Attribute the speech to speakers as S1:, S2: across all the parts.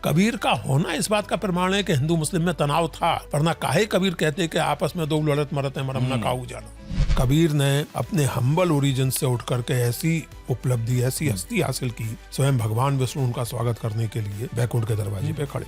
S1: कबीर का होना इस बात का प्रमाण है कि हिंदू मुस्लिम में तनाव था, वरना काहे कबीर कहते कि आपस में दो लड़त मरत है मरम ना काऊ जाना। कबीर ने अपने हम्बल ओरिजिन से उठ करके ऐसी उपलब्धि, ऐसी हस्ती हासिल की, स्वयं भगवान विष्णु उनका स्वागत करने के लिए बैकुंठ के दरवाजे पे खड़े।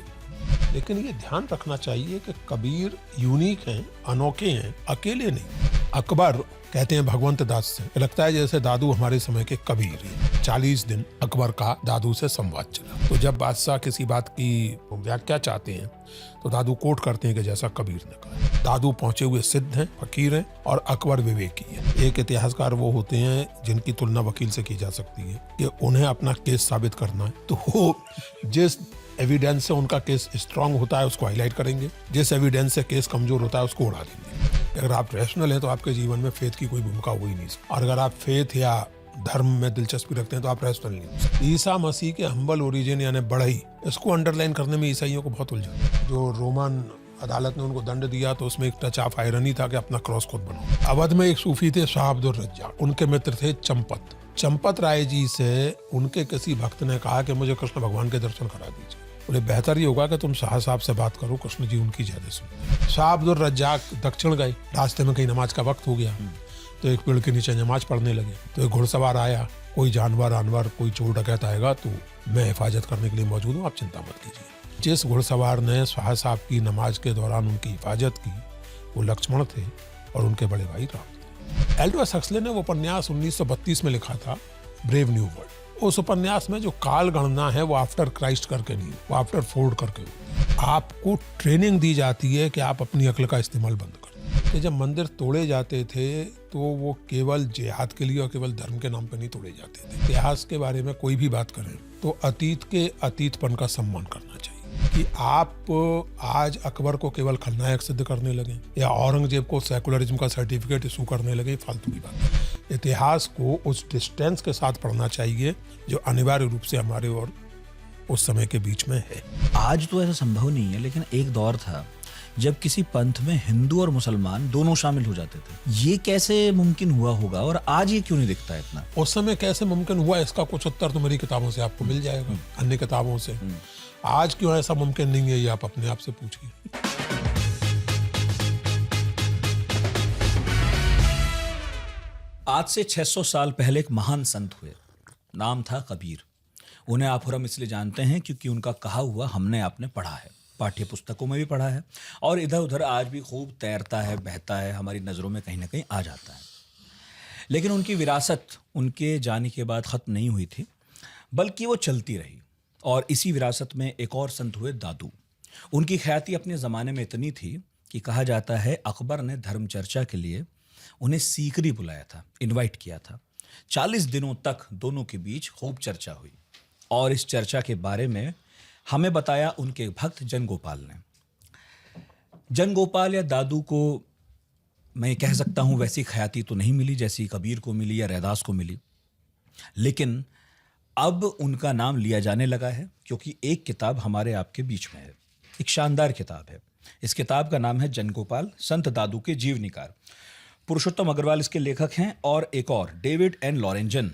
S1: लेकिन ये ध्यान रखना चाहिए कि कबीर यूनिक हैं, अनोखे हैं, अकेले नहीं। अकबर कहते हैं भगवंत दास से, लगता है जैसे दादू हमारे समय के कबीर हैं। 40 दिन अकबर का दादू से संवाद चला। तो जब बादशाह किसी बात की व्याख्या चाहते हैं तो दादू कोट करते हैं कि जैसा कबीर ने कहा। दादू पहुंचे हुए सिद्ध हैं, फकीर हैं और अकबर विवेकी है। एक इतिहासकार वो होते हैं जिनकी तुलना वकील से की जा सकती है कि उन्हें अपना केस साबित करना है तो वो जिस एविडेंस से उनका केस स्ट्रांग होता है उसको हाईलाइट करेंगे, जिस एविडेंस से केस कमजोर होता है उसको उड़ा देंगे। अगर आप रैशनल हैं तो आपके जीवन में फेथ की कोई भूमिका हो ही नहीं सकती, और अगर आप फेथ या धर्म में दिलचस्पी रखते हैं तो आप रैशनल नहीं। ईसा मसीह के हम्बल ओरिजिन यानी बढ़ई, इसको अंडरलाइन करने में ईसाइयों को बहुत उलझन है। जो रोमन अदालत ने उनको दंड दिया तो उसमें एक टच ऑफ आयरनी था कि अपना क्रॉस खुद बनाओ। अवध में एक सूफी थे शाह अब्दुल रज्जाक, उनके मित्र थे चंपत राय जी से उनके किसी भक्त ने कहा कि मुझे कृष्ण भगवान के दर्शन करा दीजिए। बोले बेहतर ये होगा कि तुम शाह साहब से बात करो, कृष्ण जी उनकी ज्यादा सुनते। शाह अब्दुल रज्जाक दक्षिण गए, रास्ते में कहीं नमाज का वक्त हो गया तो एक पेड़ के नीचे नमाज पढ़ने लगे। तो एक घुड़सवार आया, कोई जानवर कोई चोर डकैत आएगा तो मैं हिफाजत करने के लिए मौजूद हूँ, आप चिंता मत कीजिए। जिस घुड़सवार ने शाह साहब की नमाज के दौरान उनकी हिफाजत की वो लक्ष्मण थे और उनके बड़े भाई राम। एल्डोस हक्सले ने वो उपन्यास 1932 में लिखा था, ब्रेव न्यू वर्ल्ड। उस उपन्यास में जो काल गणना है वो आफ्टर क्राइस्ट करके नहीं, वो आफ्टर फोर्ड करके होती है। आपको ट्रेनिंग दी जाती है कि आप अपनी अक्ल का इस्तेमाल बंद कर। कि जब मंदिर तोड़े जाते थे तो वो केवल जिहाद के लिए और केवल धर्म के नाम पर नहीं तोड़े जाते थे। इतिहास के बारे में कोई भी बात करें तो अतीत के अतीतपन का सम्मान करना चाहिए। कि आप आज अकबर को केवल खलनायक सिद्ध करने लगे या औरंगजेब को सेकुलरिज्म का सर्टिफिकेट इशू करने लगे, फालतू की बात है। इतिहास को उस डिस्टेंस के साथ पढ़ना चाहिए जो अनिवार्य रूप से हमारे और उस समय के बीच में है।
S2: आज तो ऐसा संभव नहीं है, लेकिन एक दौर था जब किसी पंथ में हिंदू और मुसलमान दोनों शामिल हो जाते थे। ये कैसे मुमकिन हुआ होगा और आज ये क्यों नहीं दिखता है इतना?
S1: उस समय कैसे मुमकिन हुआ इसका कुछ उत्तर तो मेरी किताबों से आपको मिल जाएगा, अन्य किताबों से। आज क्यों ऐसा मुमकिन नहीं है ये आप अपने आप से पूछिए।
S2: आज से 600 साल पहले एक महान संत हुए, नाम था कबीर। उन्हें आप और हम इसलिए जानते हैं क्योंकि उनका कहा हुआ हमने आपने पढ़ा है, पाठ्य पुस्तकों में भी पढ़ा है और इधर उधर आज भी खूब तैरता है, बहता है, हमारी नज़रों में कहीं ना कहीं आ जाता है। लेकिन उनकी विरासत उनके जाने के बाद ख़त्म नहीं हुई थी, बल्कि वो चलती रही। और इसी विरासत में एक और संत हुए दादू। उनकी ख्याति अपने ज़माने में इतनी थी कि कहा जाता है अकबर ने धर्म चर्चा के लिए उन्हें सीकरी बुलाया था, इनवाइट किया था। 40 दिनों तक दोनों के बीच खूब चर्चा हुई और इस चर्चा के बारे में हमें बताया उनके भक्त जनगोपाल ने। जनगोपाल या दादू को मैं कह सकता हूँ वैसी ख्याति तो नहीं मिली जैसी कबीर को मिली या रैदास को मिली, लेकिन अब उनका नाम लिया जाने लगा है क्योंकि एक किताब हमारे आपके बीच में है, एक शानदार किताब है। इस किताब का नाम है जनगोपाल संत दादू के जीवनीकार। पुरुषोत्तम अग्रवाल इसके लेखक हैं और एक और डेविड एन लॉरेंजन,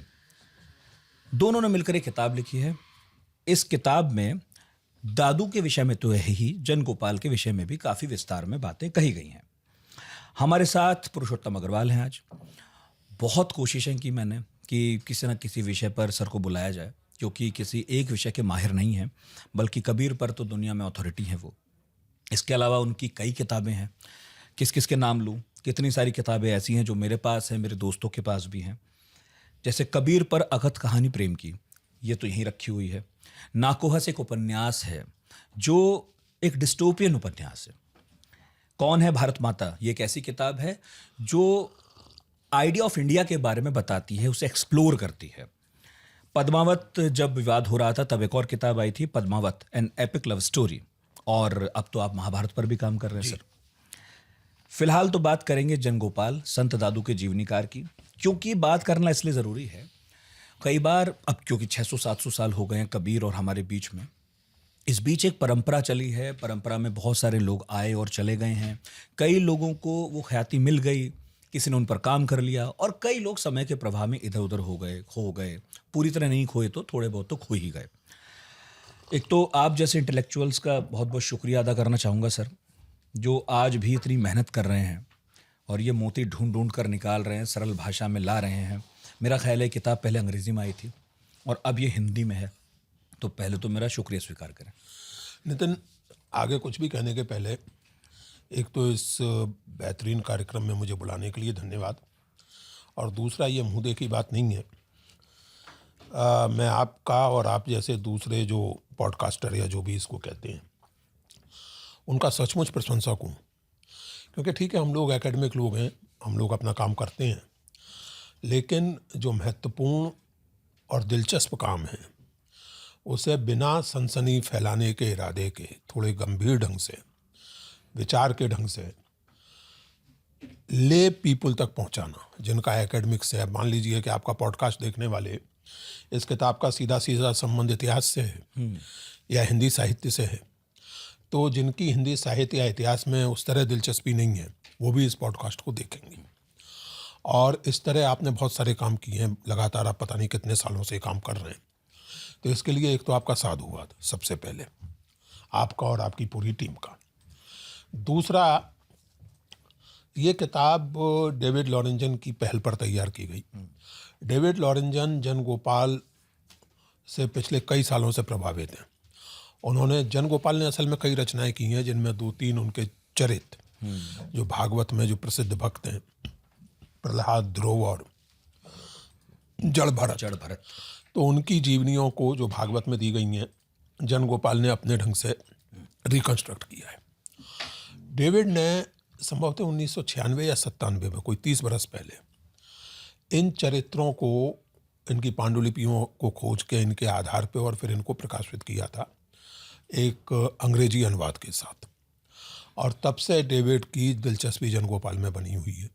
S2: दोनों ने मिलकर एक किताब लिखी है। इस किताब में दादू के विषय में तो है ही, जनगोपाल के विषय में भी काफ़ी विस्तार में बातें कही गई हैं। हमारे साथ पुरुषोत्तम अग्रवाल हैं आज। बहुत कोशिशें की मैंने कि किसी न किसी विषय पर सर को बुलाया जाए, क्योंकि किसी एक विषय के माहिर नहीं हैं, बल्कि कबीर पर तो दुनिया में अथॉरिटी है वो। इसके अलावा उनकी कई किताबें हैं, किस किस के नाम लूँ, कितनी सारी किताबें ऐसी हैं जो मेरे पास हैं, मेरे दोस्तों के पास भी हैं। जैसे कबीर पर अगत कहानी प्रेम की, ये तो यहीं रखी हुई है। नाकोहस एक उपन्यास है जो एक डिस्टोपियन उपन्यास है। कौन है भारत माता, ये एक ऐसी किताब है जो आइडिया ऑफ इंडिया के बारे में बताती है, उसे एक्सप्लोर करती है। पद्मावत जब विवाद हो रहा था तब एक और किताब आई थी, Padmavat an epic love story, और अब तो आप महाभारत पर भी काम कर रहे हैं सर। फिलहाल तो बात करेंगे जनगोपाल संत दादू के जीवनीकार की, क्योंकि बात करना इसलिए ज़रूरी है। कई बार अब क्योंकि 600-700 साल हो गए हैं कबीर और हमारे बीच में, इस बीच एक परंपरा चली है, परंपरा में बहुत सारे लोग आए और चले गए हैं। कई लोगों को वो ख्याति मिल गई, किसी ने उन पर काम कर लिया, और कई लोग समय के प्रभाव में इधर उधर हो गए, खो गए। पूरी तरह नहीं खोए तो थोड़े बहुत तो खो ही गए। एक तो आप जैसे इंटेलेक्चुअल्स का बहुत बहुत शुक्रिया अदा करना चाहूँगा सर, जो आज भी इतनी मेहनत कर रहे हैं और ये मोती ढूंढ ढूंढ कर निकाल रहे हैं, सरल भाषा में ला रहे हैं। मेरा ख्याल है किताब पहले अंग्रेज़ी में आई थी और अब ये हिंदी में है, तो पहले तो मेरा शुक्रिया स्वीकार करें।
S1: नितिन, आगे कुछ भी कहने के पहले एक तो इस बेहतरीन कार्यक्रम में मुझे बुलाने के लिए धन्यवाद, और दूसरा ये मुँह देखी बात नहीं है। मैं आपका और आप जैसे दूसरे जो पॉडकास्टर या जो भी इसको कहते हैं उनका सचमुच प्रशंसक हूँ, क्योंकि ठीक है हम लोग एकेडमिक लोग हैं, हम लोग अपना काम करते हैं, लेकिन जो महत्वपूर्ण और दिलचस्प काम है उसे बिना सनसनी फैलाने के इरादे के थोड़े गंभीर ढंग से, विचार के ढंग से ले पीपल तक पहुंचाना, जिनका एकेडमिक्स से है। मान लीजिए कि आपका पॉडकास्ट देखने वाले इस किताब का सीधा सीधा संबंध इतिहास से है या हिंदी साहित्य से है, तो जिनकी हिंदी साहित्य या इतिहास में उस तरह दिलचस्पी नहीं है वो भी इस पॉडकास्ट को देखेंगे। और इस तरह आपने बहुत सारे काम किए हैं, लगातार आप पता नहीं कितने सालों से काम कर रहे हैं, तो इसके लिए एक तो आपका साधुवाद सबसे पहले, आपका और आपकी पूरी टीम का। दूसरा, ये किताब डेविड लॉरेंजन की पहल पर तैयार की गई। डेविड लॉरेंजन जन गोपाल से पिछले कई सालों से प्रभावित हैं। उन्होंने, जन गोपाल ने असल में कई रचनाएं की हैं, जिनमें 2-3 उनके चरित जो भागवत में जो प्रसिद्ध भक्त हैं, प्रहलाद, ध्रुव और जड़ भरत, तो उनकी जीवनियों को जो भागवत में दी गई हैं जन गोपाल ने अपने ढंग से रिकंस्ट्रक्ट किया है। डेविड ने संभवतः 1996 या 97 में, कोई 30 बरस पहले, इन चरित्रों को, इनकी पांडुलिपियों को खोज के इनके आधार पे और फिर इनको प्रकाशित किया था एक अंग्रेजी अनुवाद के साथ। और तब से डेविड की दिलचस्पी जन गोपाल में बनी हुई है,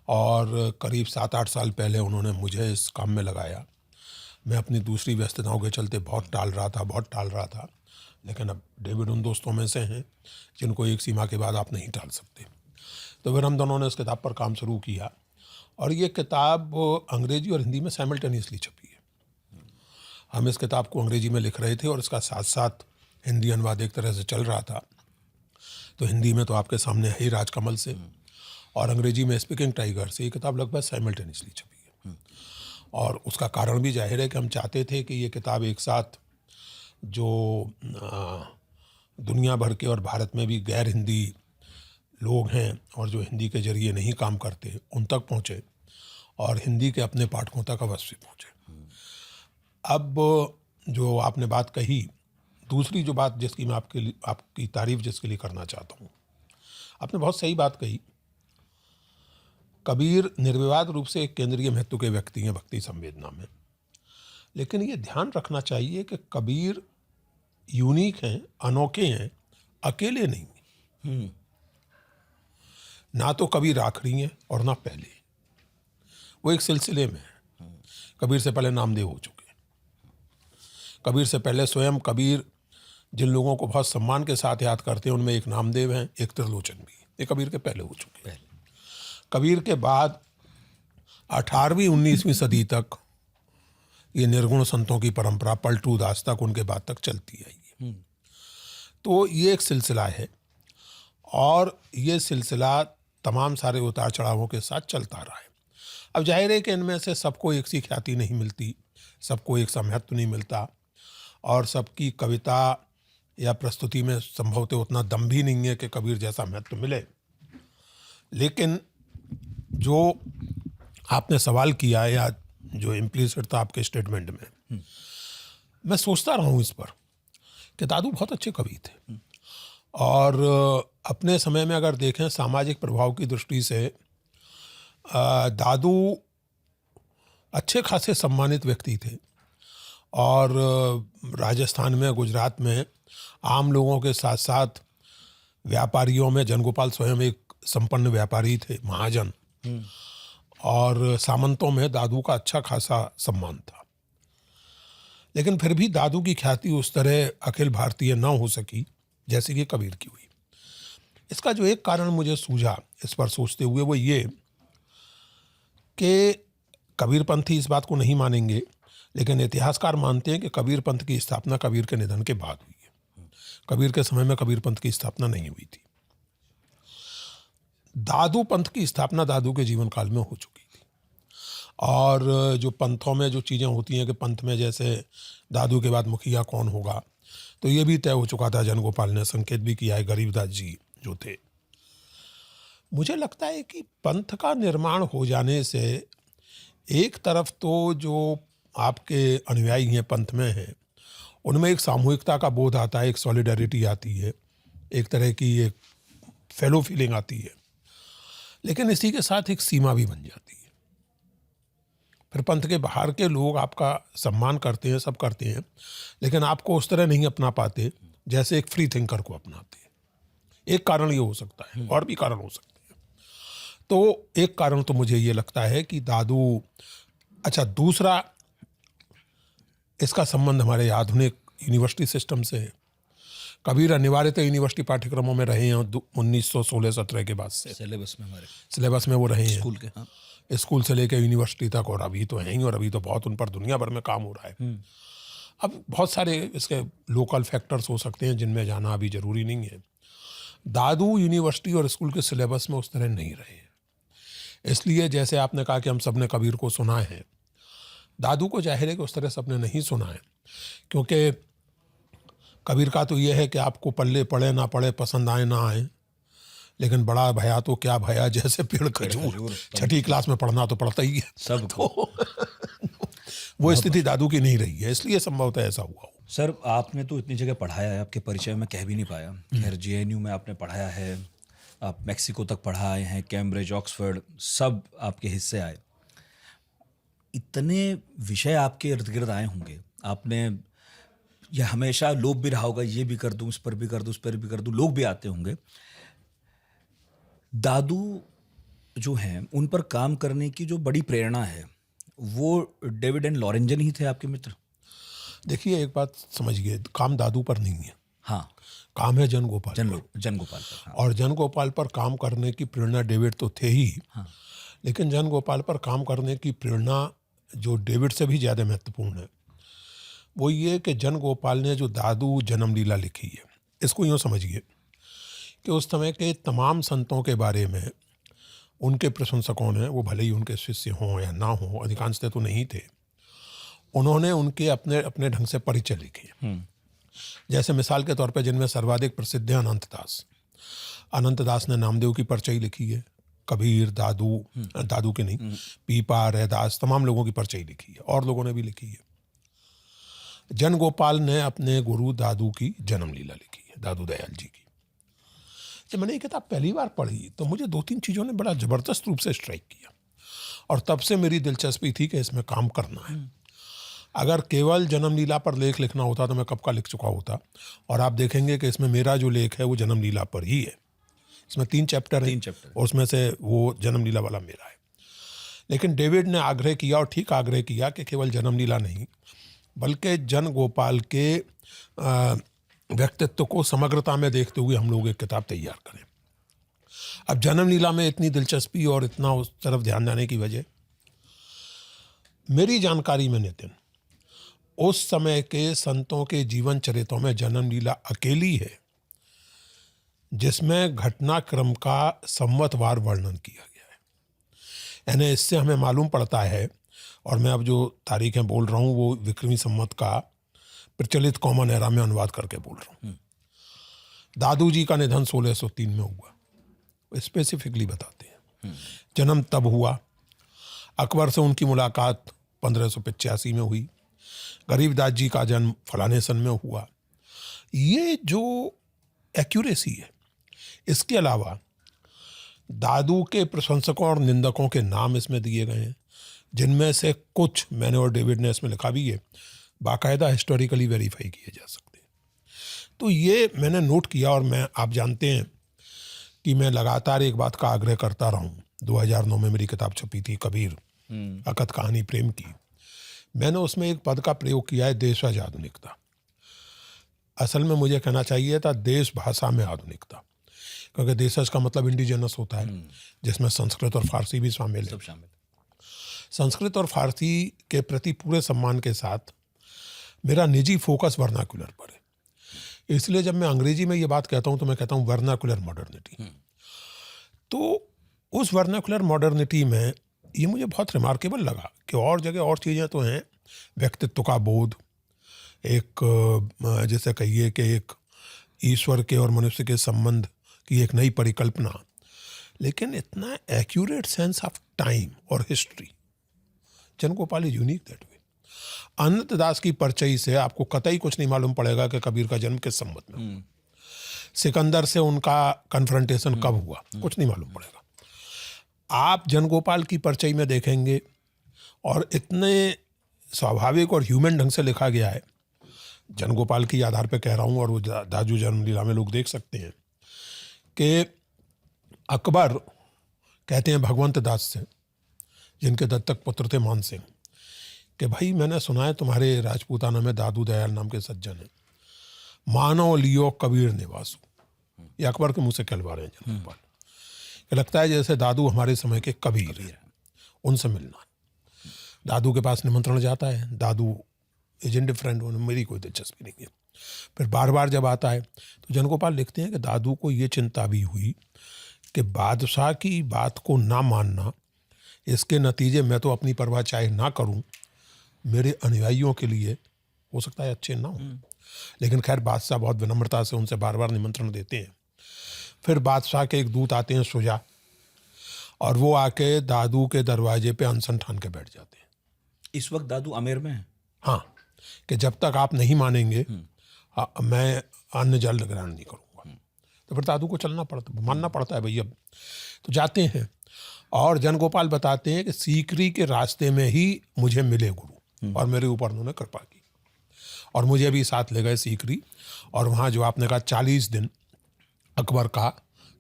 S1: और करीब 7-8 साल पहले उन्होंने मुझे इस काम में लगाया। मैं अपनी दूसरी व्यस्तताओं के चलते बहुत टाल रहा था, लेकिन अब डेविड उन दोस्तों में से हैं जिनको एक सीमा के बाद आप नहीं टाल सकते। तो फिर हम दोनों ने इस किताब पर काम शुरू किया, और ये किताब अंग्रेजी और हिंदी में साइमल्टेनियसली छपी है। हम इस किताब को अंग्रेजी में लिख रहे थे और इसका साथ साथ हिंदी अनुवाद एक तरह से चल रहा था। तो हिंदी में तो आपके सामने है ही राजकमल से, और अंग्रेजी में स्पीकिंग टाइगर से। ये किताब लगभग साइमल्टेनियसली छपी है, और उसका कारण भी जाहिर है कि हम चाहते थे कि ये किताब एक साथ जो दुनिया भर के और भारत में भी गैर हिंदी लोग हैं और जो हिंदी के जरिए नहीं काम करते उन तक पहुँचे, और हिंदी के अपने पाठकों तक अवश्य पहुँचे। अब जो आपने बात कही, दूसरी जो बात जिसकी मैं आपकी तारीफ जिसके लिए करना चाहता हूँ, आपने बहुत सही बात कही। कबीर निर्विवाद रूप से एक केंद्रीय महत्व के व्यक्ति हैं भक्ति संवेदना में, लेकिन ये ध्यान रखना चाहिए कि कबीर यूनिक हैं, अनोखे हैं, अकेले नहीं। ना तो कबीर आखिरी हैं और ना पहले, वो एक सिलसिले में है। कबीर से पहले नामदेव हो चुके, कबीर से पहले स्वयं कबीर जिन लोगों को बहुत सम्मान के साथ याद करते हैं उनमें एक नामदेव हैं, एक त्रिलोचन भी, ये कबीर के पहले हो चुके हैं। कबीर के बाद 18वीं 19वीं सदी तक ये निर्गुण संतों की परंपरा पलटू दास तक, उनके बाद तक चलती आई है। तो ये एक सिलसिला है, और ये सिलसिला तमाम सारे उतार चढ़ावों के साथ चलता रहा है। अब जाहिर है कि इनमें से सबको एक सी ख्याति नहीं मिलती, सबको एक सा महत्व नहीं मिलता, और सबकी कविता या प्रस्तुति में संभवतः उतना दम भी नहीं है कि कबीर जैसा महत्व मिले। लेकिन जो आपने सवाल किया है, या जो इम्प्लिसिट था आपके स्टेटमेंट में, मैं सोचता रहा हूँ इस पर कि दादू बहुत अच्छे कवि थे, और अपने समय में अगर देखें सामाजिक प्रभाव की दृष्टि से दादू अच्छे खासे सम्मानित व्यक्ति थे, और राजस्थान में, गुजरात में आम लोगों के साथ साथ व्यापारियों में जनगोपाल स्वयं एक संपन्न व्यापारी थे, महाजन, और सामंतों में दादू का अच्छा खासा सम्मान था। लेकिन फिर भी दादू की ख्याति उस तरह अखिल भारतीय न हो सकी जैसे कि कबीर की हुई। इसका जो एक कारण मुझे सूझा इस पर सोचते हुए, वो ये कि कबीरपंथी इस बात को नहीं मानेंगे, लेकिन इतिहासकार मानते हैं कि कबीर पंथ की स्थापना कबीर के निधन के बाद हुई है। कबीर के समय में कबीर पंथ की स्थापना नहीं हुई थी। दादू पंथ की स्थापना दादू के जीवन काल में हो चुकी थी। और जो पंथों में जो चीज़ें होती हैं कि पंथ में जैसे दादू के बाद मुखिया कौन होगा, तो ये भी तय हो चुका था। जनगोपाल ने संकेत भी किया है, गरीबदास जी जो थे। मुझे लगता है कि पंथ का निर्माण हो जाने से एक तरफ तो जो आपके अनुयायी हैं पंथ में हैं, उनमें एक सामूहिकता का बोध आता है, एक सॉलिडरिटी आती है, एक तरह की एक फेलो फीलिंग आती है। लेकिन इसी के साथ एक सीमा भी बन जाती है। फिर पंथ के बाहर के लोग आपका सम्मान करते हैं, सब करते हैं, लेकिन आपको उस तरह नहीं अपना पाते जैसे एक फ्री थिंकर को अपनाते हैं। एक कारण ये हो सकता है, और भी कारण हो सकते हैं। तो एक कारण तो मुझे ये लगता है कि दादू, अच्छा दूसरा इसका संबंध हमारे आधुनिक यूनिवर्सिटी सिस्टम से है। कबीर अनिवार्यतः यूनिवर्सिटी पाठ्यक्रमों में रहे हैं 1916-17 के बाद से।
S2: सिलेबस में, हमारे
S1: सिलेबस में वो रहे हैं,
S2: स्कूल के, हाँ,
S1: स्कूल से लेकर यूनिवर्सिटी तक, और अभी तो हैं ही, और अभी तो बहुत उन पर दुनिया भर में काम हो रहा है। अब बहुत सारे इसके लोकल फैक्टर्स हो सकते हैं जिनमें जाना अभी जरूरी नहीं है। दादू यूनिवर्सिटी और स्कूल के सिलेबस में उस तरह नहीं रहे हैं। इसलिए जैसे आपने कहा कि हम सब ने कबीर को सुना है, दादू को जाहिर है कि उस तरह सबने नहीं सुना है, क्योंकि कबीर का तो ये है कि आपको पल्ले पड़े ना पड़े, पसंद आए ना आए, लेकिन बड़ा भया तो क्या भया, जैसे पेड़ खजूर, छठी क्लास में पढ़ना तो पड़ता ही है
S2: सब
S1: तो वो स्थिति दादू की नहीं रही है, इसलिए संभवतः ऐसा हुआ हो।
S2: सर, आपने तो इतनी जगह पढ़ाया है, आपके परिचय में कह भी नहीं पाया। खैर, जेएनयू में आपने पढ़ाया है, आप मैक्सिको तक पढ़ा आए हैं, कैम्ब्रिज, ऑक्सफोर्ड, सब आपके हिस्से आए। इतने विषय आपके इर्द गिर्द आए होंगे, आपने यह हमेशा लोभ भी रहा होगा, ये भी कर दूं, इस पर भी कर दूं, उस पर भी कर दूं, लोग भी आते होंगे। दादू जो हैं, उन पर काम करने की जो बड़ी प्रेरणा है, वो डेविड एंड लॉरेंजन ही थे आपके मित्र?
S1: देखिए, एक बात समझिए, काम दादू पर नहीं है,
S2: हाँ,
S1: काम है जनगोपाल
S2: जनगोपाल पर, हाँ।
S1: और जनगोपाल पर काम करने की प्रेरणा डेविड तो थे ही,
S2: हाँ।
S1: लेकिन जनगोपाल पर काम करने की प्रेरणा जो डेविड से भी ज़्यादा महत्वपूर्ण है, वो ये कि जनगोपाल ने जो दादू जन्म लीला लिखी है, इसको यूँ समझिए कि उस समय के तमाम संतों के बारे में उनके प्रशंसकों ने, वो भले ही उनके शिष्य हों या ना हों, अधिकांशतः तो नहीं थे, उन्होंने उनके अपने अपने ढंग से परिचय लिखे। जैसे मिसाल के तौर पे जिनमें सर्वाधिक प्रसिद्ध है अनंत दास ने नामदेव की परचई लिखी है, कबीर, दादू के नहीं, पीपा, रैदास, तमाम लोगों की परचई लिखी है, और लोगों ने भी लिखी है। जनगोपाल ने अपने गुरु दादू की जन्म लीला लिखी है, दादू दयाल जी की। जब मैंने ये किताब पहली बार पढ़ी तो मुझे 2-3 चीज़ों ने बड़ा ज़बरदस्त रूप से स्ट्राइक किया, और तब से मेरी दिलचस्पी थी कि इसमें काम करना है। अगर केवल जन्म लीला पर लेख लिखना होता तो मैं कब का लिख चुका होता, और आप देखेंगे कि इसमें मेरा जो लेख है वो जन्म लीला पर ही है। इसमें 3 चैप्टर हैं, और उसमें से वो जन्म लीला वाला मेरा है। लेकिन डेविड ने आग्रह किया, और ठीक आग्रह किया, कि केवल जन्म लीला नहीं, बल्कि जनगोपाल के व्यक्तित्व को समग्रता में देखते हुए हम लोग एक किताब तैयार करें। अब जन्म लीला में इतनी दिलचस्पी और इतना उस तरफ ध्यान देने की वजह, मेरी जानकारी में नितिन, उस समय के संतों के जीवन चरित्रों में जन्म लीला अकेली है जिसमें घटनाक्रम का संवतवार वर्णन किया गया है। यानी इससे हमें मालूम पड़ता है, और मैं अब जो तारीखें बोल रहा हूँ वो विक्रमी संवत का प्रचलित कॉमन एरा में अनुवाद करके बोल रहा हूँ। दादू जी का निधन 1603 में हुआ, स्पेसिफिकली बताते हैं। जन्म तब हुआ, अकबर से उनकी मुलाकात 1585 में हुई, गरीबदास जी का जन्म फलाने सन में हुआ। ये जो एक्यूरेसी है, इसके अलावा दादू के प्रशंसकों और निंदकों के नाम इसमें दिए गए हैं, जिनमें से कुछ मैंने और डेविड ने इसमें लिखा भी है, बाकायदा हिस्टोरिकली वेरीफाई किए जा सकते हैं। तो ये मैंने नोट किया, और आप जानते हैं कि मैं लगातार एक बात का आग्रह करता रहा हूँ। 2009 में मेरी किताब छपी थी कबीर, अकथ कहानी प्रेम की। मैंने उसमें एक पद का प्रयोग किया है, देशज आधुनिकता। असल में मुझे कहना चाहिए था देश भाषा में आधुनिकता, क्योंकि देशज का मतलब इंडिजिनस होता है, जिसमें संस्कृत और फारसी भी शामिल है। संस्कृत और फारसी के प्रति पूरे सम्मान के साथ मेरा निजी फोकस वर्नाकुलर पर है। इसलिए जब मैं अंग्रेजी में ये बात कहता हूँ तो मैं कहता हूँ वर्नाकुलर मॉडर्निटी। तो उस वर्नाकुलर मॉडर्निटी में ये मुझे बहुत रिमार्केबल लगा कि और जगह और चीज़ें तो हैं, व्यक्तित्व का बोध, एक जैसे कहिए कि एक ईश्वर के और मनुष्य के संबंध की एक नई परिकल्पना, लेकिन इतना एक्यूरेट सेंस ऑफ टाइम और history, Jangopal is unique that way. Anant Das की परचई से आपको कतई कुछ नहीं मालूम पड़ेगा कि कबीर का जन्म किस संवत में हुआ, सिकंदर से उनका कन्फ्रंटेशन कब हुआ, कुछ नहीं मालूम पड़ेगा। आप जनगोपाल की परचई में देखेंगे और इतने स्वाभाविक और ह्यूमन ढंग से लिखा गया है, जनगोपाल के आधार पे कह रहा हूँ, और वो दादू जन्मलीला में लोग देख सकते हैं कि अकबर कहते हैं भगवंत दास से, जिनके दत्तक पुत्र थे मान सिंह, कि भाई मैंने सुना है तुम्हारे राजपूताना में दादू दयाल नाम के सज्जन हैं, मानो लियो कबीर निवासु। ये अकबर के मुंह से कहलवा रहे हैं जनगोपाल। लगता है जैसे दादू हमारे समय के कबीर हैं, उनसे मिलना है। दादू के पास निमंत्रण जाता है, दादू इज इंडिफरेंट, मेरी कोई दिलचस्पी नहीं है। फिर बार बार जब आता है तो जनगोपाल लिखते हैं कि दादू को ये चिंता भी हुई कि बादशाह की बात को ना मानना, इसके नतीजे मैं तो अपनी परवाह चाहे ना करूं, मेरे अनुयायियों के लिए हो सकता है अच्छे ना हो। लेकिन खैर बादशाह बहुत विनम्रता से उनसे बार बार निमंत्रण देते हैं। फिर बादशाह के एक दूत आते हैं सुजा, और वो आके दादू के दरवाजे पे अनशन ठान के बैठ जाते हैं।
S2: इस वक्त दादू आमेर में है।
S1: हाँ, कि जब तक आप नहीं मानेंगे मैं अन्न जल ग्रहण नहीं करूँगा। तो फिर दादू को चलना पड़ता, मानना पड़ता है भैया। तो जाते हैं और जनगोपाल बताते हैं कि सीकरी के रास्ते में ही मुझे मिले गुरु, और मेरे ऊपर उन्होंने कृपा की और मुझे भी साथ ले गए सीकरी। और वहाँ जो आपने कहा 40 दिन अकबर का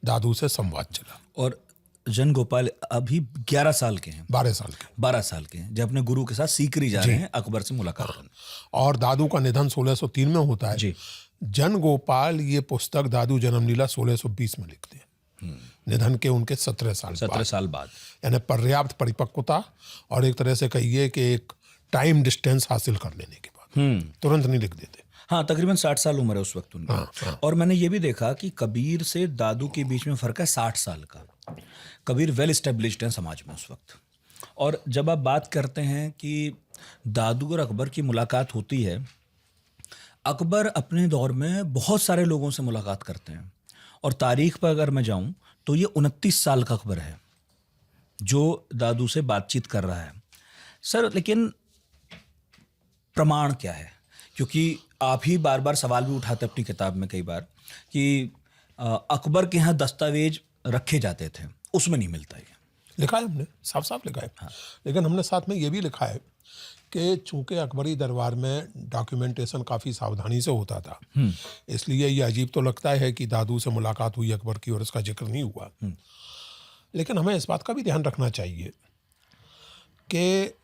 S1: दादू से संवाद चला।
S2: और जनगोपाल अभी 11 साल के हैं,
S1: 12 साल के
S2: 12 साल के हैं, जब अपने गुरु के साथ सीकरी जा रहे हैं अकबर से मुलाकात करने।
S1: और दादू का निधन 1603 में होता है
S2: जी।
S1: जनगोपाल ये पुस्तक दादू जन्मलीला 1620 में लिखते हैं, निधन के उनके 17 साल बाद। यानी पर्याप्त परिपक्वता और एक तरह से कहिए कि एक टाइम डिस्टेंस हासिल कर लेने के बाद तुरंत नहीं लिख देते।
S2: हाँ, तकरीबन 60 साल उम्र है उस वक्त उनकी। हाँ। और मैंने ये भी देखा कि कबीर से दादू के बीच में फर्क है 60 साल का। कबीर वेल एस्टेब्लिश्ड है समाज में उस वक्त। और जब आप बात करते हैं कि दादू और अकबर की मुलाकात होती है, अकबर अपने दौर में बहुत सारे लोगों से मुलाकात करते हैं, और तारीख पर अगर मैं जाऊं तो ये 29 साल का अकबर है जो दादू से बातचीत कर रहा है। सर, लेकिन प्रमाण क्या है? क्योंकि आप ही बार बार सवाल भी उठाते अपनी किताब में कई बार कि अकबर के यहाँ दस्तावेज रखे जाते थे, उसमें नहीं मिलता है।
S1: लिखा है हमने, साफ साफ लिखा है। हाँ। लेकिन हमने साथ में ये भी लिखा है कि चूंकि अकबरी दरबार में डॉक्यूमेंटेशन काफ़ी सावधानी से होता था, इसलिए ये अजीब तो लगता है कि दादू से मुलाकात हुई अकबर की और इसका जिक्र नहीं हुआ। लेकिन हमें इस बात का भी ध्यान रखना चाहिए कि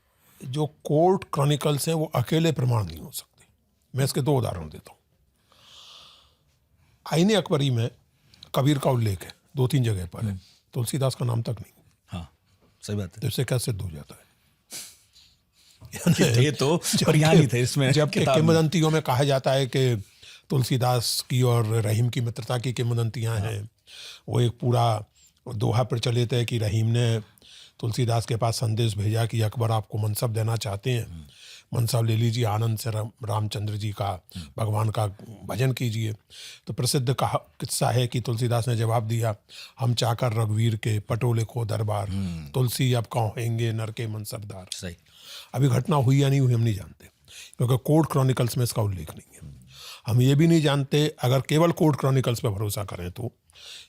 S1: जो कोर्ट क्रॉनिकल्स हैं वो अकेले प्रमाण नहीं हो सकते। मैं इसके 2 उदाहरण देता हूँ। आईने अकबरी में कबीर का उल्लेख है 2-3 जगह पर है, तुलसीदास का नाम तक नहीं।
S2: हाँ, सही बात है।
S1: तो इससे क्या सिद्ध हो जाता है?
S2: ये तो पर यहाँ नहीं थे इसमें।
S1: जबकि किंवदंतियों में कहा जाता है कि तुलसीदास की और रहीम की मित्रता की किंवदंतियाँ हैं। वो एक पूरा दोहा प्रचलित है कि रहीम ने तुलसीदास के पास संदेश भेजा कि अकबर आपको मनसब देना चाहते हैं, मनसब ले लीजिए, आनंद से रामचंद्र जी का भगवान का भजन कीजिए। तो प्रसिद्ध कहा किस्सा है कि तुलसीदास ने जवाब दिया, हम चाकर रघुवीर के पटोले को दरबार, तुलसी अब कहेंगे नर के मनसबदार।
S2: सही।
S1: अभी घटना हुई या नहीं हुई हम नहीं जानते, क्योंकि कोर्ट क्रॉनिकल्स में इसका उल्लेख नहीं है। हम ये भी नहीं जानते, अगर केवल कोर्ट क्रॉनिकल्स पर भरोसा करें तो,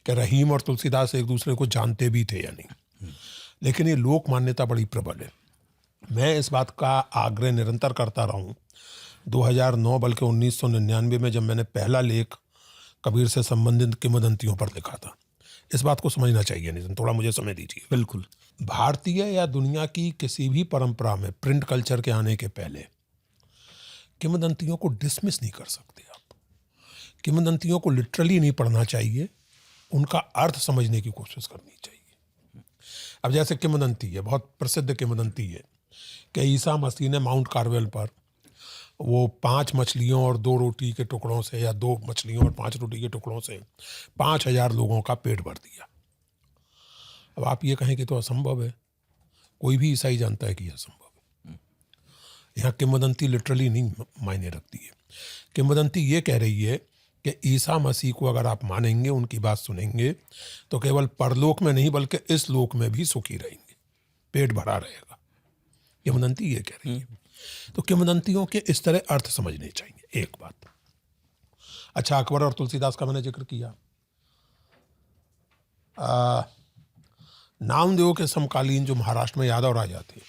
S1: कि रहीम और तुलसीदास एक दूसरे को जानते भी थे या नहीं। लेकिन ये लोक मान्यता बड़ी प्रबल है। मैं इस बात का आग्रह निरंतर करता रहा हूँ। 2009 बल्कि 1999 में जब मैंने पहला लेख कबीर से संबंधित किंवदंतियों पर लिखा था, इस बात को समझना चाहिए। नहीं, थोड़ा मुझे समय दीजिए।
S2: बिल्कुल।
S1: भारतीय या दुनिया की किसी भी परंपरा में प्रिंट कल्चर के आने के पहले किंवदंतियों को डिसमिस नहीं कर सकते आप। किंवदंतियों को लिटरली नहीं पढ़ना चाहिए, उनका अर्थ समझने की कोशिश करनी चाहिए। अब जैसे किंवदंती है, बहुत प्रसिद्ध किंवदंती है कि ईसा मसीह ने माउंट कार्मेल पर वो 5 मछलियों और 2 रोटी के टुकड़ों से, या 2 मछलियों और 5 रोटी के टुकड़ों से 5000 लोगों का पेट भर दिया। अब आप ये कहें कि तो असंभव है, कोई भी ईसाई जानता है कि यह असंभव है। यहाँ किंवदंती लिटरली नहीं मायने रखती है। किंवदंती ये कह रही है कि ईसा मसीह को अगर आप मानेंगे, उनकी बात सुनेंगे, तो केवल परलोक में नहीं बल्कि इस लोक में भी सुखी रहेंगे, पेट भरा रहेगा। किंवदंती ये कह रही है। तो किंवदंतियों के इस तरह अर्थ समझने चाहिए, एक बात। अच्छा, अकबर और तुलसीदास का मैंने जिक्र किया। नामदेव के समकालीन जो महाराष्ट्र में यादव राजा थे,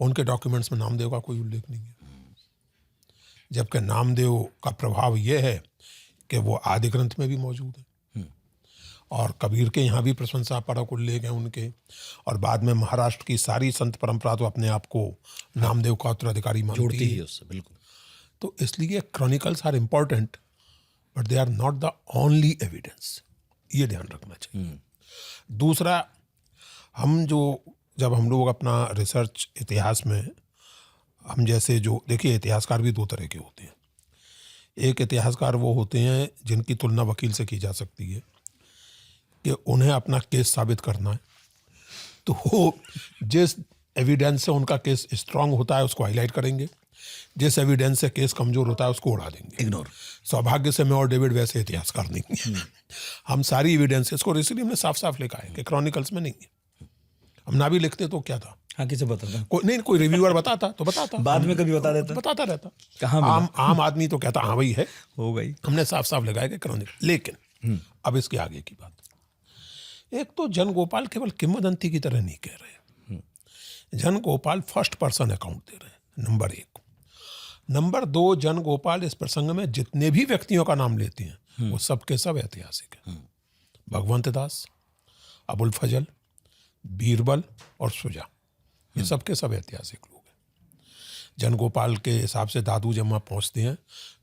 S1: उनके डॉक्यूमेंट्स में नामदेव का कोई उल्लेख नहीं है, जबकि नामदेव का प्रभाव यह है कि वो आदि ग्रंथ में भी मौजूद है, और कबीर के यहाँ भी प्रशंसा परक उल्लेख है उनके, और बाद में महाराष्ट्र की सारी संत परंपरा तो अपने आप को नामदेव का उत्तराधिकारी मानती है
S2: उससे, बिल्कुल।
S1: तो इसलिए chronicles are important, but they are not the only evidence, ये ध्यान रखना चाहिए। दूसरा, जब हम लोग अपना रिसर्च इतिहास में, हम जैसे जो देखिए, इतिहासकार भी 2 तरह के होते हैं। एक इतिहासकार वो होते हैं जिनकी तुलना वकील से की जा सकती है कि उन्हें अपना केस साबित करना है, तो वो जिस एविडेंस से उनका केस स्ट्रांग होता है उसको हाईलाइट करेंगे, जिस एविडेंस से केस कमजोर होता है उसको उड़ा देंगे,
S2: इग्नोर।
S1: सौभाग्य से मैं और डेविड वैसे इतिहासकार नहीं है। हम सारी एविडेंसेस को, इसलिए हमने साफ साफ लिखा है कि क्रॉनिकल्स में नहीं है। हम ना भी लिखते तो क्या था,
S2: हाँ, किसे बताता?
S1: कोई रिव्यूअर बताता तो बताता,
S2: बाद में कभी बता देता,
S1: बताता रहता।
S2: कहाँ
S1: आम आदमी तो कहता हाँ भाई है,
S2: हो गई।
S1: हमने साफ साफ लगाया कि क्रॉनिकल। लेकिन अब इसके आगे की बात, एक तो जन गोपाल केवल किंवदंती की तरह नहीं कह रहे, जन गोपाल फर्स्ट पर्सन अकाउंट दे रहे हैं, नंबर 1। नंबर 2, जन गोपाल इस प्रसंग में जितने भी व्यक्तियों का नाम लेते हैं वो सबके सब ऐतिहासिक है। भगवंत दास, अबुल फजल, बीरबल और सुजा, ये सबके सब ऐतिहासिक लोग हैं। जन गोपाल के हिसाब से दादू जब वहाँ पहुँचते हैं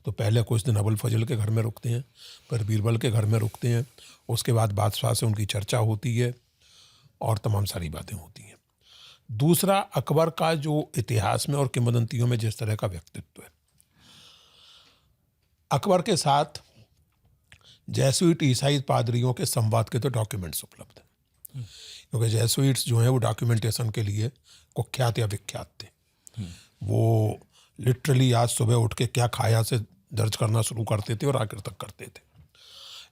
S1: तो पहले कुछ दिन अबुल फजल के घर में रुकते हैं, फिर बीरबल के घर में रुकते हैं, उसके बाद बादशाह से उनकी चर्चा होती है और तमाम सारी बातें होती हैं। दूसरा, अकबर का जो इतिहास में और किंवदंतियों में जिस तरह का व्यक्तित्व है, अकबर के साथ जैसुइट ईसाई पादरियों के संवाद के तो डॉक्यूमेंट्स उपलब्ध हैं, क्योंकि जैसुइट्स जो हैं वो डॉक्यूमेंटेशन के लिए कुख्यात या विख्यात थे। वो लिटरली आज सुबह उठ के क्या खाया से दर्ज करना शुरू करते थे और आखिर तक करते थे।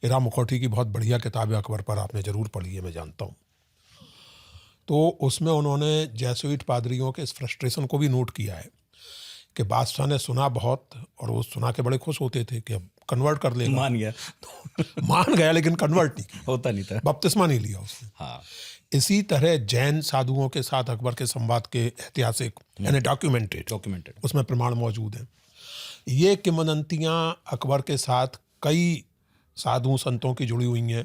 S1: इरा मुखर्जी की बहुत बढ़िया किताब है अकबर पर, आपने ज़रूर पढ़ी है, मैं जानता हूँ। तो उसमें उन्होंने जैसुइट पादरियों के इस फ्रस्ट्रेशन को भी नोट किया है कि बादशाह ने सुना बहुत, और वो सुना के बड़े खुश होते थे कि अब कन्वर्ट कर लेगा,
S2: मान गया।
S1: मान गया लेकिन कन्वर्ट नहीं किया,
S2: होता नहीं था,
S1: बपतिस्मा नहीं लिया उसने।
S2: हाँ।
S1: इसी तरह जैन साधुओं के साथ अकबर के संवाद के ऐतिहासिक यानी डॉक्यूमेंटेड उसमें प्रमाण मौजूद हैं। ये किंवदंतियाँ अकबर के साथ कई साधु संतों की जुड़ी हुई हैं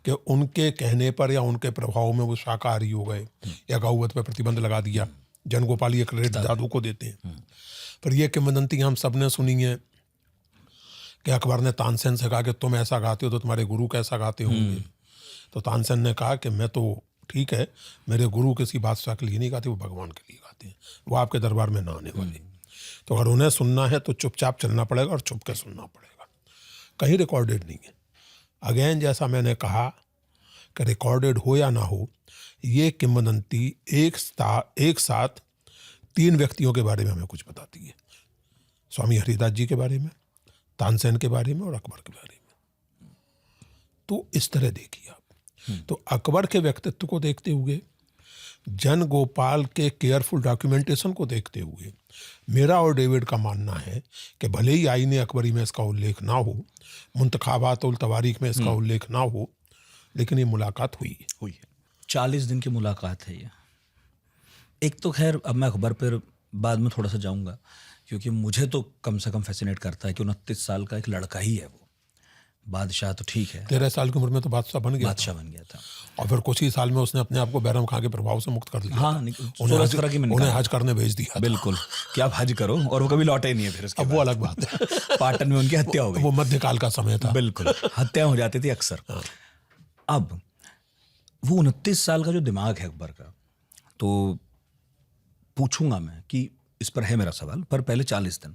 S1: कि उनके कहने पर या उनके प्रभाव में वो शाकाहारी हो गए या गौवध पर प्रतिबंध लगा दिया। जन गोपाल ये क्रेडिट दादू को देते हैं। पर ये किंवदंतियाँ हम सब ने सुनी हैं कि अकबर ने तानसेन से कहा कि तुम ऐसा गाते हो तो तुम्हारे गुरु कैसा गाते होंगे। तो तानसेन ने कहा कि मैं तो ठीक है, मेरे गुरु किसी बादशाह के लिए नहीं गाते, वो भगवान के लिए गाते हैं, वो आपके दरबार में ना आने वाले। तो अगर उन्हें सुनना है तो चुपचाप चलना पड़ेगा और चुप के सुनना पड़ेगा, कहीं रिकॉर्डेड नहीं है। अगेन, जैसा मैंने कहा कि रिकॉर्डेड हो या ना हो, ये किंवदंती एक साथ 3 व्यक्तियों के बारे में हमें कुछ बताती है, स्वामी हरिदास जी के बारे में, तानसेन के बारे में और अकबर के बारे में। तो इस तरह देखिए आप, तो अकबर के व्यक्तित्व को देखते हुए, जन गोपाल के केयरफुल डॉक्यूमेंटेशन को देखते हुए, मेरा और डेविड का मानना है कि भले ही आईने अकबरी में इसका उल्लेख ना हो, मुंतखाबात उल तवारीख में इसका उल्लेख ना हो, लेकिन ये मुलाकात हुई है।
S2: 40 दिन की मुलाकात है ये। एक तो खैर अब मैं अकबर पर बाद में थोड़ा सा जाऊंगा, क्योंकि मुझे तो कम से कम फैसिनेट करता है कि 29 साल का एक लड़का ही है वो। बादशाह तो ठीक है,
S1: 13 साल की उम्र में तो बादशाह बन गया था। और फिर कुछ ही साल में उसने अपने आप को बैरम खां के प्रभाव से मुक्त कर लिया।
S2: हाँ,
S1: उन्हें हज करने भेज दिया।
S2: बिल्कुल, कि आप हज करो, और वो कभी लौटे नहीं है फिर उसके
S1: अब वो अलग बात है।
S2: पाटन में उनकी हत्या हो गई।
S1: वो मध्यकाल का समय था।
S2: बिल्कुल, हत्या हो जाती थी अक्सर। अब वो 29 साल का जो दिमाग है अकबर का, तो पूछूंगा मैं कि इस पर है मेरा सवाल, पर पहले 40 दिन,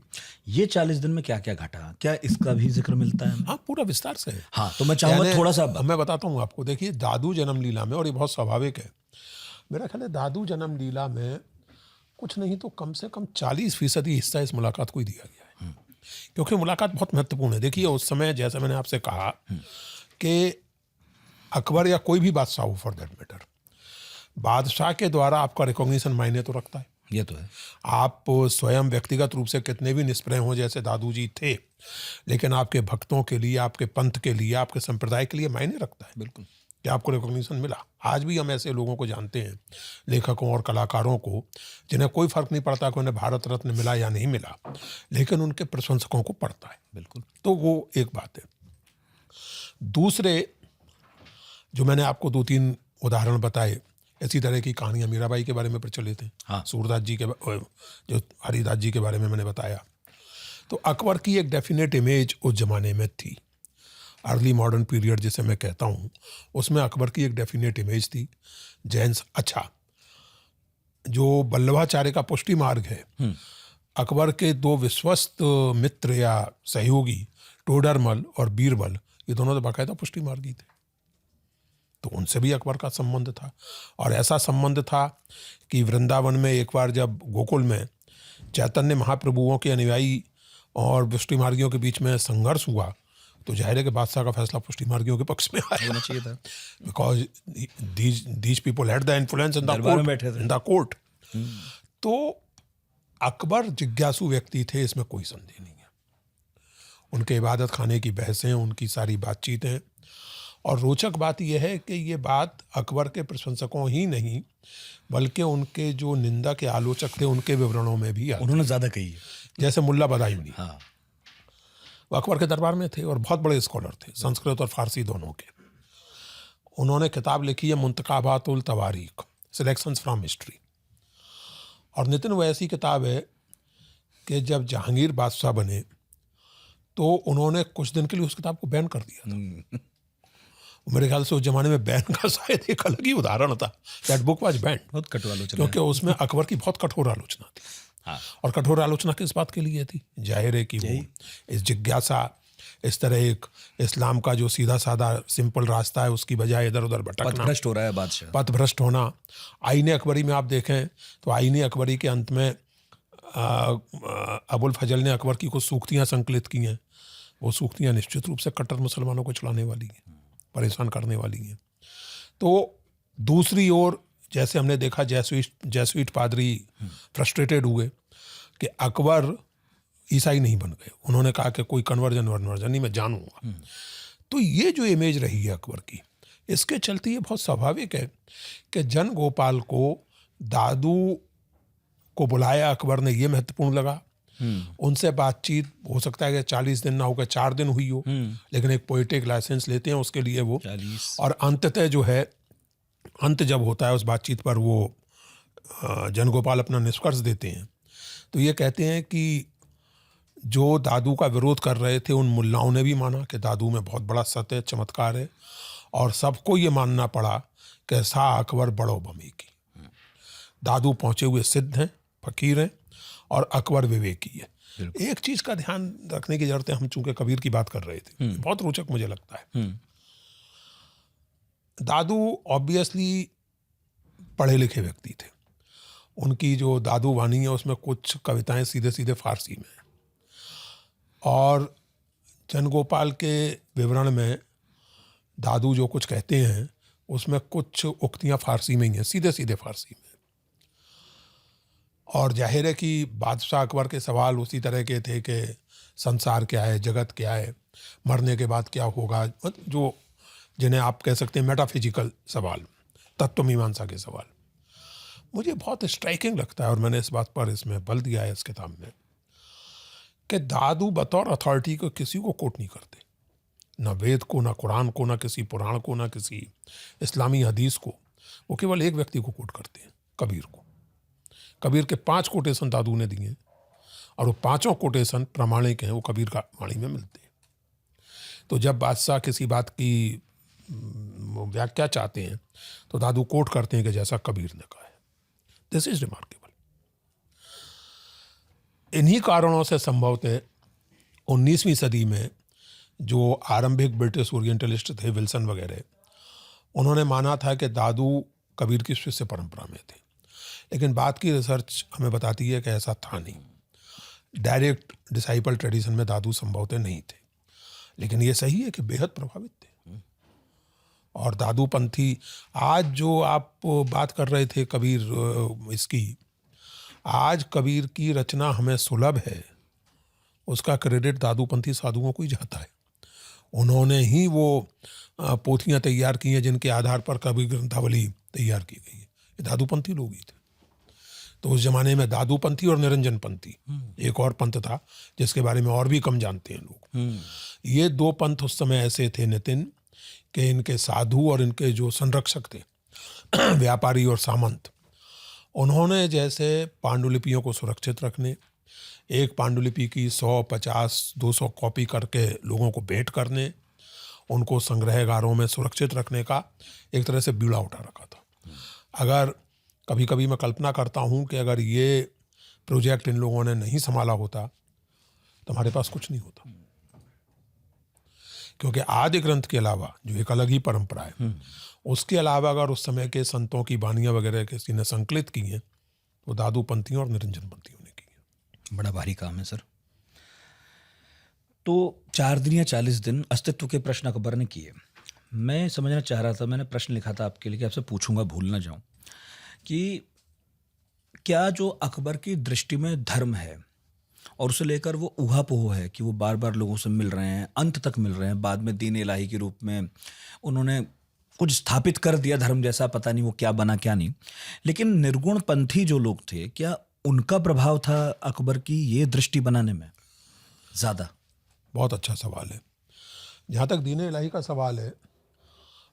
S2: ये 40 दिन में क्या क्या घटा, क्या इसका भी जिक्र मिलता है हमें?
S1: हाँ, पूरा विस्तार से है।
S2: हाँ, तो मैं चाहूंगा
S1: यानी
S2: थोड़ा सा
S1: मैं बताता हूँ आपको। देखिए, दादू जन्म लीला में, और ये बहुत स्वाभाविक है, मेरा ख्याल है दादू जन्म लीला में कुछ नहीं तो कम से कम 40% हिस्सा इस मुलाकात को ही दिया गया है, क्योंकि मुलाकात बहुत महत्वपूर्ण है। देखिए, उस समय जैसे मैंने आपसे कहा कि अकबर या कोई भी बादशाह हो फॉर दैट मैटर, बादशाह के द्वारा आपका रिकॉग्निशन मायने तो रखता है।
S2: ये तो है।
S1: आप स्वयं व्यक्तिगत रूप से कितने भी निष्प्रय हों जैसे दादू जी थे, लेकिन आपके भक्तों के लिए, आपके पंथ के लिए, आपके संप्रदाय के लिए मायने रखता है
S2: बिल्कुल।
S1: कि आपको रिकॉग्निशन मिला। आज भी हम ऐसे लोगों को जानते हैं, लेखकों और कलाकारों को, जिन्हें कोई फर्क नहीं पड़ता कि उन्हें भारत रत्न मिला या नहीं मिला, लेकिन उनके प्रशंसकों को पड़ता है।
S2: बिल्कुल।
S1: तो वो एक बात है। दूसरे, जो मैंने आपको 2-3 उदाहरण बताए, इसी तरह की कहानियां मीराबाई के बारे में प्रचलित हैं।
S2: हाँ।
S1: सूरदास जी के, जो हरिदास जी के बारे में मैंने बताया। तो अकबर की एक डेफिनेट इमेज उस जमाने में थी, अर्ली मॉडर्न पीरियड जिसे मैं कहता हूँ, उसमें अकबर की एक डेफिनेट इमेज थी। जैन्स, अच्छा, जो वल्लभाचार्य का पुष्टि मार्ग है, अकबर के 2 विश्वस्त मित्र या सहयोगी, टोडरमल और बीरबल, ये दोनों तो बाकायदा पुष्टि मार्गी थे, तो उनसे भी अकबर का संबंध था। और ऐसा संबंध था कि वृंदावन में एक बार जब गोकुल में चैतन्य महाप्रभुओं के अनुयायी और पुष्टि मार्गियों के बीच में संघर्ष हुआ, तो जाहिर है कि बादशाह का फैसला पुष्टि मार्गियों के पक्ष में आया,
S2: होना चाहिए था,
S1: because these people had the influence इन
S2: दरबार में बैठे थे।
S1: The court. तो अकबर जिज्ञासु व्यक्ति थे, इसमें कोई संदेह नहीं है। उनके इबादत खाने की बहसें, उनकी सारी बातचीतें, और रोचक बात यह है कि ये बात अकबर के प्रशंसकों ही नहीं बल्कि उनके जो निंदा के आलोचक थे उनके विवरणों में भी आती।
S2: उन्होंने ज्यादा कही है।
S1: जैसे मुल्ला बदायूनी,
S2: हाँ।
S1: वो अकबर के दरबार में थे और बहुत बड़े स्कॉलर थे, संस्कृत और फारसी दोनों के। उन्होंने किताब लिखी है मुंतखाबातुल तवारीख, सिलेक्शंस फ्रॉम हिस्ट्री। और नितिन, वो ऐसी किताब है कि जब जहांगीर बादशाह बने तो उन्होंने कुछ दिन के लिए उस किताब को बैन कर दिया था। मेरे ख्याल से उस जमाने में बैन का शायद एक अलग ही उदाहरण था। दैट बुक वाज बैन,
S2: बहुत कटु आलोचना,
S1: क्योंकि उसमें अकबर की बहुत कठोर आलोचना थी।
S2: हाँ।
S1: और कठोर आलोचना किस बात के लिए थी? जाहिर है कि वो इस जिज्ञासा, इस तरह एक इस्लाम का जो सीधा साधा सिंपल रास्ता है उसकी बजाय इधर उधर भटकना,
S2: पथभ्रष्ट हो रहा है बादशाह,
S1: पथभ्रष्ट होना। आईने अकबरी में आप देखें तो आईने अकबरी के अंत में अबुल फजल ने अकबर की कुछ सूक्तियाँ संकलित की हैं। वो सूक्तियाँ निश्चित रूप से कट्टर मुसलमानों को छुड़ाने वाली हैं, परेशान करने वाली हैं। तो दूसरी ओर, जैसे हमने देखा, जैसुइट पादरी फ्रस्ट्रेटेड हुए कि अकबर ईसाई नहीं बन गए। उन्होंने कहा कि कोई कन्वर्जन नहीं, मैं जानूंगा। तो ये जो इमेज रही है अकबर की, इसके चलते ये बहुत स्वाभाविक है कि जन गोपाल को दादू को बुलाया अकबर ने, ये महत्वपूर्ण लगा। उनसे बातचीत हो सकता है कि 40 दिन ना होकर 4 दिन हुई हो, लेकिन एक पोएटिक लाइसेंस लेते हैं उसके लिए वो।
S2: 40।
S1: और अंततः जो है, अंत जब होता है उस बातचीत पर, वो जनगोपाल अपना निष्कर्ष देते हैं। तो ये कहते हैं कि जो दादू का विरोध कर रहे थे उन मुल्लाओं ने भी माना कि दादू में बहुत बड़ा सत्य चमत्कार है, और सबको ये मानना पड़ा कि सा अकबर बड़ो बमी की। दादू पहुँचे हुए सिद्ध हैं, फकीर हैं, और अकबर विवेकी है। एक चीज़ का ध्यान रखने की जरूरत है, हम चूंकि कबीर की बात कर रहे थे, बहुत रोचक मुझे लगता है। दादू ऑब्वियसली पढ़े लिखे व्यक्ति थे। उनकी जो दादू वाणी है उसमें कुछ कविताएं सीधे सीधे फारसी में हैं, और जनगोपाल के विवरण में दादू जो कुछ कहते हैं उसमें कुछ उक्तियां फारसी में ही हैं, सीधे सीधे फारसी में। और जाहिर है कि बादशाह अकबर के सवाल उसी तरह के थे कि संसार क्या है, जगत क्या है, मरने के बाद क्या होगा, जो जिन्हें आप कह सकते हैं मेटाफिजिकल सवाल, तत्व मीमांसा के सवाल। मुझे बहुत स्ट्राइकिंग लगता है, और मैंने इस बात पर इसमें बल दिया है इस किताब में, कि दादू बतौर अथॉरिटी को किसी को कोट नहीं करते, ना वेद को, ना कुरान को, ना किसी पुराण को, ना किसी इस्लामी हदीस को। वो केवल एक व्यक्ति को कोट करते हैं, कबीर को। कबीर के 5 कोटेशन दादू ने दिए, और वो 5 कोटेशन प्रामाणिक हैं, वो कबीर का वाणी में मिलते हैं। तो जब बादशाह किसी बात की व्याख्या चाहते हैं तो दादू कोट करते हैं कि जैसा कबीर ने कहा है। This is remarkable. इन्हीं कारणों से संभवतः 19वीं सदी में जो आरंभिक ब्रिटिश ओरिएंटलिस्ट थे, विल्सन वगैरह, उन्होंने माना था कि दादू कबीर की शिष्य परंपरा में थे, लेकिन बाद की रिसर्च हमें बताती है कि ऐसा था नहीं। डायरेक्ट डिसाइपल ट्रेडिशन में दादू संभवतः नहीं थे, लेकिन ये सही है कि बेहद प्रभावित थे। और दादू पंथी, आज जो आप बात कर रहे थे कबीर इसकी, आज कबीर की रचना हमें सुलभ है, उसका क्रेडिट दादू पंथी साधुओं को ही जाता है। उन्होंने ही वो पोथियां तैयार की हैं जिनके आधार पर कबीर ग्रंथावली तैयार की गई है। ये दादू पंथी लोग ही थे। तो उस जमाने में दादू पंथी और निरंजन पंथी एक और पंथ था जिसके बारे में और भी कम जानते हैं लोग। ये दो पंथ उस समय ऐसे थे नितिन कि इनके साधु और इनके जो संरक्षक थे व्यापारी और सामंत, उन्होंने जैसे पांडुलिपियों को सुरक्षित रखने, एक पांडुलिपि की 100, 50, 200 कॉपी करके लोगों को भेंट करने, उनको संग्रहगारों में सुरक्षित रखने का एक तरह से बीड़ा उठा रखा था। अगर कभी कभी मैं कल्पना करता हूँ कि अगर ये प्रोजेक्ट इन लोगों ने नहीं संभाला होता तो हमारे पास कुछ नहीं होता, क्योंकि आदि ग्रंथ के अलावा जो एक अलग ही परंपरा है, उसके अलावा अगर उस समय के संतों की बानियां वगैरह किसी ने संकलित की हैं तो दादू पंथियों और निरंजन पंथियों ने की है।
S2: बड़ा भारी काम है सर। तो 4 दिन या 40 दिन अस्तित्व के प्रश्न अकबर ने किए। मैं समझना चाह रहा था, मैंने प्रश्न लिखा था आपके लिए कि आपसे पूछूंगा, भूल ना जाऊं, कि क्या जो अकबर की दृष्टि में धर्म है और उसे लेकर वो ऊहापोह है कि वो बार बार लोगों से मिल रहे हैं, अंत तक मिल रहे हैं, बाद में दीन इलाही के रूप में उन्होंने कुछ स्थापित कर दिया धर्म जैसा, पता नहीं वो क्या बना क्या नहीं, लेकिन निर्गुण पंथी जो लोग थे, क्या उनका प्रभाव था अकबर की ये दृष्टि बनाने में ज़्यादा?
S1: बहुत अच्छा सवाल है। जहाँ तक दीन इलाही का सवाल है,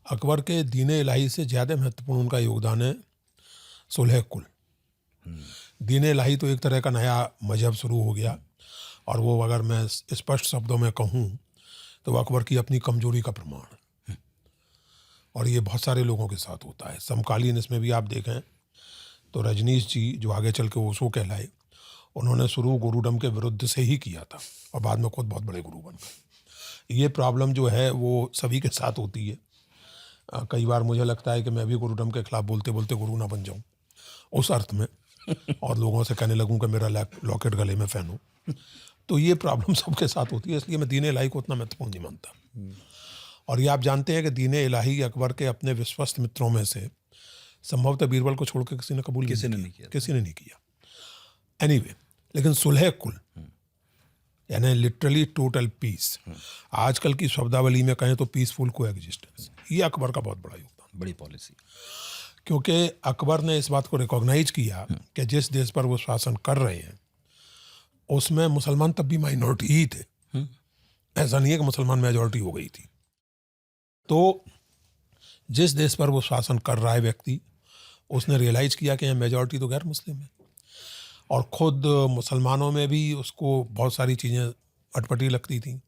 S1: अकबर के दीन इलाही से ज़्यादा महत्वपूर्ण उनका योगदान है सुलह कुल। दीन इलाही तो एक तरह का नया मजहब शुरू हो गया, और वो अगर मैं स्पष्ट शब्दों में कहूँ तो वो अकबर की अपनी कमजोरी का प्रमाण है। और ये बहुत सारे लोगों के साथ होता है। समकालीन इसमें भी आप देखें तो रजनीश जी जो आगे चल के ओशो कहलाए, उन्होंने शुरू गुरुडम के विरुद्ध से ही किया था और बाद में खुद बहुत बड़े गुरु बन गए। ये प्रॉब्लम जो है वो सभी के साथ होती है। कई बार मुझे लगता है कि मैं भी गुरुडम के खिलाफ बोलते बोलते गुरु ना बन जाऊं उस अर्थ में, और लोगों से कहने लगूं कि मेरा लॉकेट गले में पहनो। तो ये प्रॉब्लम सबके साथ होती है, इसलिए मैं दीन इलाही को उतना महत्वपूर्ण नहीं मानता। और ये आप जानते हैं कि दीन इलाही अकबर के अपने विश्वस्त मित्रों में से संभवतः बीरबल को छोड़कर किसी ने कबूल किसी ने नहीं किया। एनीवे, लेकिन सुलह कुल यानी लिटरली टोटल पीस, आजकल की शब्दावली में कहें तो पीसफुल को एग्जिस्टेंस, ये अकबर का बहुत बड़ा योगदान,
S2: बड़ी पॉलिसी।
S1: क्योंकि अकबर ने इस बात को रिकॉग्नाइज किया कि जिस देश पर वो शासन कर रहे हैं उसमें मुसलमान तब भी माइनॉरिटी ही थे। ऐसा नहीं है कि मुसलमान मेजॉरिटी हो गई थी। तो जिस देश पर वो शासन कर रहा है व्यक्ति, उसने रियलाइज किया कि मेजॉरिटी तो गैर मुस्लिम है, और ख़ुद मुसलमानों में भी उसको बहुत सारी चीज़ें अटपटी लगती थी।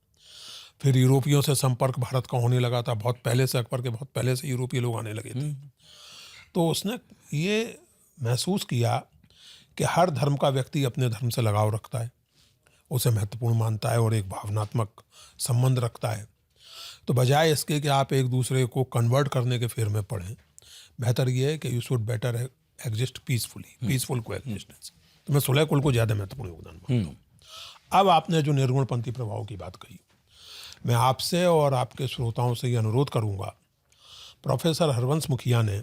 S1: फिर यूरोपियों से संपर्क भारत का होने लगा था, बहुत पहले से, अकबर के बहुत पहले से यूरोपीय लोग आने लगे थे। तो उसने ये महसूस किया कि हर धर्म का व्यक्ति अपने धर्म से लगाव रखता है, उसे महत्वपूर्ण मानता है और एक भावनात्मक संबंध रखता है। तो बजाय इसके कि आप एक दूसरे को कन्वर्ट करने के फेर में पड़ें, बेहतर ये है कि you should better exist peacefully, peaceful को एग्जिस्टेंस। तो मैं सुलह कुल को ज़्यादा महत्वपूर्ण योगदान मानता हूँ। अब आपने जो निर्गुणपंथी प्रभाव की बात कही, मैं आपसे और आपके श्रोताओं से ये अनुरोध करूँगा, प्रोफेसर हरवंश मुखिया ने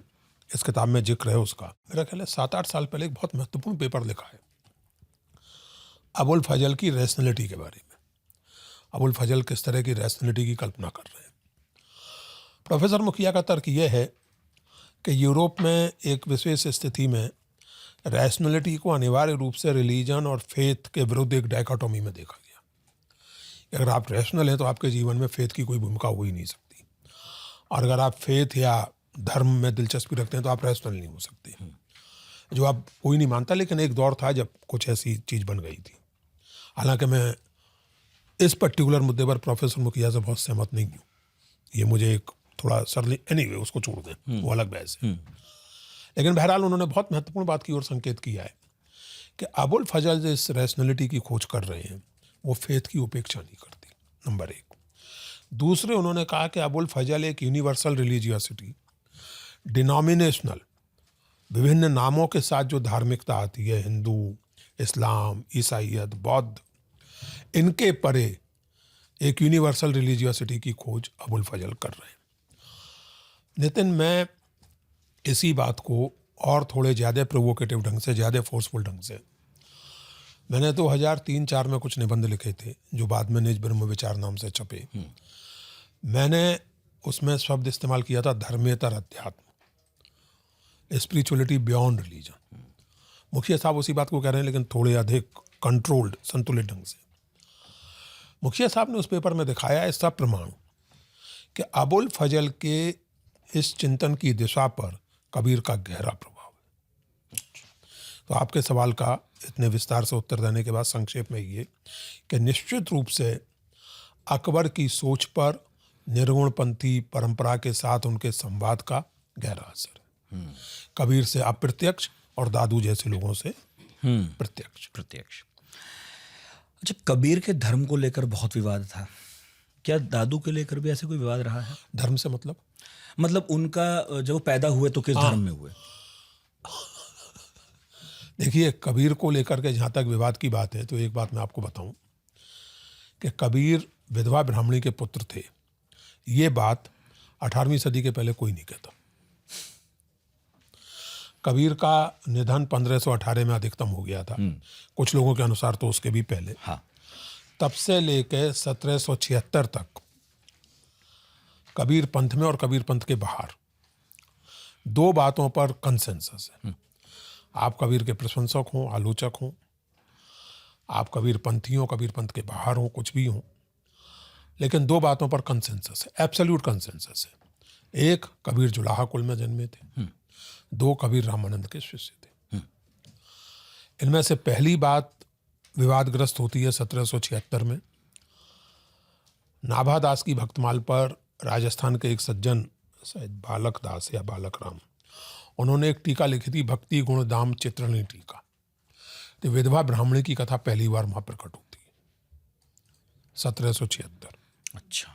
S1: इस किताब में जिक्र है उसका, मेरा ख्याल है 7-8 साल पहले एक बहुत महत्वपूर्ण पेपर लिखा है अबुल फजल की रैशनैलिटी के बारे में। अबुल फजल किस तरह की रैशनैलिटी की कल्पना कर रहे हैं। प्रोफेसर मुखिया का तर्क यह है कि यूरोप में एक विशेष स्थिति में रैशनैलिटी को अनिवार्य रूप से रिलीजन और फेथ के विरुद्ध एक डायकोटोमी में देखा गया। अगर आप रैशनल हैं तो आपके जीवन में फेथ की कोई भूमिका हो ही नहीं सकती, और अगर आप फेथ या धर्म में दिलचस्पी रखते हैं तो आप रैशनल नहीं हो सकते, जो आप कोई नहीं मानता। लेकिन एक दौर था जब कुछ ऐसी चीज़ बन गई थी। हालांकि मैं इस पर्टिकुलर मुद्दे पर प्रोफेसर मुखिया से बहुत सहमत नहीं हूँ, ये मुझे एक थोड़ा सरली, एनीवे उसको छोड़ दें, वो अलग बहस है। लेकिन बहरहाल उन्होंने बहुत महत्वपूर्ण बात की और संकेत किया है कि अबुल फजल जो इस रैशनैलिटी की खोज कर रहे हैं वो फेथ की उपेक्षा नहीं करती, नंबर एक। दूसरे, उन्होंने कहा कि अबुल फजल एक यूनिवर्सल रिलीजियसिटी, डिनोमिनेशनल, विभिन्न नामों के साथ जो धार्मिकता आती है, हिंदू, इस्लाम, ईसाईयत, बौद्ध, इनके परे एक यूनिवर्सल रिलीजियसिटी की खोज अबुल फजल कर रहे हैं। नितिन, मैं इसी बात को और थोड़े ज़्यादा प्रोवोकेटिव ढंग से, ज़्यादा फोर्सफुल ढंग से, मैंने 2003-4 में कुछ निबंध लिखे थे जो बाद में निज ब्रह्म विचार नाम से छपे। मैंने उसमें शब्द इस्तेमाल किया था धर्मेतर अध्यात्म, स्पिरिचुअलिटी बियॉन्ड रिलीजन। मुखिया साहब उसी बात को कह रहे हैं लेकिन थोड़े अधिक कंट्रोल्ड, संतुलित ढंग से। मुखिया साहब ने उस पेपर में दिखाया है सब प्रमाण कि अबुल फजल के इस चिंतन की दिशा पर कबीर का गहरा प्रभाव है। तो आपके सवाल का इतने विस्तार से उत्तर देने के बाद संक्षेप में ये कि निश्चित रूप से अकबर की सोच पर निर्गुणपंथी परंपरा के साथ उनके संवाद का गहरा असर है। कबीर से अप्रत्यक्ष और दादू जैसे लोगों से प्रत्यक्ष।
S2: अच्छा, कबीर के धर्म को लेकर बहुत विवाद था, क्या दादू के लेकर भी ऐसे कोई विवाद रहा है?
S1: धर्म से मतलब
S2: उनका जब वो पैदा हुए तो किस धर्म में हुए?
S1: देखिए, कबीर को लेकर के जहाँ तक विवाद की बात है तो एक बात मैं आपको बताऊं कि कबीर विधवा ब्राह्मणी के पुत्र थे। ये बात 18वीं सदी के पहले कोई नहीं कहता। कबीर का निधन 1518 में अधिकतम हो गया था, कुछ लोगों के अनुसार तो उसके भी पहले।
S2: हाँ।
S1: तब से लेकर 1776 तक कबीर पंथ में और कबीर पंथ के बाहर दो बातों पर कंसेंसस है। आप कबीर के प्रशंसक हों, आलोचक हों, आप कबीर पंथी हों, कबीर पंथ के बाहर हों, कुछ भी हों, लेकिन दो बातों पर कंसेंसस है, एब्सोल्यूट कंसेंसस है। एक, कबीर जुलाहा कुल में जन्मे थे। दो, कबीर रामानंद के शिष्य थे। इनमें से पहली बात विवादग्रस्त होती है 1776 में। नाभा दास की भक्तमाल पर राजस्थान के एक सज्जन, शायद बालक दास या बालक राम, उन्होंने एक टीका लिखी थी, भक्ति गुण दाम चित्रणी टीका। तो विधवा ब्राह्मणी की कथा पहली बार वहां प्रकट होती है 1776।
S2: अच्छा।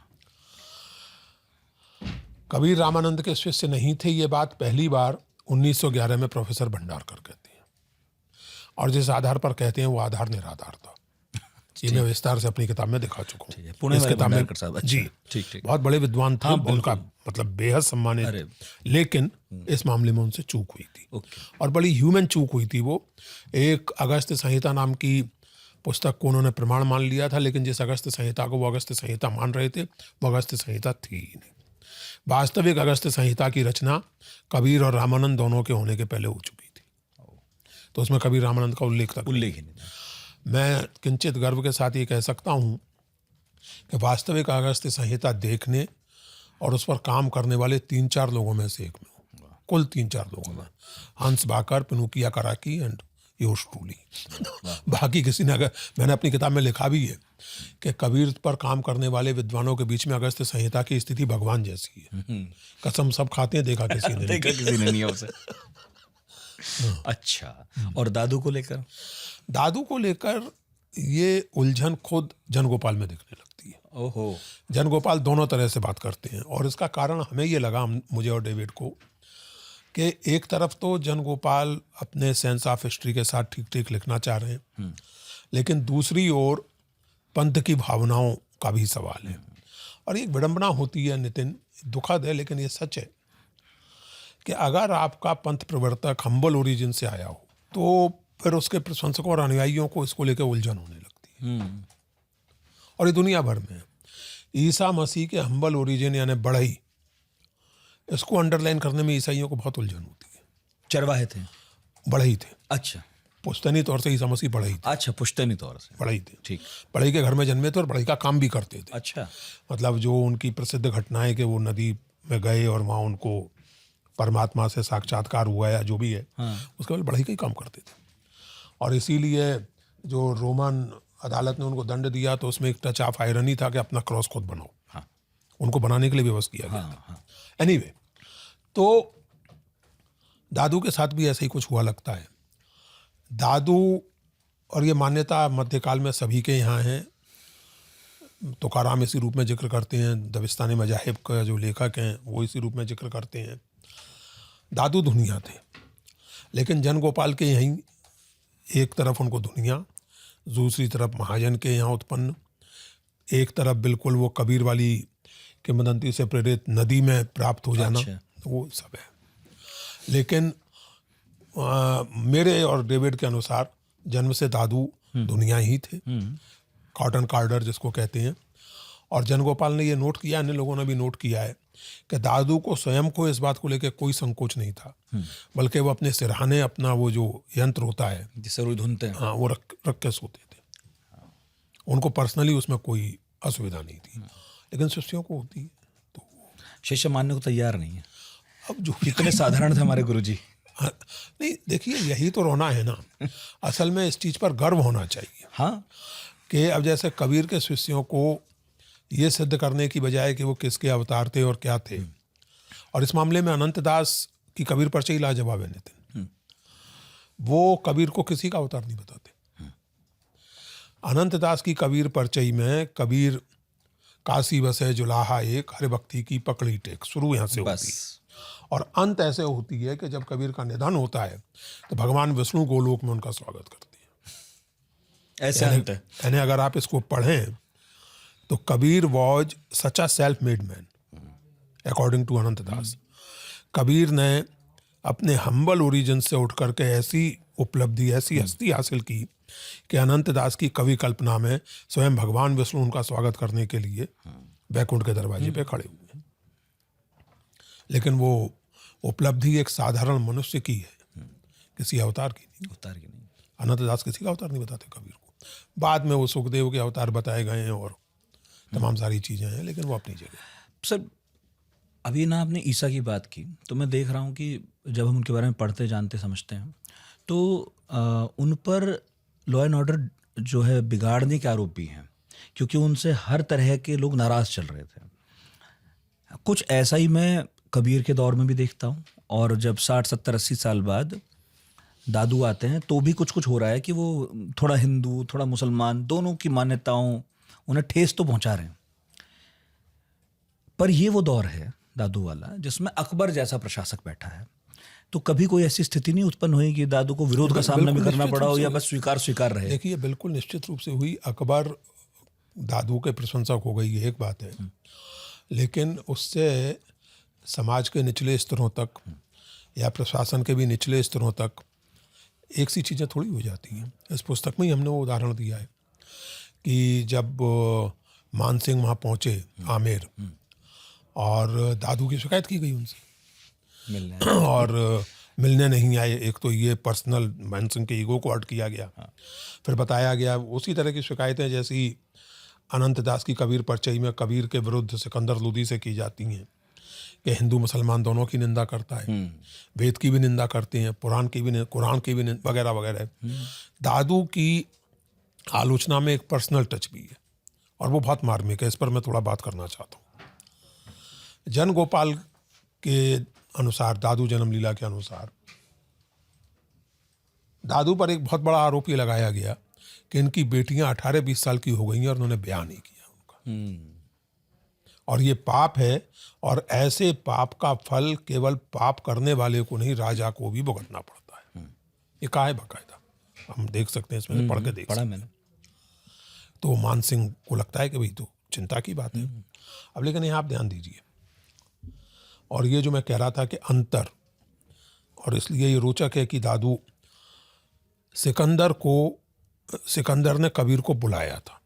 S1: कबीर रामानंद के शिष्य नहीं थे, ये बात पहली बार 1911 में प्रोफेसर भंडारकर कहते हैं, और जिस आधार पर कहते हैं वो आधार निराधार था। ये मैं विस्तार से अपनी किताब में दिखा चुका हूँ।
S2: पुणे
S1: इस
S2: वाले
S1: किताब में
S2: भंडारकर साहब, अच्छा,
S1: जी
S2: ठीक।
S1: बहुत बड़े विद्वान थे,
S2: हाँ,
S1: उनका मतलब बेहद सम्मानित, लेकिन इस मामले में उनसे चूक हुई थी। और बड़ी ह्यूमन चूक हुई थी। वो एक अगस्त्य संहिता नाम की पुस्तक को उन्होंने प्रमाण मान लिया था, लेकिन जिस अगस्त्य संहिता को वो अगस्त्य संहिता मान रहे थे वो अगस्त्य संहिता थी ही नहीं। वास्तविक अगस्त्य संहिता की रचना कबीर और रामानंद दोनों के होने के पहले हो चुकी थी, तो उसमें कबीर रामानंद का उल्लेख ही नहीं। मैं किंचित गर्व के साथ ये कह सकता हूँ कि वास्तविक अगस्त्य संहिता देखने और उस पर काम करने वाले 3-4 लोगों में से एक में हूँ, कुल 3-4 लोगों में। हंस बाकर, पिनुकिया कराकी एंड योश ट्रूली। बाकी किसी ने, अगर मैंने अपनी किताब में लिखा भी है कि कबीर पर काम करने वाले विद्वानों के बीच में अगस्त्य संहिता की स्थिति भगवान जैसी है। कसम सब खाते हैं, देखा किसी ने
S2: नहीं उसे। अच्छा, और दादू को लेकर?
S1: दादू को लेकर ये उलझन खुद जनगोपाल में दिखने लगती है।
S2: ओहो।
S1: जनगोपाल दोनों तरह से बात करते हैं, और इसका कारण हमें ये लगा, मुझे और डेविड को, कि एक तरफ तो जनगोपाल अपने सेंस ऑफ हिस्ट्री के साथ ठीक ठीक लिखना चाह रहे हैं, लेकिन दूसरी ओर पंथ की भावनाओं का भी सवाल है। और एक विडंबना होती है नितिन, दुखद है लेकिन ये सच है, कि अगर आपका पंथ प्रवर्तक हम्बल ओरिजिन से आया हो तो फिर उसके प्रशंसकों और अनुयायियों को इसको लेकर उलझन होने लगती है। और ये दुनिया भर में है। ईसा मसीह के हम्बल ओरिजिन यानी बढ़ई, इसको अंडरलाइन करने में ईसाइयों को बहुत उलझन होती है।
S2: चरवाहे थे,
S1: बढ़ई थे।
S2: अच्छा,
S1: पुश्तैनी तौर से ईसा मसीह बढ़ई थे।
S2: अच्छा, पुश्तैनी तौर से
S1: बढ़ई थे,
S2: ठीक।
S1: बढ़ई के घर में जन्मे थे और बढ़ई का काम भी करते थे।
S2: अच्छा,
S1: मतलब जो उनकी प्रसिद्ध घटनाएं कि वो नदी में गए और वहाँ उनको परमात्मा से साक्षात्कार हुआ या जो भी है, उसके बाद बढ़ई का ही काम करते थे। और इसीलिए जो रोमन अदालत ने उनको दंड दिया तो उसमें एक टच ऑफ आयरनी था कि अपना क्रॉस खुद बनाओ। उनको बनाने के लिए भी बस किया गया
S2: हाँ, हाँ।
S1: एनीवे तो दादू के साथ भी ऐसा ही कुछ हुआ लगता है। दादू, और ये मान्यता मध्यकाल में सभी के यहाँ है, तुकाराम इसी रूप में जिक्र करते हैं, दबिस्तानी मजाहिब का जो लेखक हैं वो इसी रूप में जिक्र करते हैं। दादू धुनिया थे, लेकिन जन गोपाल के यहीं एक तरफ उनको धुनिया, दूसरी तरफ महाजन के यहाँ उत्पन्न, एक तरफ बिल्कुल वो कबीर वाली किंवदंती से प्रेरित नदी में प्राप्त हो जाना।
S2: अच्छा।
S1: वो सब है। लेकिन मेरे और डेविड के अनुसार जन्म से दादू दुनिया ही थे, कॉटन कार्डर जिसको कहते हैं। और जन गोपाल ने ये नोट किया, अन्य लोगों ने भी नोट किया है कि दादू को स्वयं को इस बात को लेकर कोई संकोच नहीं था, बल्कि वो अपने सिरहाने अपना वो जो यंत्र होता है
S2: जिससे रुई धुनते हैं,
S1: हाँ, वो रख के सोते थे। उनको पर्सनली उसमें कोई असुविधा नहीं थी, लेकिन शिष्यों को होती है। तो
S2: शिष्य मानने को तैयार नहीं है।
S1: अब जो
S2: कितने साधारण थे हमारे गुरुजी।
S1: नहीं, देखिए यही तो रोना है ना। असल में इस चीज़ पर गर्व होना चाहिए
S2: हाँ,
S1: कि अब जैसे कबीर के शिष्यों को ये सिद्ध करने की बजाय कि वो किसके अवतार थे और क्या थे, और इस मामले में अनंतदास की कबीर परिचय लाजवाब है नितिन। वो कबीर को किसी का अवतार नहीं बताते। अनंतदास की कबीर परिचय में कबीर काशी बसे जुलाहा एक, हरि भक्ति की पकड़ी टेक, शुरू यहाँ से होती है
S2: बस
S1: और अंत ऐसे होती है कि जब कबीर का निधन होता है तो भगवान विष्णु गोलोक में उनका स्वागत करते हैं।
S2: ऐसे अंत है।
S1: यानी अगर आप इसको पढ़ें तो Kabir was such a self made man according to Anantdas. Kabir ने अपने हम्बल ओरिजिन से उठ करके ऐसी उपलब्धि, ऐसी हस्ती हासिल की कि अनंतदास की कवि कल्पना में स्वयं भगवान विष्णु उनका स्वागत करने के लिए बैकुंठ के दरवाजे पे खड़े हुए हैं। लेकिन वो उपलब्धि एक साधारण मनुष्य की है, किसी अवतार की नहीं।
S2: अवतार की नहीं।
S1: अनंतदास किसी का अवतार नहीं बताते कबीर को। बाद में वो सुखदेव के अवतार बताए गए हैं और तमाम सारी चीज़ें हैं, लेकिन वो अपनी जगह।
S2: सर, अभी ना आपने ईसा की बात की, तो मैं देख रहा हूँ कि जब हम उनके बारे में पढ़ते, जानते, समझते हैं तो उन पर लॉ एंड ऑर्डर जो है बिगाड़ने के आरोप भी हैं, क्योंकि उनसे हर तरह के लोग नाराज़ चल रहे थे। कुछ ऐसा ही मैं कबीर के दौर में भी देखता हूँ, और जब 60, 70, 80 साल बाद दादू आते हैं तो भी कुछ कुछ हो रहा है कि वो थोड़ा हिंदू, थोड़ा मुसलमान, दोनों की मान्यताओं उन्हें ठेस तो पहुंचा रहे हैं। पर ये वो दौर है दादू वाला जिसमें अकबर जैसा प्रशासक बैठा है, तो कभी कोई ऐसी स्थिति नहीं उत्पन्न हुई कि दादू को विरोध का सामना भी करना पड़ा हो, या बस स्वीकार रहे?
S1: देखिए, बिल्कुल निश्चित रूप से हुई। अकबर दादू के प्रशंसक हो गई, ये एक बात है, लेकिन उससे समाज के निचले स्तरों तक या प्रशासन के भी निचले स्तरों तक एक सी चीज़ें थोड़ी हो जाती हैं। इस पुस्तक में ही हमने वो उदाहरण दिया है कि जब मान सिंह वहाँ पहुँचे आमेर, और दादू की शिकायत की गई उनसे
S2: मिलने
S1: और मिलने नहीं आए। एक तो ये पर्सनल मान सिंह के ईगो को हर्ट किया गया। फिर बताया गया उसी तरह की शिकायतें जैसी अनंतदास की कबीर परिचय में कबीर के विरुद्ध सिकंदर लोदी से की जाती हैं कि हिंदू मुसलमान दोनों की निंदा करता है, वेद की भी निंदा करते हैं, पुराण की भी, कुरान की भी वगैरह वगैरह। दादू की आलोचना में एक पर्सनल टच भी है और वो बहुत मार्मिक है। इस पर मैं थोड़ा बात करना चाहता हूँ। जन गोपाल के अनुसार, दादू जन्म लीला के अनुसार, दादू पर एक बहुत बड़ा आरोप ये लगाया गया कि इनकी बेटियां 18-20 साल की हो गई हैं और उन्होंने ब्याह नहीं किया उनका, और ये पाप है, और ऐसे पाप का फल केवल पाप करने वाले को नहीं, राजा को भी भुगतना पड़ता है। ये कहा है बाकायदा, हम देख सकते हैं, इसमें पढ़ के देख
S2: पढ़ा
S1: सकते
S2: मैंने।
S1: तो मान सिंह को लगता है कि भाई तो चिंता की बात है। अब लेकिन यहाँ आप ध्यान दीजिए, और ये जो मैं कह रहा था कि अंतर, और इसलिए ये रोचक है कि दादू सिकंदर ने कबीर को बुलाया था,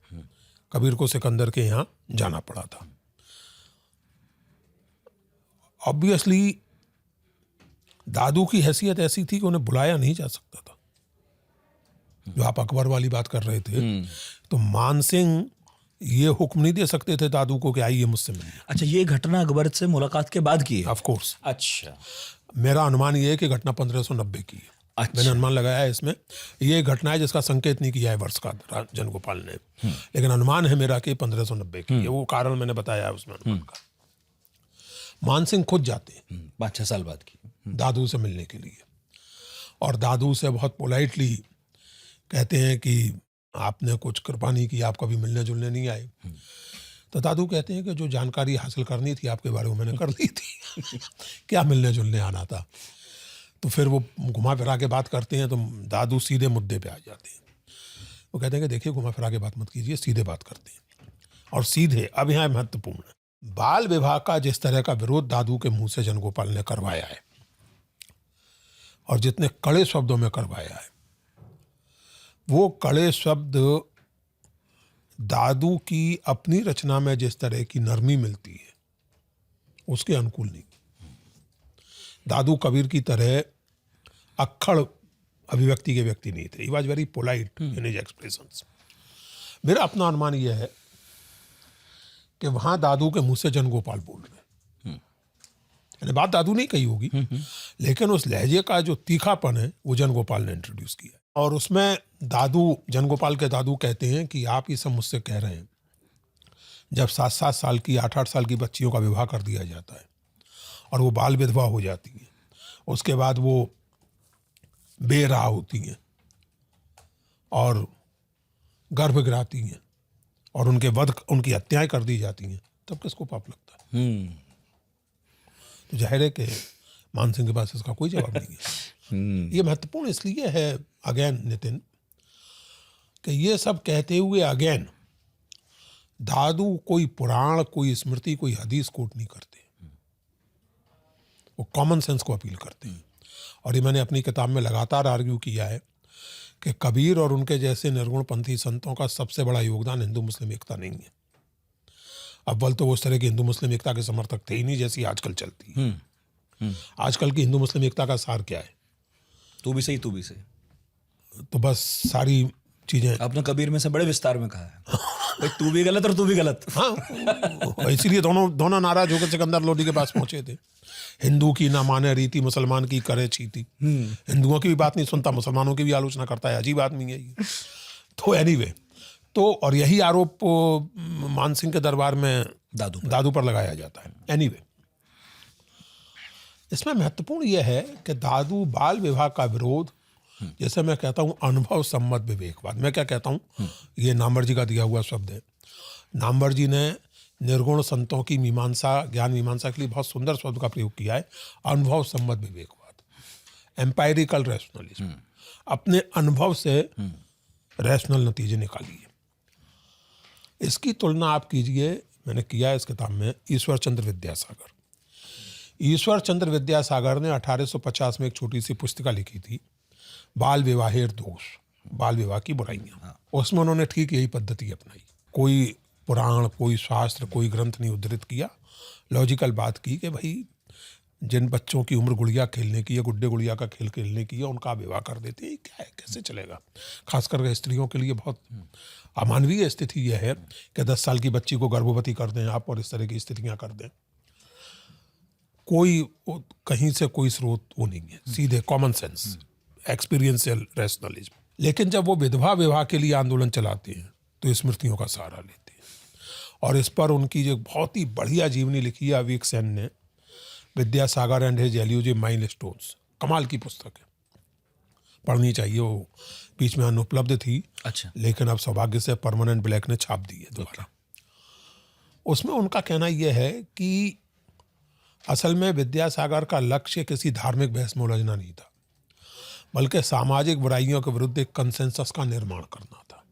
S1: कबीर को सिकंदर के यहाँ जाना पड़ा था। ऑब्वियसली दादू की हैसियत ऐसी थी कि उन्हें बुलाया नहीं जा सकता था। जो आप अकबर वाली बात कर रहे थे, तो मान सिंह ये हुक्म नहीं दे सकते थे दादू को कि आइए मुझसे मिलिए।
S2: अच्छा, ये घटना अकबर से मुलाकात के बाद की है?
S1: Of course.
S2: अच्छा,
S1: मेरा अनुमान ये है कि घटना 1590 की है।
S2: अच्छा।
S1: मैंने अनुमान लगाया है इसमें। ये घटना है जिसका संकेत नहीं किया है वर्ष का जन गोपाल ने, लेकिन अनुमान है मेरा कि 1590 की है। वो कारण मैंने बताया है उसमें अनुमान का। मानसिंह खुद जाते हैं
S2: 5-6 साल बाद की।
S1: दादू से मिलने के लिए, और दादू से बहुत पोलाइटली कहते हैं कि आपने कुछ कृपा नहीं की, आप कभी मिलने जुलने नहीं आए। तो दादू कहते हैं कि जो जानकारी हासिल करनी थी आपके बारे में मैंने कर ली थी क्या मिलने जुलने आना था। तो फिर वो घुमा फिरा के बात करते हैं, तो दादू सीधे मुद्दे पे आ जाते हैं। वो कहते हैं कि देखिए घुमा फिरा के बात मत कीजिए, सीधे बात करते हैं। और सीधे, अब यहाँ महत्वपूर्ण है, बाल विवाह का जिस तरह का विरोध दादू के मुंह से जनगोपाल ने करवाया है, और जितने कड़े शब्दों में करवाया है, वो कड़े शब्द दादू की अपनी रचना में जिस तरह की नरमी मिलती है उसके अनुकूल नहीं। दादू कबीर की तरह अक्खड़ अभिव्यक्ति के व्यक्ति नहीं थे। He was very polite in his expressions. मेरा अपना अनुमान यह है कि वहां दादू के मुंह से जनगोपाल बोल रहे हैं। यानी बात दादू नहीं कही होगी, लेकिन उस लहजे का जो तीखापन है वो जनगोपाल ने इंट्रोड्यूस किया। और उसमें दादू, जनगोपाल के दादू कहते हैं कि आप ये सब मुझसे कह रहे हैं, जब 7-7 साल की, 8-8 साल की बच्चियों का विवाह कर दिया जाता है और वो बाल विधवा हो जाती है, उसके बाद वो बेराह होती हैं और गर्भ गिराती हैं और उनकी हत्याएं कर दी जाती हैं, तब किसको पाप लगता है? तो जाहिर है कि मानसिंह के पास इसका कोई जवाब नहीं है। ये महत्वपूर्ण इसलिए है अगेन नितिन, कि ये सब कहते हुए अगेन दादू कोई पुराण, कोई स्मृति, कोई हदीस कोट नहीं करते, वो कॉमन सेंस को अपील करते हैं। और ये मैंने अपनी किताब में लगातार आर्ग्यू किया है कि कबीर और उनके जैसे निर्गुणपंथी संतों का सबसे बड़ा योगदान हिंदू मुस्लिम एकता नहीं है। अव्वल तो वो उस तरह की हिंदू मुस्लिम एकता के समर्थक थे ही नहीं जैसी आजकल चलती है। आजकल की हिंदू मुस्लिम एकता का सार क्या है?
S2: तू भी सही।
S1: तो बस सारी चीजें
S2: आपने कबीर में से बड़े विस्तार में कहा है भाई, तू भी गलत और तू भी गलत।
S1: हाँ, इसीलिए दोनों नाराज होकर सिकंदर लोधी के पास पहुंचे थे। हिंदू की ना माने रीति, मुसलमान की करे चीती। हिंदुओं की भी बात नहीं सुनता, मुसलमानों की भी आलोचना करता है। अजीब आदमी है ये। तो एनीवे, तो और यही आरोप मानसिंह के दरबार में दादू पर लगाया जाता है। एनीवे, इसमें महत्वपूर्ण यह है कि दादू बाल विवाह का विरोध, जैसे मैं कहता हूं अनुभव सम्मत विवेकवाद, मैं क्या कहता हूं, ये नामवर जी का दिया हुआ शब्द है। नामवर जी ने निर्गुण संतों की मीमांसा, ज्ञान मीमांसा के लिए बहुत सुंदर शब्द का प्रयोग किया है, अनुभव सम्मत विवेकवाद, एम्पायरिकल रैशनलिज्म। अपने अनुभव से रैशनल नतीजे निकालिए। इसकी तुलना आप कीजिए, मैंने किया है इस किताब में, ईश्वर चंद्र विद्यासागर। ईश्वर चंद्र विद्यासागर ने 1850 में एक छोटी सी पुस्तिका लिखी थी, बाल विवाहेर दोष, बाल विवाह की बुराइयां। उसमें उन्होंने ठीक यही पद्धति अपनाई। कोई पुराण, कोई शास्त्र, कोई ग्रंथ नहीं उद्धृत किया, लॉजिकल बात की कि भाई जिन बच्चों की उम्र गुड़िया खेलने की है, गुड्डे गुड़िया का खेल खेलने की है, उनका विवाह कर देते हैं, क्या है, कैसे चलेगा? खासकर स्त्रियों के लिए बहुत अमानवीय स्थिति यह है कि 10 साल की बच्ची को गर्भवती कर दें आप, और इस तरह की स्थितियां कर दें। कोई कहीं से कोई स्रोत वो नहीं है, सीधे कॉमन सेंस, एक्सपीरियंशियल रैशनलिज्म। लेकिन जब वो विधवा विवाह के लिए आंदोलन चलाते हैं तो स्मृतियों का सहारा लेते हैं। और इस पर उनकी जो बहुत ही बढ़िया जीवनी लिखी है अवीक सेन ने, Vidyasagar and his elusive milestones, कमाल की पुस्तक है, पढ़नी चाहिए। वो बीच में अनुपलब्ध थी,
S2: अच्छा,
S1: लेकिन अब सौभाग्य से परमानेंट ब्लैक ने छाप दी है दोबारा। उसमें उनका कहना यह है कि असल में विद्यासागर का लक्ष्य किसी धार्मिक बहस में उलझना नहीं था, बल्कि सामाजिक बुराइयों के विरुद्ध एक कंसेंसस का निर्माण करना था।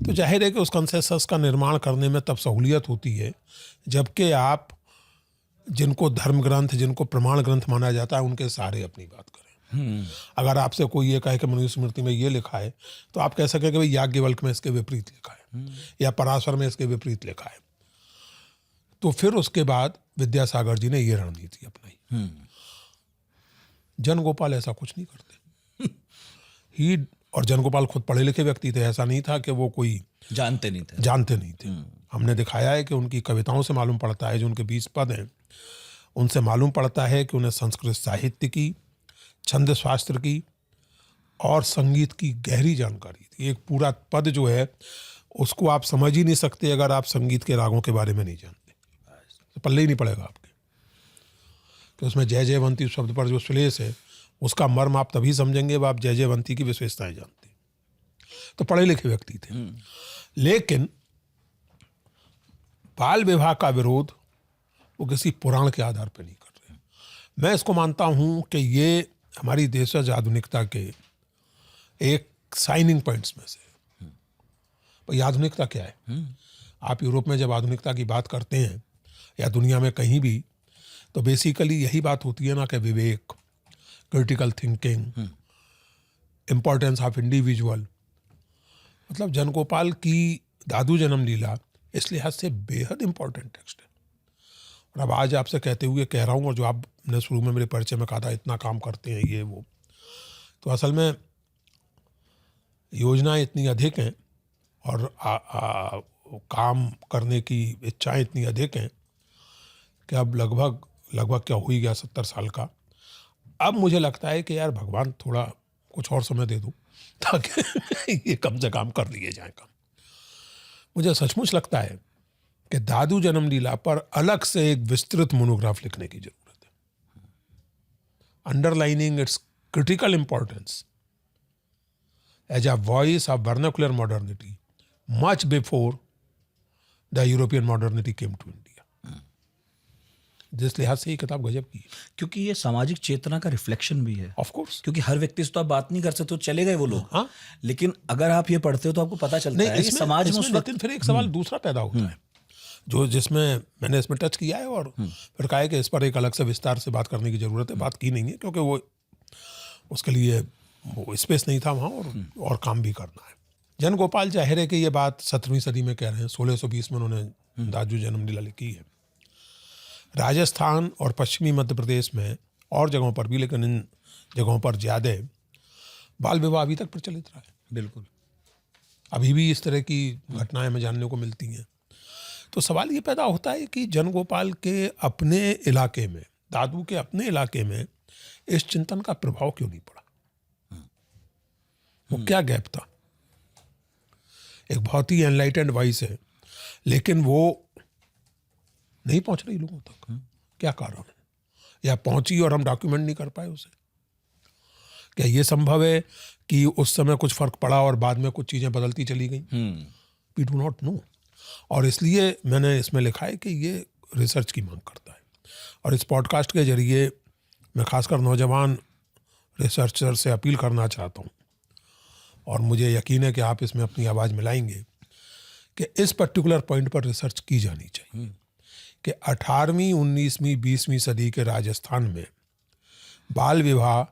S1: तो जाहिर है कि उस कंसेंसस का निर्माण करने में तब सहूलियत होती है जबकि आप जिनको धर्म ग्रंथ, जिनको प्रमाण ग्रंथ माना जाता है, उनके सहारे अपनी बात करें। अगर आपसे कोई ये कहे कि मनुस्मृति में ये लिखा है, तो आप कह सकें कि भाई याज्ञवल्क्य में इसके विपरीत लिखा है या पराशर में इसके विपरीत लिखा है। तो फिर उसके बाद विद्यासागर जी ने ये रणनीति अपनाई। जनगोपाल ऐसा कुछ नहीं करते। और जनगोपाल खुद पढ़े लिखे व्यक्ति थे, ऐसा नहीं था कि वो कोई
S2: जानते नहीं थे।
S1: हमने दिखाया है कि उनकी कविताओं से मालूम पड़ता है, जो उनके 20 पद हैं उनसे मालूम पड़ता है कि उन्हें संस्कृत साहित्य की, छंद शास्त्र की और संगीत की गहरी जानकारी थी। एक पूरा पद जो है उसको आप समझ ही नहीं सकते अगर आप संगीत के रागों के बारे में नहीं जानते, तो पल्ले ही नहीं पड़ेगा आपके। तो उसमें जय जयवंती शब्द पर जो श्लेष है उसका मर्म आप तभी समझेंगे जब आप जय जयवंती की विशेषताएं जानते हैं। तो पढ़े लिखे व्यक्ति थे, लेकिन बाल विवाह का विरोध वो किसी पुराण के आधार पर नहीं कर रहे। मैं इसको मानता हूं कि ये हमारी देशज आधुनिकता के एक साइनिंग पॉइंट्स में से है। भाई आधुनिकता क्या है? आप यूरोप में जब आधुनिकता की बात करते हैं या दुनिया में कहीं भी, तो बेसिकली यही बात होती है ना कि विवेक, critical thinking, importance of individual. मतलब जनगोपाल की दादू जन्म लीला इस लिहाज से बेहद इंपॉर्टेंट टेक्स्ट है। और अब आज आपसे कहते हुए कह रहा हूँ, और जो आपने शुरू में मेरे परिचय में कहा था इतना काम करते हैं ये वो, तो असल में योजनाएं इतनी अधिक हैं और काम करने की इच्छाएं इतनी अधिक हैं कि अब लगभग क्या हो ही गया 70 साल का। अब मुझे लगता है कि यार भगवान थोड़ा कुछ और समय दे दूं ताकि ये कम से कम कर लिए जाए काम। मुझे सचमुच लगता है कि दादू जन्म लीला पर अलग से एक विस्तृत मोनोग्राफ लिखने की जरूरत है, underlining its critical importance as a voice of vernacular modernity much before the European modernity came to India. जिस लिहाज से ये किताब गजब की है,
S2: क्योंकि ये सामाजिक चेतना का रिफ्लेक्शन भी है।
S1: ऑफ कोर्स,
S2: क्योंकि हर व्यक्ति से तो आप बात नहीं कर सकते, तो चले गए वो लोग।
S1: हाँ,
S2: लेकिन अगर आप ये पढ़ते हो तो आपको पता चलता है कि समाज में उस वक्त।
S1: लेकिन फिर एक सवाल दूसरा पैदा होता है जो जिसमें मैंने इसमें टच किया है और फिर कहा है कि इस पर एक अलग से विस्तार से बात करने की जरूरत है। बात की नहीं है क्योंकि वो उसके लिए वो स्पेस नहीं था वहाँ, और काम भी करना है। जनगोपाल जाहिर है कि ये बात 17वीं सदी में कह रहे हैं, 1620 में उन्होंने दादू जन्म लीला लिखी है। राजस्थान और पश्चिमी मध्य प्रदेश में और जगहों पर भी, लेकिन इन जगहों पर ज़्यादा बाल विवाह अभी तक प्रचलित रहा है।
S2: बिल्कुल,
S1: अभी भी इस तरह की घटनाएं हमें जानने को मिलती हैं। तो सवाल ये पैदा होता है कि जनगोपाल के अपने इलाके में, दादू के अपने इलाके में इस चिंतन का प्रभाव क्यों नहीं पड़ा? वो क्या गैप था? एक बहुत ही एनलाइटेंड वॉइस है, लेकिन वो नहीं पहुंच रही लोगों तक। क्या कारण है? या पहुंची और हम डॉक्यूमेंट नहीं कर पाए उसे? क्या ये संभव है कि उस समय कुछ फर्क पड़ा और बाद में कुछ चीजें बदलती चली गई? We do not know. और इसलिए मैंने इसमें लिखा है कि ये रिसर्च की मांग करता है। और इस पॉडकास्ट के जरिए मैं खासकर नौजवान रिसर्चर से अपील करना चाहता हूँ, और मुझे यकीन है कि आप इसमें अपनी आवाज़ मिलाएंगे, कि इस पर्टिकुलर पॉइंट पर रिसर्च की जानी चाहिए कि 18वीं, 19वीं, 20वीं सदी के राजस्थान में बाल विवाह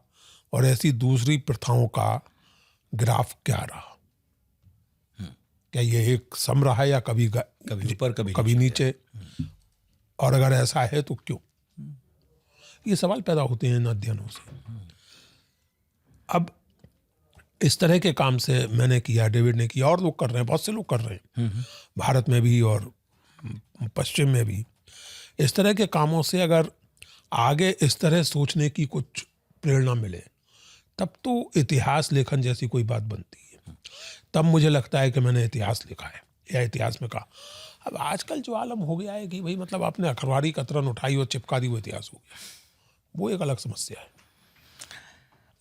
S1: और ऐसी दूसरी प्रथाओं का ग्राफ क्या रहा। क्या ये एक सम रहा या कभी
S2: ऊपर
S1: कभी नीचे? और अगर ऐसा है तो क्यों? ये सवाल पैदा होते हैं इन अध्ययनों से। अब इस तरह के काम से मैंने किया, डेविड ने किया, और लोग कर रहे हैं, बहुत से लोग कर रहे हैं, भारत में भी और पश्चिम में भी। इस तरह के कामों से अगर आगे इस तरह सोचने की कुछ प्रेरणा मिले, तब तो इतिहास लेखन जैसी कोई बात बनती है। तब मुझे लगता है कि मैंने इतिहास लिखा है, या इतिहास में कहा। अब आजकल जो आलम हो गया है कि भाई मतलब आपने अखबारी कतरन उठाई और चिपका दी, वो इतिहास हो गया, वो एक अलग समस्या है।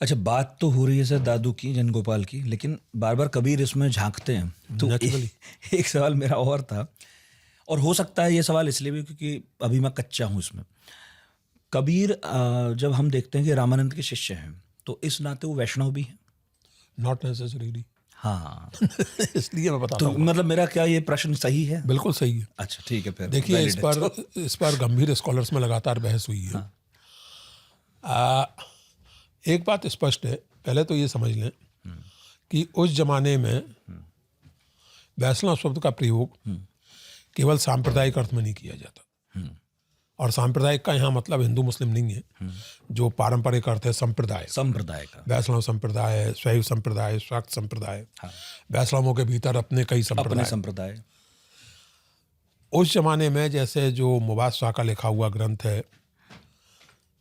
S2: अच्छा, बात तो हो रही है सर दादू की, जनगोपाल की, लेकिन बार बार कबीर इसमें झांकते हैं, तो एक सवाल मेरा और था, और हो सकता है ये सवाल इसलिए भी क्योंकि अभी मैं कच्चा हूँ इसमें। कबीर जब हम देखते हैं कि रामानंद के शिष्य हैं, तो इस नाते वो वैष्णव भी हैं?
S1: Not necessarily.
S2: हाँ
S1: इसलिए मैं बताता
S2: तो
S1: हूँ।
S2: मतलब मेरा क्या ये प्रश्न सही है?
S1: बिल्कुल सही है।
S2: अच्छा ठीक है, फिर
S1: देखिए इस पर गंभीर स्कॉलर्स में लगातार बहस हुई है। एक बात स्पष्ट है, पहले तो ये समझ लें कि उस जमाने में वैष्णव शब्द का प्रयोग केवल सांप्रदायिक अर्थ में नहीं किया जाता, और सांप्रदायिक का यहाँ मतलब हिंदू मुस्लिम नहीं है, जो पारंपरिक अर्थ है संप्रदाय
S2: का।
S1: वैष्णव संप्रदाय, शैव संप्रदाय, शाक्त संप्रदाय, वैष्णवों के भीतर अपने कई संप्रदाय। उस जमाने में जैसे जो मुबाद शाह का लिखा हुआ ग्रंथ है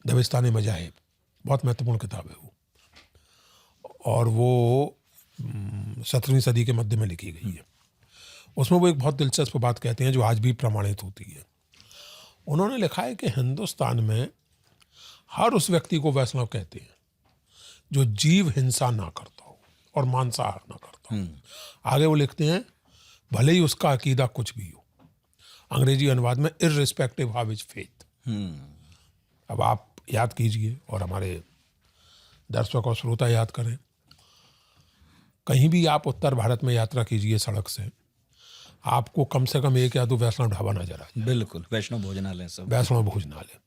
S1: दबिस्तान मजाहिब, बहुत महत्वपूर्ण किताब है वो, और वो 17वीं सदी के मध्य में लिखी गई है। उसमें वो एक बहुत दिलचस्प बात कहते हैं जो आज भी प्रमाणित होती है। उन्होंने लिखा है कि हिंदुस्तान में हर उस व्यक्ति को वैष्णव कहते हैं जो जीव हिंसा ना करता हो और मांसाहार ना करता हो। आगे वो लिखते हैं भले ही उसका अकीदा कुछ भी हो, अंग्रेजी अनुवाद में इररिस्पेक्टिव हाउ इज फेथ। अब आप याद कीजिए और हमारे दर्शक और श्रोता याद करें, कहीं भी आप उत्तर भारत में यात्रा कीजिए सड़क से, आपको कम से कम एक या दो वैष्णव ढाबा नजर आए।
S2: बिल्कुल, वैष्णव भोजनालय सब।
S1: वैष्णव भोजनालय।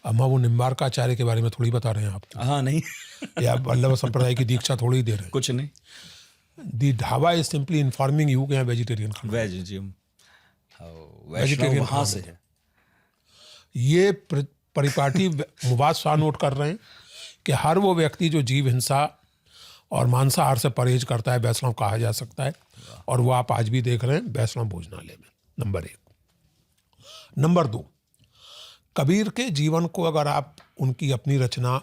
S1: अब हम वो निम्बार्काचार्य के बारे में थोड़ी बता रहे हैं आपको,
S2: हाँ नहीं
S1: या वल्लभ संप्रदाय की दीक्षा थोड़ी दे रहे हैं।
S2: कुछ नहीं,
S1: the dhaba is simply informing you कि यहाँ वेजिटेरियन खाना।
S2: वेज जी, वैष्णव वहाँ से है।
S1: ये परिपाटी मुबाद शाह नोट कर रहे हैं कि हर वो व्यक्ति जो जीव हिंसा और मांसाहार से परहेज करता है वैष्णव कहा जा सकता है, और वो आप आज भी देख रहे हैं वैष्णव भोजनालय में। नंबर 1। नंबर 2, कबीर के जीवन को अगर आप उनकी अपनी रचना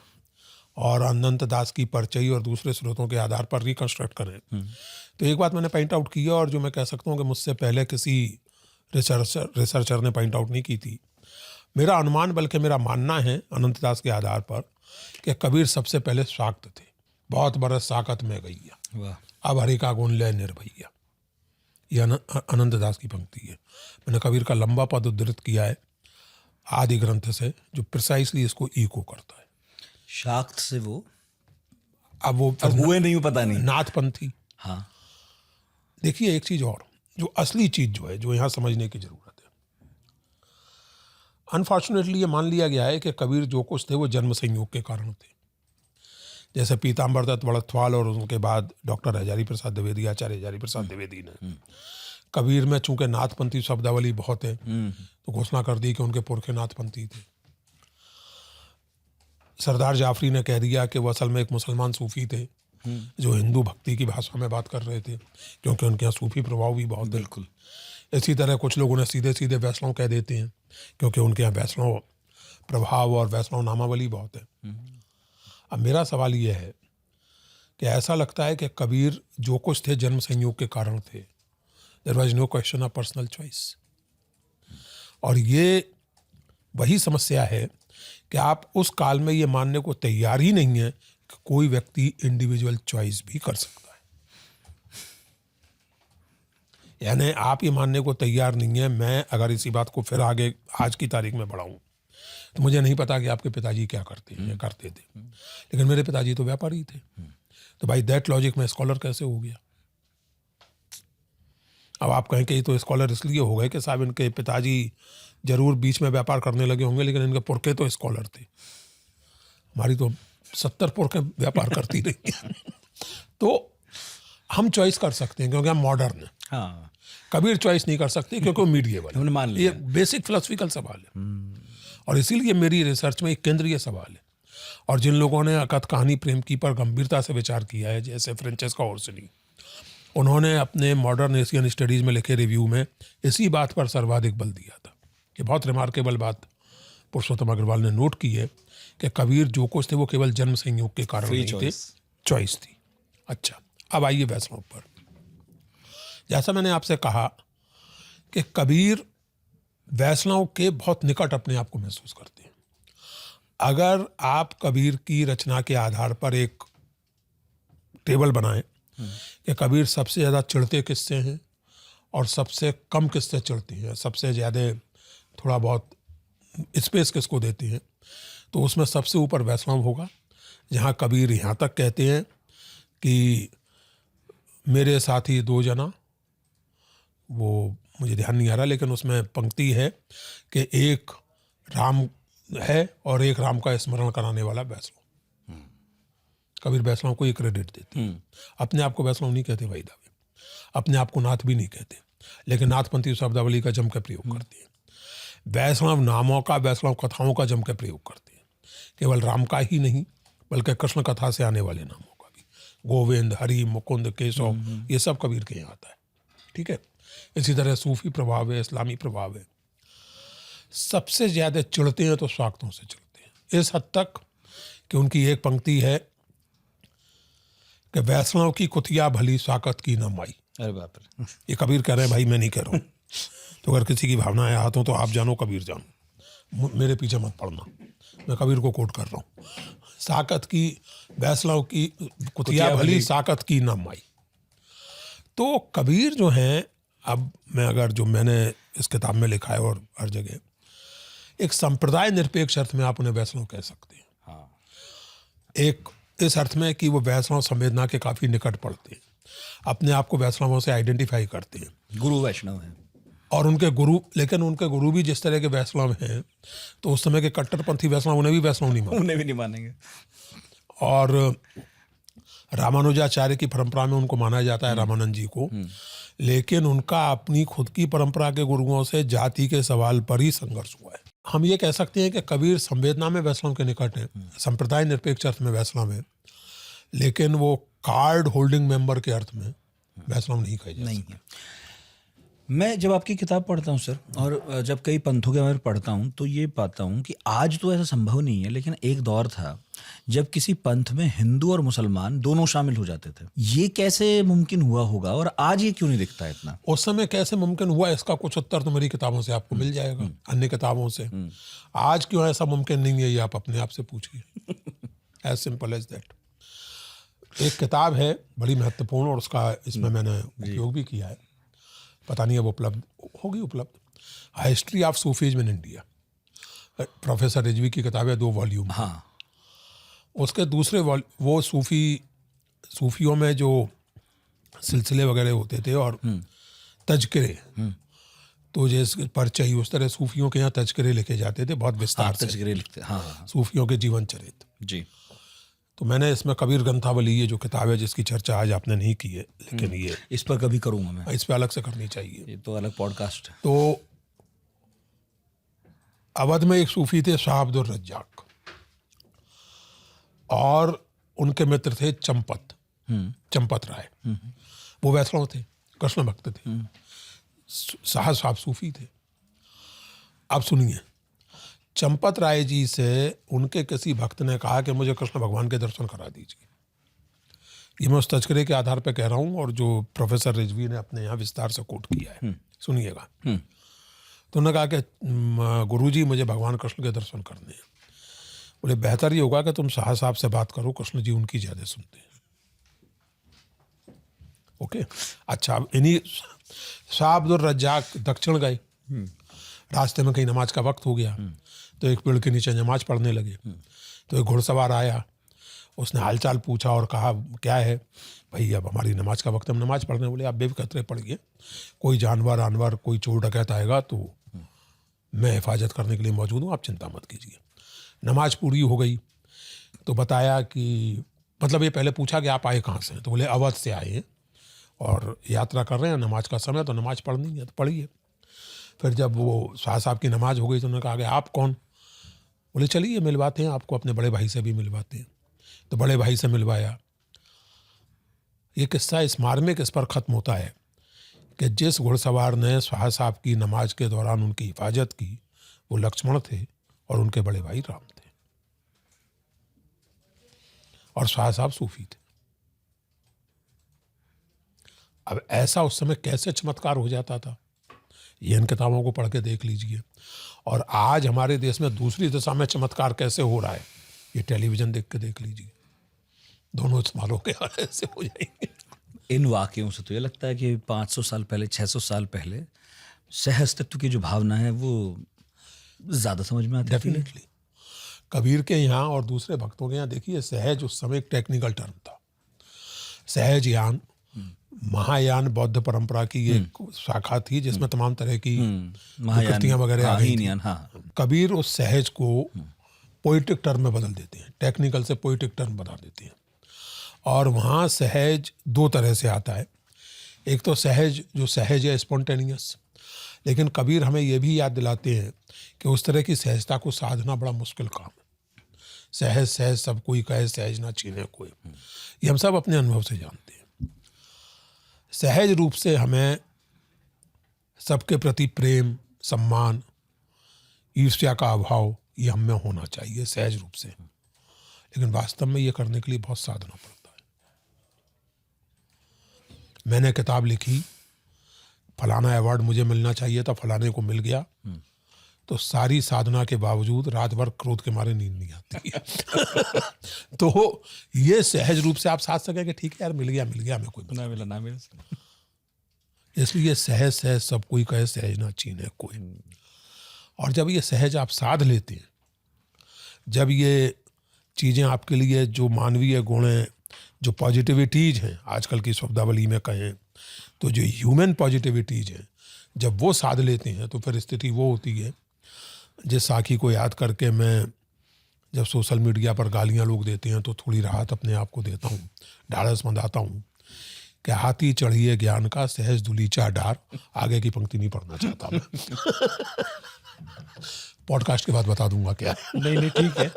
S1: और अनंत दास की परचई और दूसरे स्रोतों के आधार पर रिकंस्ट्रक्ट करें तो एक बात मैंने पॉइंट आउट की है, और जो मैं कह सकता हूँ कि मुझसे पहले किसी रिसर्चर ने पॉइंट आउट नहीं की थी। मेरा अनुमान, बल्कि मेरा मानना है अनंत दास के आधार पर, कि कबीर सबसे पहले शाक्त थे। बहुत बरस साकत में गैया,
S2: वाह,
S1: अब हरि का गुण ले निर्भैया। ये अनंत दास की पंक्ति है। मैंने कबीर का लंबा पद उद्धृत किया है आदि ग्रंथ से, जो प्रिसाइसली इसको इको करता है।
S2: शाक्त से वो
S1: अब वो
S2: अब हुए नहीं, पता नहीं।
S1: नाथपंथी।
S2: हाँ,
S1: देखिए एक चीज और, जो असली चीज जो है, जो यहाँ समझने की जरूरत है। अनफॉर्चुनेटली ये मान लिया गया है कि कबीर जो कुछ थे वो जन्म संयोग के कारण थे। जैसे पीताम्बर दत्त वड़थवाल और उनके बाद डॉक्टर हजारी प्रसाद द्विवेदी, आचार्य हजारी प्रसाद द्विवेदी ने कबीर में चूंकि नाथपंथी शब्दावली बहुत है तो घोषणा कर दी कि उनके पुरखे नाथपंथी थे। सरदार जाफरी ने कह दिया कि वो असल में एक मुसलमान सूफी थे जो हिंदू भक्ति की भाषा में बात कर रहे थे, क्योंकि उनके यहाँ सूफी प्रभाव भी बहुत।
S2: बिल्कुल।
S1: इसी तरह कुछ लोगों ने सीधे सीधे वैष्णव कह देते हैं, क्योंकि उनके यहाँ वैष्णव प्रभाव और वैष्णव नामावली बहुत है। अब मेरा सवाल ये है कि ऐसा लगता है कि कबीर जो कुछ थे जन्म संयोग के कारण थे। There was no question of personal choice. और ये वही समस्या है कि आप उस काल में ये मानने को तैयार ही नहीं है कि कोई व्यक्ति इंडिविजुअल चॉइस भी कर सकता है। यानी आप ये मानने को तैयार नहीं है। मैं अगर इसी बात को फिर आगे आज की तारीख में बढ़ाऊं तो मुझे नहीं पता कि आपके पिताजी क्या करते हैं या करते थे, लेकिन मेरे पिताजी तो व्यापारी थे। तो भाई दैट लॉजिक में स्कॉलर कैसे हो गया? अब आप कहें कि ये तो स्कॉलर इसलिए हो गए कि साहब इनके पिताजी जरूर बीच में व्यापार करने लगे होंगे, लेकिन इनके पुरखे तो स्कॉलर थे। हमारी तो 70 पुरखे व्यापार करती रही। तो हम चॉइस कर सकते हैं क्योंकि हम मॉडर्न हैं।
S2: हाँ,
S1: कबीर चॉइस नहीं कर सकते क्योंकि वो मीडिएबल।
S2: हमने मान लिया।
S1: ये बेसिक फिलोसफिकल सवाल है, और इसीलिए मेरी रिसर्च में एक केंद्रीय सवाल है। और जिन लोगों ने अकथ कहानी प्रेम की पर गंभीरता से विचार किया है, जैसे फ्रांचेस्का ओर्सिनी, उन्होंने अपने मॉडर्न एशियन स्टडीज़ में लिखे रिव्यू में इसी बात पर सर्वाधिक बल दिया था कि बहुत रिमार्केबल बात पुरुषोत्तम अग्रवाल ने नोट की है कि कबीर जो कुछ थे वो केवल जन्म संयोग के कारण नहीं थे, चॉइस थी। अच्छा, अब आइए वैष्णव पर। जैसा मैंने आपसे कहा कि कबीर वैष्णव के बहुत निकट अपने आप को महसूस करते हैं। अगर आप कबीर की रचना के आधार पर एक टेबल बनाएं कि कबीर सबसे ज़्यादा चिढ़ते किससे हैं और सबसे कम किससे चिढ़ते हैं, सबसे ज़्यादा थोड़ा बहुत स्पेस किसको देते हैं, तो उसमें सबसे ऊपर वैष्णव होगा, जहाँ कबीर यहाँ तक कहते हैं कि मेरे साथी 2 जना, वो मुझे ध्यान नहीं आ रहा, लेकिन उसमें पंक्ति है कि एक राम है और एक राम का स्मरण कराने वाला वैष्णव। कबीर वैष्णव को ये क्रेडिट देते हैं। अपने आप को वैष्णव नहीं कहते भाई दावे, अपने आप को नाथ भी नहीं कहते, लेकिन नाथपंथी शब्दावली का जम के प्रयोग करते हैं। वैष्णव नामों का, वैष्णव कथाओं का जम के प्रयोग करते हैं, केवल राम का ही नहीं बल्कि कृष्ण कथा से आने वाले नामों का भी। गोविंद, हरि, मुकुंद, केशव, ये सब कबीर के यहाँ आता है। ठीक है। इसी तरह सूफी प्रभाव है, इस्लामी प्रभाव है। सबसे ज्यादा चिढ़ते हैं तो स्वागतों से चिढ़ते हैं, इस हद तक कि उनकी एक पंक्ति है कि वैष्णव की कुतिया भली स्वागत की न माई।
S2: अरे बाप रे।
S1: ये कबीर कह रहे हैं, भाई मैं नहीं कह रहा हूँ। तो अगर किसी की भावनाएं आहत हो तो आप जानो, कबीर जानो, मेरे पीछे मत पड़ना। मैं कबीर को कोट कर रहा हूँ, साकत की वैष्णव की कुतिया भली, साकत की न माई। तो कबीर जो हैं, अब मैं अगर जो मैंने इस किताब में लिखा है और हर जगह, एक संप्रदाय निरपेक्ष अर्थ में आप उन्हें वैष्णव कह सकते हैं।
S2: हाँ।
S1: एक इस अर्थ में कि वो वैष्णव संवेदना के काफ़ी निकट पड़ते हैं, अपने आप को वैष्णवों से आइडेंटिफाई करते हैं,
S2: गुरु वैष्णव है।
S1: और उनके गुरु, लेकिन उनके गुरु भी जिस तरह के वैष्णव हैं, तो उस समय के कट्टरपंथी वैष्णव उन्हें भी वैष्णव नहीं मानते,
S2: उन्हें भी नहीं मानेंगे।
S1: और रामानुजाचार्य की परंपरा में उनको माना जाता है, रामानंद जी को, लेकिन उनका अपनी खुद की परंपरा के गुरुओं से जाति के सवाल पर ही संघर्ष हुआ है। हम ये कह सकते हैं कि कबीर संवेदना में वैष्णव के निकट है, संप्रदाय निरपेक्ष अर्थ में वैष्णव है, लेकिन वो कार्ड होल्डिंग मेंबर के अर्थ में वैष्णव नहीं कहे जा सकते।
S2: मैं जब आपकी किताब पढ़ता हूँ सर, और जब कई पंथों के बारे में पढ़ता हूँ, तो ये पाता हूँ कि आज तो ऐसा संभव नहीं है, लेकिन एक दौर था जब किसी पंथ में हिंदू और मुसलमान दोनों शामिल हो जाते थे। ये कैसे मुमकिन हुआ होगा, और आज ये क्यों नहीं दिखता है इतना?
S1: उस समय कैसे मुमकिन हुआ, इसका कुछ उत्तर तो मेरी किताबों से आपको मिल जाएगा, अन्य किताबों से। आज क्यों ऐसा मुमकिन नहीं है, ये आप अपने आप से पूछिए। As simple as that. एक किताब है बड़ी महत्वपूर्ण, और उसका इसमें मैंने उपयोग भी किया है, पता नहीं अब उपलब्ध होगी, history of Sufism in India, professor Rizvi की किताब है, 2 वॉल्यूम।
S2: हाँ।
S1: उसके दूसरे वो सूफियों में जो सिलसिले वगैरह होते थे और तज़किरे, तो जैसे परिचय उस तरह सूफियों के यहाँ तज़किरे लिखे जाते थे बहुत विस्तार से,
S2: तज़किरे लिखते। हाँ।
S1: सूफियों के जीवन चरित्र
S2: जी।
S1: तो मैंने इसमें कबीर ग्रंथावली, ये जो किताब है जिसकी चर्चा आज आपने नहीं की है, लेकिन ये
S2: इस पर कभी करूँगा मैं,
S1: इस पे अलग से करनी चाहिए,
S2: ये तो अलग पॉडकास्ट है।
S1: तो अवध में एक सूफी थे शाह अब्दुल रज्जाक, और उनके मित्र थे चंपत राय। वो वैष्णव थे, कृष्ण भक्त थे, शाह साहब सूफी थे। अब सुनिए, चंपत राय जी से उनके किसी भक्त ने कहा कि मुझे कृष्ण भगवान के दर्शन करा दीजिए। ये मैं उस तज़किरे के आधार पर कह रहा हूँ, और जो प्रोफेसर रिजवी ने अपने यहाँ विस्तार से कोट किया है, सुनिएगा। तो उन्होंने कहा कि गुरुजी मुझे भगवान कृष्ण के दर्शन करने हैं। बोले बेहतर ये होगा कि तुम शाह साहब से बात करो, कृष्ण जी उनकी ज़्यादा सुनते हैं। ओके, अच्छा, अब इन्हीं शाह अब्दुल रज्जाक दक्षिण गए, रास्ते में कहीं नमाज का वक्त हो गया, तो एक पेड़ के नीचे नमाज पढ़ने लगे। तो एक घुड़सवार आया, उसने हालचाल पूछा और कहा क्या है भाई, अब हमारी नमाज का वक्त, हम नमाज पढ़ने। बोले आप बेफिक्र पढ़िए, कोई जानवर कोई चोर डकैत आएगा तो मैं हिफाजत करने के लिए मौजूद हूँ, आप चिंता मत कीजिए। नमाज पूरी हो गई तो बताया कि, मतलब ये पहले पूछा कि आप आए कहाँ से, तो बोले अवध से आए हैं और यात्रा कर रहे हैं, नमाज का समय तो नमाज पढ़नी है तो पढ़िए। फिर जब वो शाह साहब की नमाज हो गई तो उन्होंने कहा कि आप कौन? बोले चलिए मिलवाते हैं आपको, अपने बड़े भाई से भी मिलवाते हैं। तो बड़े भाई से मिलवाया। ये किस्सा इस मार्मिक इस पर ख़त्म होता है कि जिस घुड़सवार ने शाह साहब की नमाज के दौरान उनकी हिफाजत की, वो लक्ष्मण थे और उनके बड़े भाई राम थे, और शाह साहब सूफी थे। अब ऐसा उस समय कैसे चमत्कार हो जाता था, ये इन किताबों को पढ़ के देख लीजिए। और आज हमारे देश में दूसरी दिशा में चमत्कार कैसे हो रहा है, ये टेलीविज़न देख के देख लीजिए, दोनों इस्तेमाल के ऐसे हो जाएंगे।
S2: इन वाक़यों से तो ये लगता है कि 500 साल पहले, 600 साल पहले सहअस्तित्व की जो भावना है वो ज़्यादा समझ में आती है।
S1: डेफिनेटली कबीर के यहाँ और दूसरे भक्तों के यहाँ देखिए, सहज उस समय एक टेक्निकल टर्म था। सहज यान, महायान बौद्ध परंपरा की एक शाखा थी जिसमें तमाम तरह की विकृतियां वगैरह आ गई थी। कबीर उस सहज को पोइटिक टर्म में बदल देते हैं, टेक्निकल से पोइटिक टर्म बना देते हैं। और वहाँ सहज 2 तरह से आता है। एक तो सहज जो सहज है स्पॉन्टेनियस, लेकिन कबीर हमें यह भी याद दिलाते हैं कि उस तरह की सहजता को साधना बड़ा मुश्किल काम है। सहज सहज सब कोई कहे, सहज ना छीने कोई, ये हम सब अपने अनुभव से जानते हैं। सहज रूप से हमें सबके प्रति प्रेम, सम्मान, ईर्ष्या का अभाव ये हम में होना चाहिए सहज रूप से, लेकिन वास्तव में ये करने के लिए बहुत साधना पड़ता है। मैंने किताब लिखी, फलाना अवार्ड मुझे मिलना चाहिए था, फलाने को मिल गया, तो सारी साधना के बावजूद रात भर क्रोध के मारे नींद नहीं आती है। तो ये सहज रूप से आप साध सके कि ठीक है यार, मिल गया हमें, कोई
S2: ना मिला ना मिला।
S1: इसलिए सहज सहज सब कोई कहे, सहज ना चीने कोई। और जब ये सहज आप साध लेते हैं, जब ये चीज़ें आपके लिए जो मानवीय गुण हैं, जो पॉजिटिविटीज़ हैं, आजकल की शब्दावली में कहें तो जो ह्यूमन पॉजिटिविटीज़ हैं, जब वो साध लेते हैं तो फिर स्थिति वो होती है, जिस साखी को याद करके मैं जब सोशल मीडिया पर गालियां लोग देते हैं तो थोड़ी राहत अपने आप को देता हूँ, ढाढ़स बंधाता हूँ कि हाथी चढ़िए ज्ञान का सहज दुलीचा डार। आगे की पंक्ति नहीं पढ़ना चाहता मैं। पॉडकास्ट के बाद बता दूंगा क्या है।
S2: नहीं ठीक है,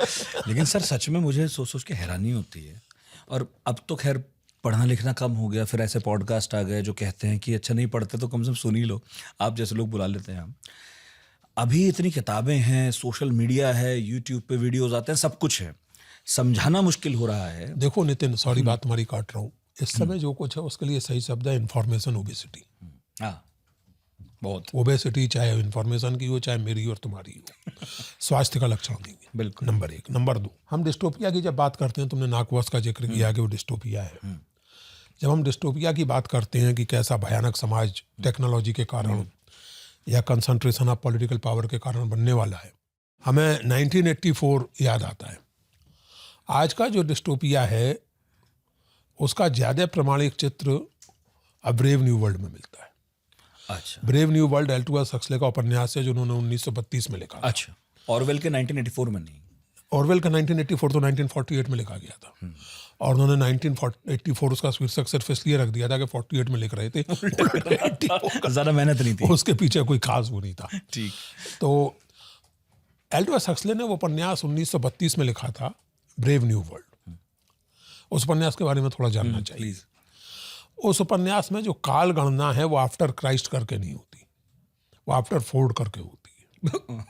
S2: लेकिन सर सच में मुझे सोच सोच के हैरानी होती है। और अब तो खैर पढ़ना लिखना कम हो गया, फिर ऐसे पॉडकास्ट आ गए जो कहते हैं कि अच्छा नहीं पढ़ते तो कम से कम सुन ही लो, आप जैसे लोग बुला लेते हैं हम। अभी इतनी किताबें हैं, सोशल मीडिया है, यूट्यूब पे वीडियोस आते हैं, सब कुछ है, समझाना मुश्किल हो रहा है।
S1: देखो नितिन, सॉरी बात तुम्हारी काट रहा हूँ, इस समय जो कुछ है उसके लिए सही शब्द है इन्फॉर्मेशन ओबेसिटी।
S2: हाँ, बहुत
S1: ओबेसिटी चाहे इन्फॉर्मेशन की हो, चाहे मेरी और तुम्हारी हो, स्वास्थ्य का लक्षण नहीं है।
S2: बिल्कुल।
S1: नंबर एक। नंबर दो, हम डिस्टोपिया की जब बात करते हैं, तुमने नाकवश का जिक्र किया कि वो डिस्टोपिया है। जब हम डिस्टोपिया की बात करते हैं कि कैसा भयानक समाज टेक्नोलॉजी के कारण या कंसंट्रेशन ऑफ पॉलिटिकल पावर के कारण बनने वाला है, हमें 1984 याद आता है। आज का जो डिस्टोपिया है उसका ज़्यादा प्रमाणिक चित्र अब ब्रेव न्यू वर्ल्ड में मिलता है।
S2: अच्छा,
S1: ब्रेव न्यू वर्ल्ड एल्टुअस हक्सले का उपन्यास है जो उन्होंने 1932 में लिखा।
S2: अच्छा, ऑरवेल के 1984 में नहीं?
S1: ऑरवेल का 1984 तो 1948 में लिखा गया था, और उन्होंने 1984 उसका शीर्षक सिर्फ इसलिए रख दिया था कि 48 में लिख रहे थे।
S2: ज़्यादा मेहनत नहीं थी,
S1: उसके पीछे कोई खास वो नहीं था।
S2: ठीक।
S1: तो एल्टुअस हक्सले ने वो उपन्यास 1932 में लिखा था, ब्रेव न्यू वर्ल्ड। उस उपन्यास के बारे में थोड़ा जानना चाहिए।
S2: प्लीज।
S1: उस उपन्यास में जो काल गणना है वो आफ्टर क्राइस्ट करके नहीं होती, वो आफ्टर फोर्ड करके होती है।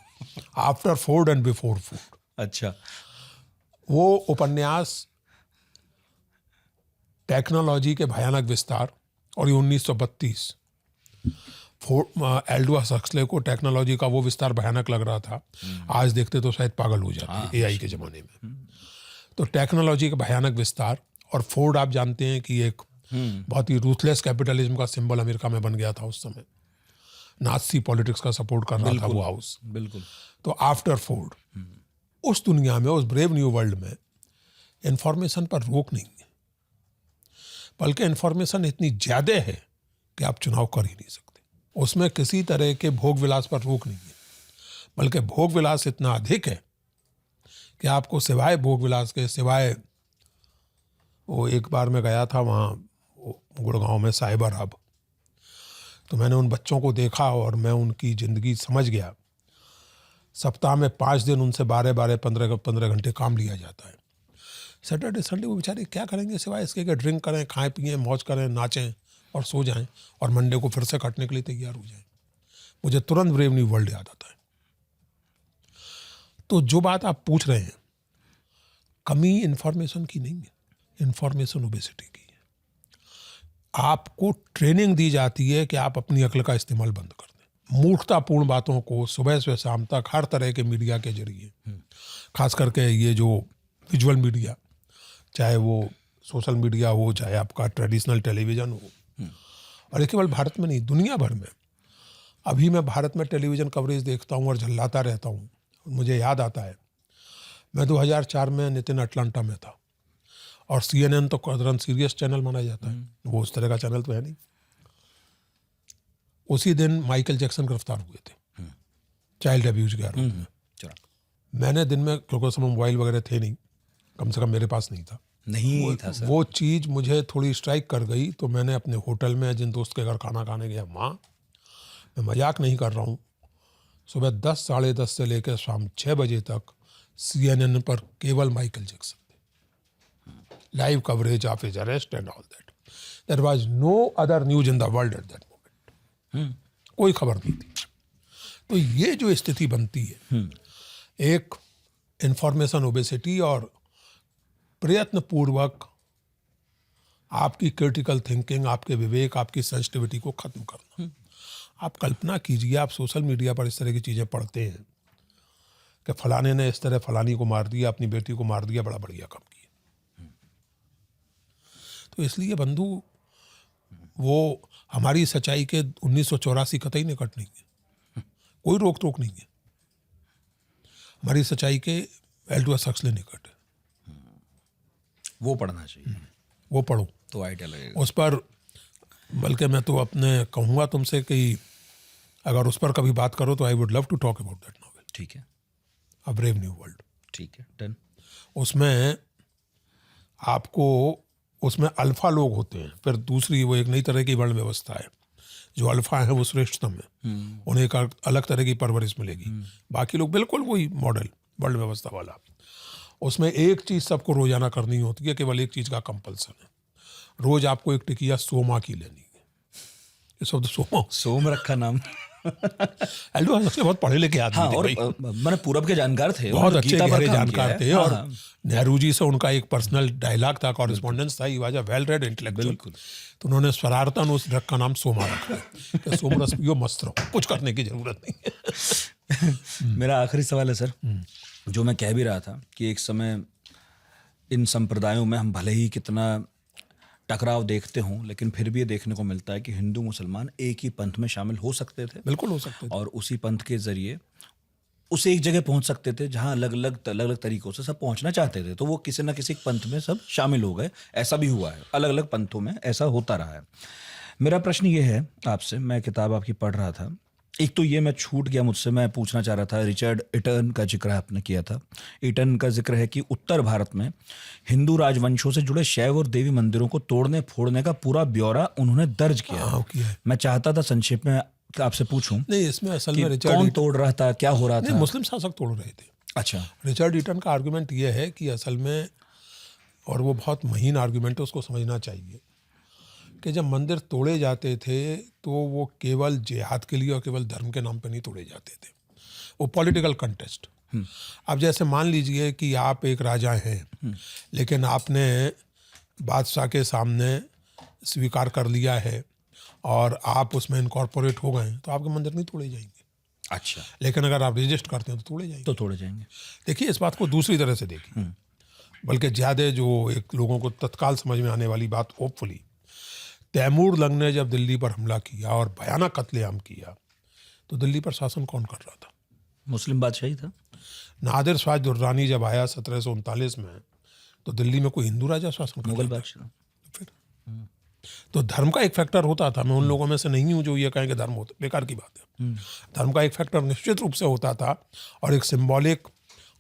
S1: After Ford and before Ford.
S2: अच्छा,
S1: वो उपन्यास टेक्नोलॉजी के भयानक विस्तार, और ये 1932 एल्टुअस हक्सले को टेक्नोलॉजी का वो विस्तार भयानक लग रहा था, आज देखते तो शायद पागल हो जाते एआई के ज़माने में। तो टेक्नोलॉजी का भयानक विस्तार, और फोर्ड आप जानते हैं कि एक बहुत ही रूथलेस कैपिटलिज्म का सिंबल अमेरिका में बन गया था उस समय, नाज़ी पॉलिटिक्स का सपोर्ट कर रहा था वो हाउस।
S2: बिल्कुल।
S1: तो आफ्टर फोर्ड, उस दुनिया में, उस ब्रेव न्यू वर्ल्ड में इंफॉर्मेशन पर रोक नहीं है, बल्कि इंफॉर्मेशन इतनी ज़्यादा है कि आप चुनाव कर ही नहीं सकते। उसमें किसी तरह के भोग विलास पर रोक नहीं है, बल्कि भोग विलास इतना अधिक है कि आपको सिवाय भोग विलास के, सिवाय वो एक बार मैं गया था वहाँ गुड़गांव में साइबर हब, तो मैंने उन बच्चों को देखा और मैं उनकी ज़िंदगी समझ गया। सप्ताह में 5 दिन उनसे 12-12, 15 घंटे काम लिया जाता है। सैटरडे संडे वो बेचारे क्या करेंगे सिवाय इसके कि ड्रिंक करें, खाएं पिएं, मौज करें, नाचें और सो जाएं, और मंडे को फिर से कटने के लिए तैयार हो जाएं। मुझे तुरंत ब्रेव न्यू वर्ल्ड याद आता है। तो जो बात आप पूछ रहे हैं, कमी इन्फॉर्मेशन की नहीं है, इन्फॉर्मेशन ओबेसिटी की है। आपको ट्रेनिंग दी जाती है कि आप अपनी अक्ल का इस्तेमाल बंद कर दें। मूर्खतापूर्ण बातों को सुबह से शाम तक हर तरह के मीडिया के जरिए, खास करके ये जो विजुअल मीडिया, चाहे वो सोशल मीडिया हो, चाहे आपका ट्रेडिशनल टेलीविज़न हो, और ये केवल भारत में नहीं, दुनिया भर में। अभी मैं भारत में टेलीविज़न कवरेज देखता हूँ और झल्लाता रहता हूँ। मुझे याद आता है, मैं 2004 में नितिन अटलांटा में था, और CNN तो कदरन सीरियस चैनल माना जाता है, वो उस तरह का चैनल तो है नहीं। उसी दिन माइकल जैक्सन गिरफ्तार हुए थे चाइल्ड अब्यूज के आरोप में। मैंने दिन में, क्योंकि उस समय मोबाइल वगैरह थे नहीं, कम से कम मेरे पास नहीं था,
S2: था सर।
S1: वो चीज़ मुझे थोड़ी स्ट्राइक कर गई। तो मैंने अपने होटल में जिन दोस्त के घर खाना खाने गया, वहाँ, मैं मजाक नहीं कर रहा हूँ, सुबह 10, साढ़े 10 से लेकर शाम 6 बजे तक CNN पर केवल माइकल जैक्सन थे, live coverage of his arrest and all that. There was no other news in the world at that moment. कोई खबर नहीं थी। तो ये जो स्थिति बनती है, एक इंफॉर्मेशन ओबेसिटी और प्रयत्नपूर्वक आपकी क्रिटिकल थिंकिंग, आपके विवेक, आपकी सेंसिटिविटी को खत्म करना। आप कल्पना कीजिए, आप सोशल मीडिया पर इस तरह की चीज़ें पढ़ते हैं कि फलाने ने इस तरह फलानी को मार दिया, अपनी बेटी को मार दिया, बड़ा बढ़िया काम किया। तो इसलिए बंधु, वो हमारी सच्चाई के 1984 कतई निकट नहीं है, कोई रोक टोक नहीं है। हमारी सच्चाई के एल्डोस हक्सले निकट है।
S2: वो पढ़ना चाहिए,
S1: वो पढ़ो
S2: तो आइडिया लगेगा
S1: उस पर। बल्कि मैं तो अपने कहूँगा तुमसे कि अगर उस पर कभी बात करो तो I would love to talk about that novel,
S2: ठीक है,
S1: अ ब्रेव न्यू वर्ल्ड।
S2: ठीक है, डन।
S1: उसमें आपको, उसमें अल्फा लोग होते हैं, फिर दूसरी वो एक नई तरह की वर्ण व्यवस्था है। जो अल्फा है वो श्रेष्ठतम है, उन्हें एक अलग तरह की परवरिश मिलेगी। बाकी लोग बिल्कुल वही मॉडल वर्ण व्यवस्था वाला। उसमें एक चीज़ सबको रोजाना करनी होती है, केवल एक चीज़ का कंपल्सन है, रोज आपको एक टिकिया सोमा की लेनी है। ये शब्द सोमा,
S2: सोम रखा नाम।
S1: एल्डो हक्सले बहुत पढ़े लिखे आदमी
S2: हाँ,
S1: थे
S2: और
S1: भाई,
S2: मैंने पूरब के जानकार थे,
S1: बहुत
S2: उन्होंने
S1: अच्छे
S2: गीता पर
S1: गहरे
S2: काम
S1: जानकार
S2: किया है।
S1: थे।
S2: हाँ,
S1: और
S2: हाँ,
S1: नेहरू जी से उनका एक पर्सनल डायलॉग था, कॉरेस्पॉन्डेंस था, he was a well read intellectual.
S2: बिल्कुल।
S1: तो उन्होंने स्वरार्थन उस ड्रग का नाम सोमा रखा है कि सोम रस पियो, मस्त रहो, कुछ करने की जरूरत नहीं है।
S2: मेरा आखिरी सवाल है सर, जो मैं कह भी रहा था कि एक समय इन संप्रदायों में हम भले ही कितना टकराव देखते हों, लेकिन फिर भी ये देखने को मिलता है कि हिंदू मुसलमान एक ही पंथ में शामिल हो सकते थे,
S1: बिल्कुल हो सकते थे।
S2: और उसी पंथ के जरिए उस एक जगह पहुंच सकते थे जहां अलग अलग तरीकों से सब पहुंचना चाहते थे। तो वो किसी ना किसी पंथ में सब शामिल हो गए। ऐसा भी हुआ है, अलग अलग पंथों में ऐसा होता रहा है। मेरा प्रश्न ये है आपसे, मैं किताब आपकी पढ़ रहा था, एक तो ये मैं छूट गया मुझसे, मैं पूछना चाह रहा था, रिचर्ड ईटन का जिक्र आपने किया था। ईटन का जिक्र है कि उत्तर भारत में हिंदू राजवंशों से जुड़े शैव और देवी मंदिरों को तोड़ने फोड़ने का पूरा ब्यौरा उन्होंने दर्ज किया।
S1: हाँ, किया है।
S2: मैं चाहता था संक्षेप में आपसे पूछूं
S1: नहीं, इसमें असल
S2: कि
S1: में रिचर्ड
S2: कौन तोड़ रहा था, क्या हो रहा
S1: नहीं,
S2: था?
S1: मुस्लिम शासक तोड़ रहे थे।
S2: अच्छा,
S1: रिचर्ड ईटन का आर्गुमेंट ये है कि असल में, और वो बहुत महीन आर्गुमेंट है, उसको समझना चाहिए कि जब मंदिर तोड़े जाते थे तो वो केवल जिहाद के लिए और केवल धर्म के नाम पे नहीं तोड़े जाते थे, वो पॉलिटिकल कंटेस्ट। अब जैसे मान लीजिए कि आप एक राजा हैं, लेकिन आपने बादशाह के सामने स्वीकार कर लिया है और आप उसमें इनकॉर्पोरेट हो गए, तो आपके मंदिर नहीं तोड़े जाएंगे।
S2: अच्छा,
S1: लेकिन अगर आप रजिस्ट करते हैं तो तोड़े जाएंगे।
S2: तो तोड़े जाएंगे।
S1: देखिए, इस बात को दूसरी तरह से देखिए, बल्कि ज़्यादा जो एक लोगों को तत्काल समझ में आने वाली बात, होपफुली, तैमूर लंग ने जब दिल्ली पर हमला किया और भयानक कत्लेआम किया, तो दिल्ली पर शासन कौन कर रहा था?
S2: मुस्लिम बादशाही था।
S1: नादिर शाह दुर्रानी जब आया 1739 में, तो दिल्ली में कोई हिंदू राजा शासन कर
S2: मुगल
S1: रहा था?
S2: बादशाह।
S1: फिर तो धर्म का एक फैक्टर होता था। मैं उन लोगों में से नहीं हूं जो ये कहें कि धर्म होता, बेकार की बात है। धर्म का एक फैक्टर निश्चित रूप से होता था, और एक सिंबॉलिक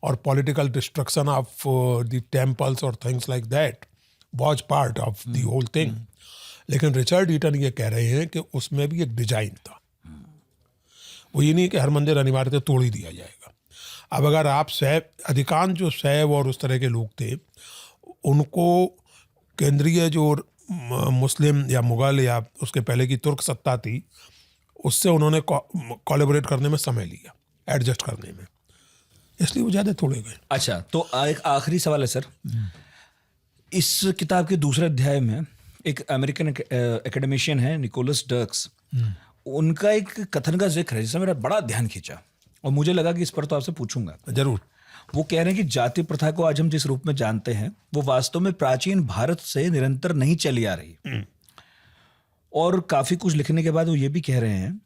S1: और political destruction of the temples और things like that was part of the whole thing. लेकिन रिचर्ड ईटन ये कह रहे हैं कि उसमें भी एक डिजाइन था। वो ये नहीं कि हर मंदिर अनिवार्य तोड़ ही दिया जाएगा। अब अगर आप शैव, अधिकांश जो शैव और उस तरह के लोग थे, उनको केंद्रीय जो मुस्लिम या मुगल या उसके पहले की तुर्क सत्ता थी, उससे उन्होंने कोलैबोरेट करने में समय लिया, एडजस्ट करने में, इसलिए वो ज़्यादा तोड़े गए।
S2: अच्छा, तो एक आखिरी सवाल है सर, इस किताब के दूसरे अध्याय में एक अमेरिकन एकेडमिशियन है निकोलस डर्क्स, उनका एक कथन का जिक्र है जिससे मेरा बड़ा ध्यान खींचा, और मुझे लगा कि इस पर तो आपसे पूछूंगा
S1: जरूर।
S2: वो कह रहे हैं कि जाति प्रथा को आज हम जिस रूप में जानते हैं वो वास्तव में प्राचीन भारत से निरंतर नहीं चली आ रही। और काफी कुछ लिखने के बाद वो ये भी कह रहे हैं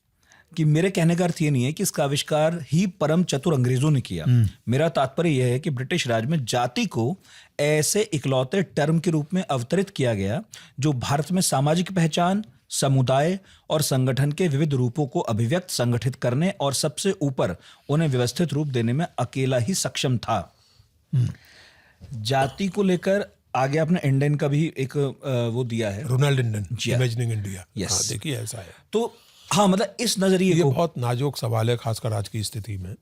S2: कि मेरे कहने का अर्थ ये नहीं है कि इसका आविष्कार ही परम चतुर अंग्रेजों ने किया। मेरा तात्पर्य यह है कि ब्रिटिश राज में जाति को ऐसे इकलौते टर्म के रूप में अवतरित किया गया जो भारत में सामाजिक पहचान, समुदाय और संगठन के विविध रूपों को अभिव्यक्त, संगठित करने और सबसे ऊपर उन्हें व्यवस्थित रूप देने में अकेला ही सक्षम था। जाति को लेकर आगे आपने इंडियन का भी एक वो दिया है,
S1: Ronald Inden, imagining India.
S2: Yes.
S1: हाँ, देखिए ऐसा है।
S2: तो हाँ, मतलब इस नजरिए
S1: ये
S2: को
S1: बहुत नाजुक सवाल है, खासकर आज की स्थिति में,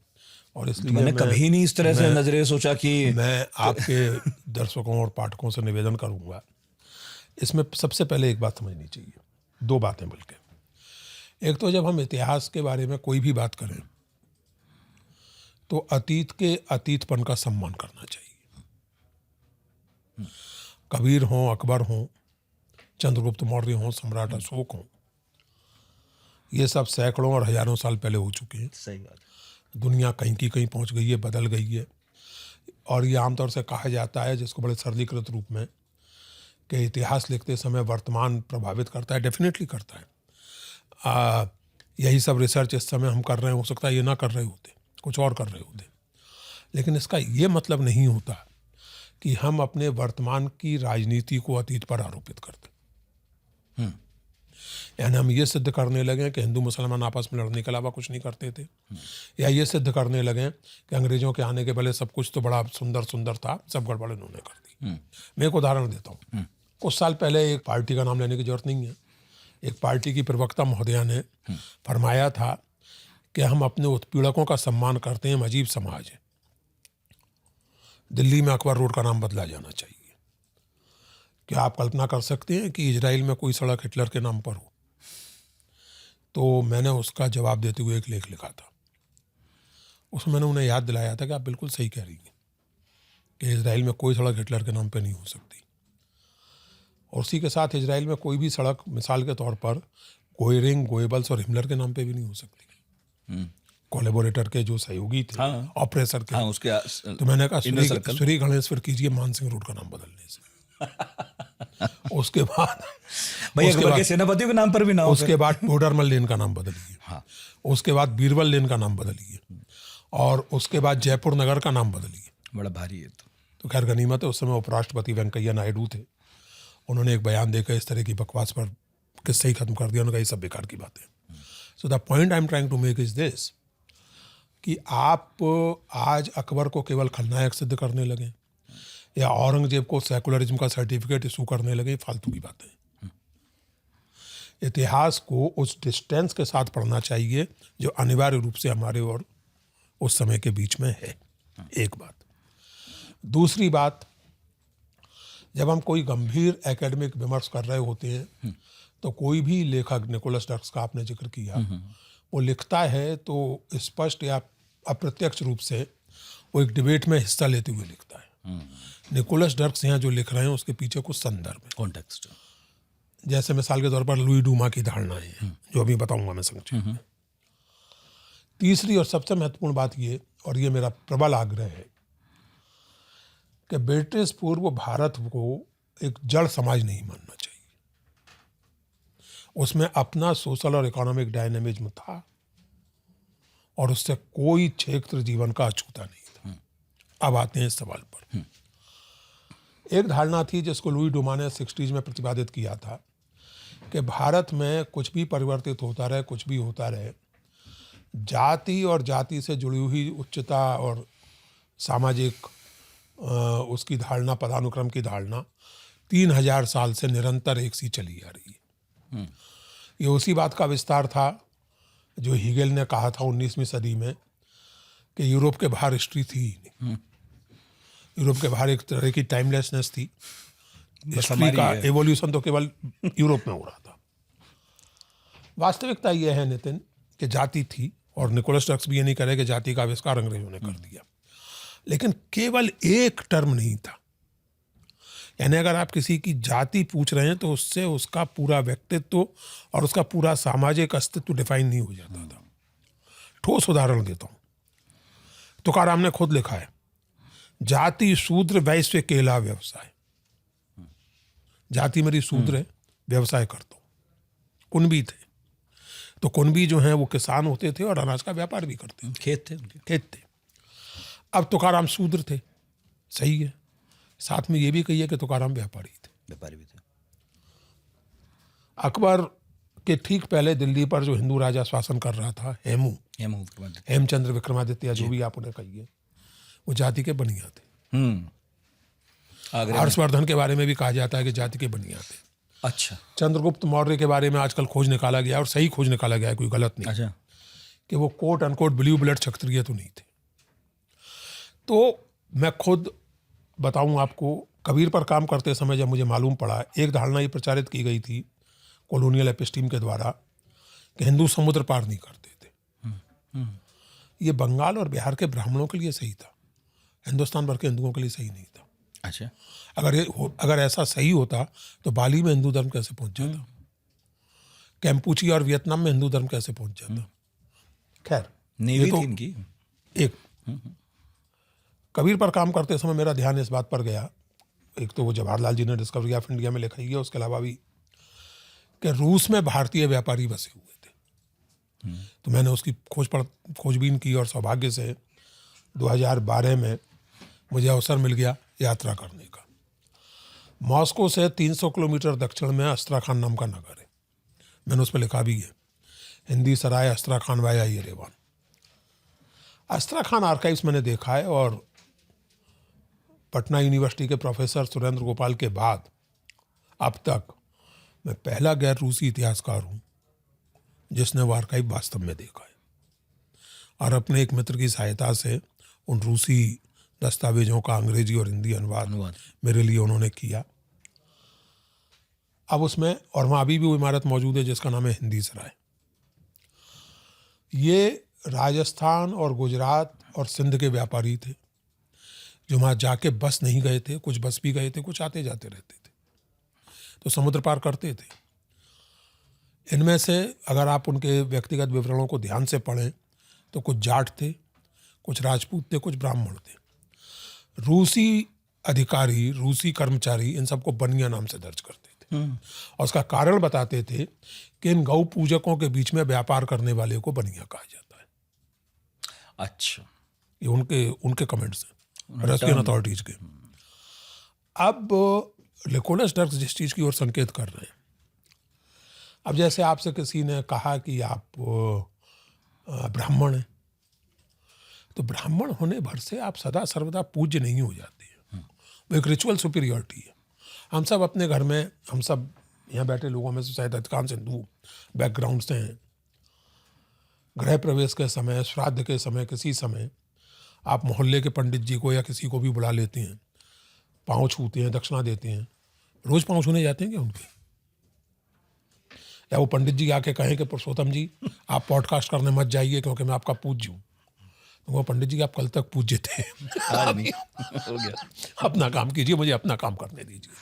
S1: और इसलिए
S2: मैंने कभी नहीं इस तरह से नजरिए सोचा कि
S1: मैं आपके दर्शकों और पाठकों से निवेदन करूंगा, इसमें सबसे पहले एक बात समझनी चाहिए, दो बातें बल्कि। एक तो जब हम इतिहास के बारे में कोई भी बात करें तो अतीत के अतीतपन का सम्मान करना चाहिए। कबीर हों, अकबर हों, चंद्रगुप्त मौर्य हों, सम्राट अशोक हों, ये सब सैकड़ों और हजारों साल पहले हो चुके हैं।
S2: सही बात है।
S1: दुनिया कहीं की कहीं पहुंच गई है, बदल गई है। और ये आमतौर से कहा जाता है, जिसको बड़े सरलीकृत रूप में, कि इतिहास लिखते समय वर्तमान प्रभावित करता है। डेफिनेटली करता है। यही सब रिसर्च इस समय हम कर रहे हैं, हो सकता है ये ना कर रहे होते, कुछ और कर रहे होते, लेकिन इसका ये मतलब नहीं होता कि हम अपने वर्तमान की राजनीति को अतीत पर आरोपित करते। यानी हम ये सिद्ध करने लगे कि हिंदू मुसलमान आपस में लड़ने के अलावा कुछ नहीं करते थे, या ये सिद्ध करने लगे कि अंग्रेजों के आने के पहले सब कुछ तो बड़ा सुंदर सुंदर था, सब गड़बड़ इन्होंने कर दी। मैं एक उदाहरण देता हूँ। कुछ साल पहले एक पार्टी का नाम लेने की जरूरत नहीं है, एक पार्टी की प्रवक्ता महोदया ने फरमाया था कि हम अपने उत्पीड़कों का सम्मान करते हैं, हम अजीब समाज है, दिल्ली में अकबर रोड का नाम बदला जाना चाहिए। क्या आप कल्पना कर सकते हैं कि इजराइल में कोई सड़क हिटलर के नाम पर हो? तो मैंने उसका जवाब देते हुए एक लेख लिखा था। उसमें मैंने उन्हें याद दिलाया था कि आप बिल्कुल सही कह रही हैं कि इजराइल में कोई सड़क हिटलर के नाम पर नहीं हो सकती, और उसी के साथ इजराइल में कोई भी सड़क मिसाल के तौर पर गोयरिंग, गोएबल्स और हिमलर के नाम पे भी नहीं हो सकती। कोलैबोरेटर के जो सहयोगी थे, ऑपरेसर के,
S2: उसके
S1: तो मैंने कहा श्री गणेश्वर कीजिए मानसिंह रोड का नाम बदलने से। उसके बाद
S2: भाई अकबर के सेनापतियों के नाम पर भी ना हो।
S1: उसके बाद टोडरमल लेन का नाम बदलिए, उसके बाद बीरबल लेन का नाम बदलिए, और उसके बाद जयपुर नगर का नाम बदलिए।
S2: बड़ा भारी है। तो
S1: खैर गनीमत है, उस समय उपराष्ट्रपति वेंकैया नायडू थे, उन्होंने एक बयान देकर इस तरह की बकवास पर किस्से ही खत्म कर दिया। उन्होंने कहा ये सब बेकार की बातें। So the point I am trying to make is this कि आप आज अकबर को केवल खलनायक सिद्ध करने लगे, या औरंगजेब को सेकुलरिज्म का सर्टिफिकेट इशू करने लगे, फालतू की बातें। इतिहास को उस डिस्टेंस के साथ पढ़ना चाहिए जो अनिवार्य रूप से हमारे और उस समय के बीच में है। एक बात। दूसरी बात, जब हम कोई गंभीर एकेडमिक विमर्श कर रहे होते हैं तो कोई भी लेखक, निकोलस डर्क्स का आपने जिक्र किया, वो लिखता है तो स्पष्ट या अप्रत्यक्ष रूप से वो एक डिबेट में हिस्सा लेते हुए लिखता है। निकोलस डर्क्स यहाँ जो लिख रहे हैं उसके पीछे कुछ संदर्भ है,
S2: कॉन्टेक्स्ट।
S1: जैसे मिसाल के तौर पर लुई डूमा की धारणाएं हैं, जो अभी बताऊंगा मैं संक्षेप में। तीसरी और सबसे महत्वपूर्ण बात ये, और ये मेरा प्रबल आग्रह है, कि ब्रिटिश पूर्व भारत को एक जड़ समाज नहीं मानना चाहिए। उसमें अपना सोशल और इकोनॉमिक डायनेमिज्म था, और उससे कोई क्षेत्र जीवन का अछूता नहीं था। अब आते हैं इस सवाल पर। एक धारणा थी जिसको लुई डूमा ने 60s में प्रतिपादित किया था कि भारत में कुछ भी परिवर्तित होता रहे, कुछ भी होता रहे, जाति और जाति से जुड़ी हुई उच्चता और सामाजिक उसकी धारणा, पदानुक्रम की धारणा 3000 साल से निरंतर एक सी चली आ रही है। ये उसी बात का विस्तार था जो हीगेल ने कहा था 19वीं सदी में कि यूरोप के बाहर हिस्ट्री थी ही नहीं। यूरोप के बाहर एक तरह की टाइमलेसनेस थी। हिस्ट्री का एवोल्यूशन तो केवल यूरोप में हो रहा था। वास्तविकता यह है नितिन कि जाति थी, और निकोलस डर्क्स भी ये नहीं करे कि जाति का आविष्कार अंग्रेजों ने कर दिया, लेकिन केवल एक टर्म नहीं था। यानी अगर आप किसी की जाति पूछ रहे हैं तो उससे उसका पूरा व्यक्तित्व और उसका पूरा सामाजिक अस्तित्व डिफाइन नहीं हो जाता था। ठोस उदाहरण देता हूं, तुकाराम ने खुद लिखा है, जाति शूद्र वैश्य केला व्यवसाय। जाति मेरी शूद्र है, व्यवसाय करता हूं। कुनबी थे तो कुनबी जो हैं वो किसान होते थे और अनाज का व्यापार भी करते थे, खेत थे। अब तुकाराम शूद्र थे, सही है, साथ में ये भी कहिए कि तुकाराम व्यापारी भी थे। अकबर के ठीक पहले दिल्ली पर जो हिंदू राजा शासन कर रहा था, हेमचंद्र विक्रमादित्य, जो भी आप उन्हें कहिए, वो जाति के बनिया थे। हर्षवर्धन के बारे में भी कहा जाता है कि जाति के बनिया थे।
S2: अच्छा।
S1: चंद्रगुप्त मौर्य के बारे में आजकल खोज निकाला गया, और सही खोज निकाला गया है, कोई गलत नहीं।
S2: अच्छा।
S1: कि वो कोट अनकोट ब्लू ब्लड क्षत्रिय तो नहीं थे। तो मैं खुद बताऊं आपको, कबीर पर काम करते समय जब मुझे मालूम पड़ा, एक धारणा ये प्रचारित की गई थी कॉलोनियल एपिस्टीम के द्वारा कि हिंदू समुद्र पार नहीं करते थे। ये बंगाल और बिहार के ब्राह्मणों के लिए सही था, हिंदुस्तान भर के हिंदुओं के लिए सही नहीं था।
S2: अच्छा।
S1: अगर ऐसा सही होता तो बाली में हिंदू धर्म कैसे पहुंच जाता? कैम्पूची और वियतनाम में हिंदू धर्म कैसे पहुंच जाता। खैर,
S2: नेवी
S1: ये तो
S2: थी इनकी।
S1: एक कबीर पर काम करते समय मेरा ध्यान इस बात पर गया, एक तो वो जवाहरलाल जी ने डिस्कवरी ऑफ इंडिया में लिखा ही है, उसके अलावा भी कि रूस में भारतीय व्यापारी बसे हुए थे। तो मैंने उसकी खोजबीन की और सौभाग्य से 2012 में मुझे अवसर मिल गया यात्रा करने का। मॉस्को से 300 किलोमीटर दक्षिण में अस्त्राखान नाम का नगर है, मैंने उस पर लिखा भी है, Hindi Sarai Astrakhan via Yerevan. Astrakhan archives मैंने देखा है और पटना यूनिवर्सिटी के प्रोफेसर सुरेंद्र गोपाल के बाद अब तक मैं पहला गैर रूसी इतिहासकार हूं जिसने वो आर्काइव वास्तव में देखा है। और अपने एक मित्र की सहायता से उन रूसी दस्तावेजों का अंग्रेजी और हिंदी अनुवाद मेरे लिए उन्होंने किया। अब उसमें, और वहाँ अभी भी वो इमारत मौजूद है जिसका नाम है हिंदी सराय। ये राजस्थान और गुजरात और सिंध के व्यापारी थे जो वहाँ जाके बस नहीं गए थे, कुछ बस भी गए थे, कुछ आते जाते रहते थे, तो समुद्र पार करते थे। इनमें से अगर आप उनके व्यक्तिगत विवरणों को ध्यान से पढ़ें तो कुछ जाट थे, कुछ राजपूत थे, कुछ ब्राह्मण थे। रूसी अधिकारी, रूसी कर्मचारी इन सबको बनिया नाम से दर्ज करते थे और उसका कारण बताते थे कि इन गौ पूजकों के बीच में व्यापार करने वाले को बनिया कहा जाता है।
S2: अच्छा,
S1: ये उनके कमेंट्स हैं रशियन अथॉरिटीज के। अब निकोलस डर्क्स जिस चीज की ओर संकेत कर रहे हैं, अब जैसे आपसे किसी ने कहा कि आप ब्राह्मण हैं, तो ब्राह्मण होने भर से आप सदा सर्वदा पूज्य नहीं हो जाते हैं। वो एक रिचुअल सुपीरियरिटी है। हम सब अपने घर में, हम सब यहाँ बैठे लोगों में से शायद अधिकांश हिंदू बैकग्राउंड से हैं, गृह प्रवेश के समय, श्राद्ध के समय, किसी समय आप मोहल्ले के पंडित जी को या किसी को भी बुला लेते हैं, पाँव छूते हैं, दक्षिणा देते हैं। रोज पाँव छूने जाते हैं क्या उनके? या वो पंडित जी आके कहें कि पुरुषोत्तम जी आप पॉडकास्ट करने मत जाइए क्योंकि मैं आपका पूज्य हूँ, तो वो पंडित जी आप कल तक पूज्य थे।
S2: हो गया।
S1: अपना काम कीजिए, मुझे अपना काम करने दीजिए।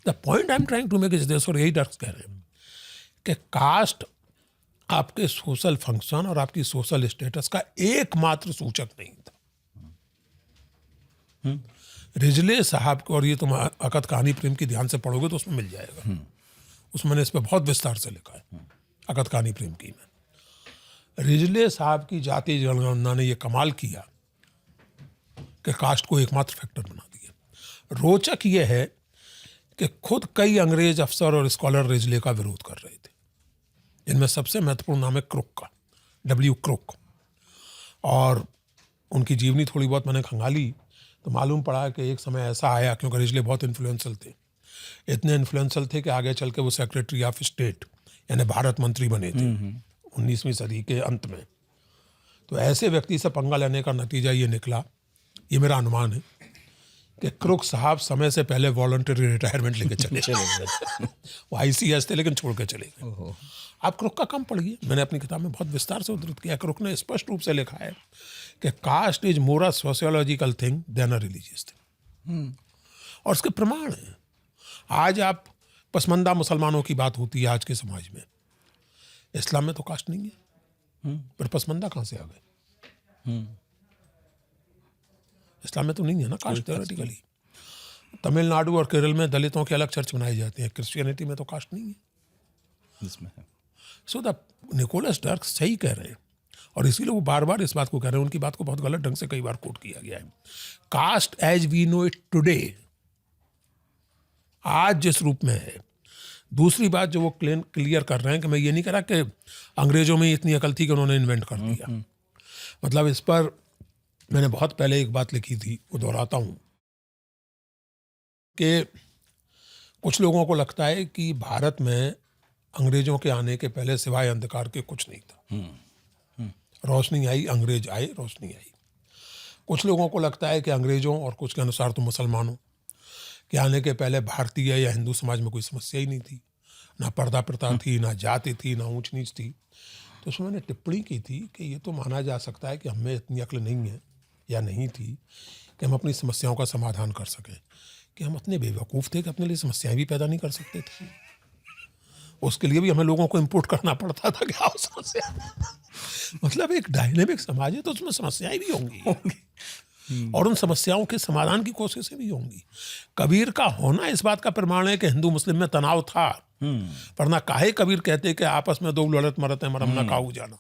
S1: The point I am trying to make is this, और यही डर्क्स कह रहे हैं कि कास्ट आपके सोशल फंक्शन और आपकी सोशल स्टेटस का एकमात्र सूचक नहीं था। रिजले साहब को, और ये तुम अकद कहानी प्रेम की ध्यान से पढ़ोगे तो उसमें मिल जाएगा, उसमें मैंने इस पर बहुत विस्तार से लिखा है अकद कहानी प्रेम की में। रिजले साहब की जाति जनगणना ने यह कमाल किया कि कास्ट को एकमात्र फैक्टर बना दिया। रोचक यह है कि खुद कई अंग्रेज अफसर और स्कॉलर रिजले का विरोध कर रहे थे। इनमें सबसे महत्वपूर्ण नाम है क्रुक का, W क्रुक। और उनकी जीवनी थोड़ी बहुत मैंने खंगाली तो मालूम पड़ा कि एक समय ऐसा आया, क्योंकि रिजले बहुत इन्फ्लुएंशियल थे, इतने इन्फ्लुएंशियल थे कि आगे चल के वो सेक्रेटरी ऑफ स्टेट यानी भारत मंत्री बने थे 19वीं सदी के अंत में। तो ऐसे व्यक्ति से पंगा लेने का नतीजा ये निकला, ये मेरा अनुमान है, कि क्रुक साहब समय से पहले वॉलंटरी रिटायरमेंट लेके चले गए। वो ICS थे लेकिन छोड़ के चले गए। आप क्रुक का काम पढ़िए, मैंने अपनी किताब में बहुत विस्तार से उद्धृत किया। क्रुक ने स्पष्ट रूप से लिखा है कि caste is more a sociological thing than a religious thing, और उसके प्रमाण हैं। आज आप पसमंदा मुसलमानों की बात होती है आज के समाज में, इस्लाम में तो कास्ट नहीं है, पर पसमंदा कहाँ से आ गए? इस्लाम में तो नहीं है ना कास्ट थ्योरेटिकली। तमिलनाडु और केरल में दलितों के अलग चर्च बनाए जाते हैं, क्रिश्चियनिटी में तो कास्ट नहीं है
S2: इसमें है।
S1: सो द निकोलस डर्क्स सही कह रहे हैं, और इसीलिए वो बार बार इस बात को कह रहे हैं। उनकी बात को बहुत गलत ढंग से कई बार कोट किया गया है। Caste as we know it today, आज जिस रूप में है। दूसरी बात जो वो क्लियर कर रहे हैं कि मैं ये नहीं कह रहा कि अंग्रेजों में इतनी अकल थी कि उन्होंने इन्वेंट कर दिया। मतलब इस पर मैंने बहुत पहले एक बात लिखी थी, वो दोहराता हूँ, कि कुछ लोगों को लगता है कि भारत में अंग्रेजों के आने के पहले सिवाय अंधकार के कुछ नहीं था। रोशनी आई, अंग्रेज आए, रोशनी आई। कुछ लोगों को लगता है कि अंग्रेजों और कुछ के अनुसार तो मुसलमानों के आने के पहले भारतीय या हिंदू समाज में कोई समस्या ही नहीं थी, ना पर्दा प्रथा थी, ना जाति थी, ना ऊंच नीच थी। तो उसमें मैंने टिप्पणी की थी कि ये तो माना जा सकता है कि हमें इतनी अक्ल नहीं है या नहीं थी कि हम अपनी समस्याओं का समाधान कर सकें, कि हम इतने बेवकूफ़ थे कि अपने लिए समस्याएं भी पैदा नहीं कर सकते थे। उसके लिए भी हमें लोगों को इम्पोर्ट करना पड़ता था कि आओ समस्या। मतलब एक डायनेमिक समाज है तो उसमें समस्याएं भी होंगी और उन समस्याओं के समाधान की कोशिशें भी होंगी। कबीर का होना इस बात का प्रमाण है कि हिंदू मुस्लिम में तनाव था, वरना काहे कबीर कहते कि आपस में दो लड़त मरत है मरम न काहू जाना।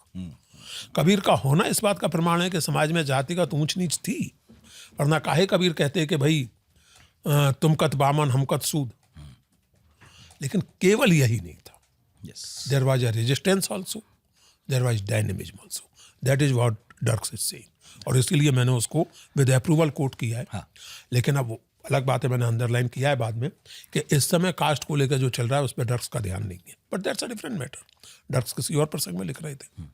S1: कबीर का होना इस बात का प्रमाण है कि समाज में जातिगत ऊंच नीच थी, वरना काहे कबीर कहते कि भाई तुम कत बामन हम कत सूद। लेकिन केवल यही नहीं था, there was a resistance also, there was dynamism also, that is what Dirks is saying. और इसीलिए मैंने उसको विद अप्रूवल कोट किया है। हाँ। लेकिन अब वो अलग बात है, मैंने अंडरलाइन किया है बाद में कि इस समय कास्ट को लेकर जो चल रहा है उस पर डर्क्स का ध्यान नहीं है, but that's a different matter. डर्क्स किसी और प्रसंग में लिख रहे थे।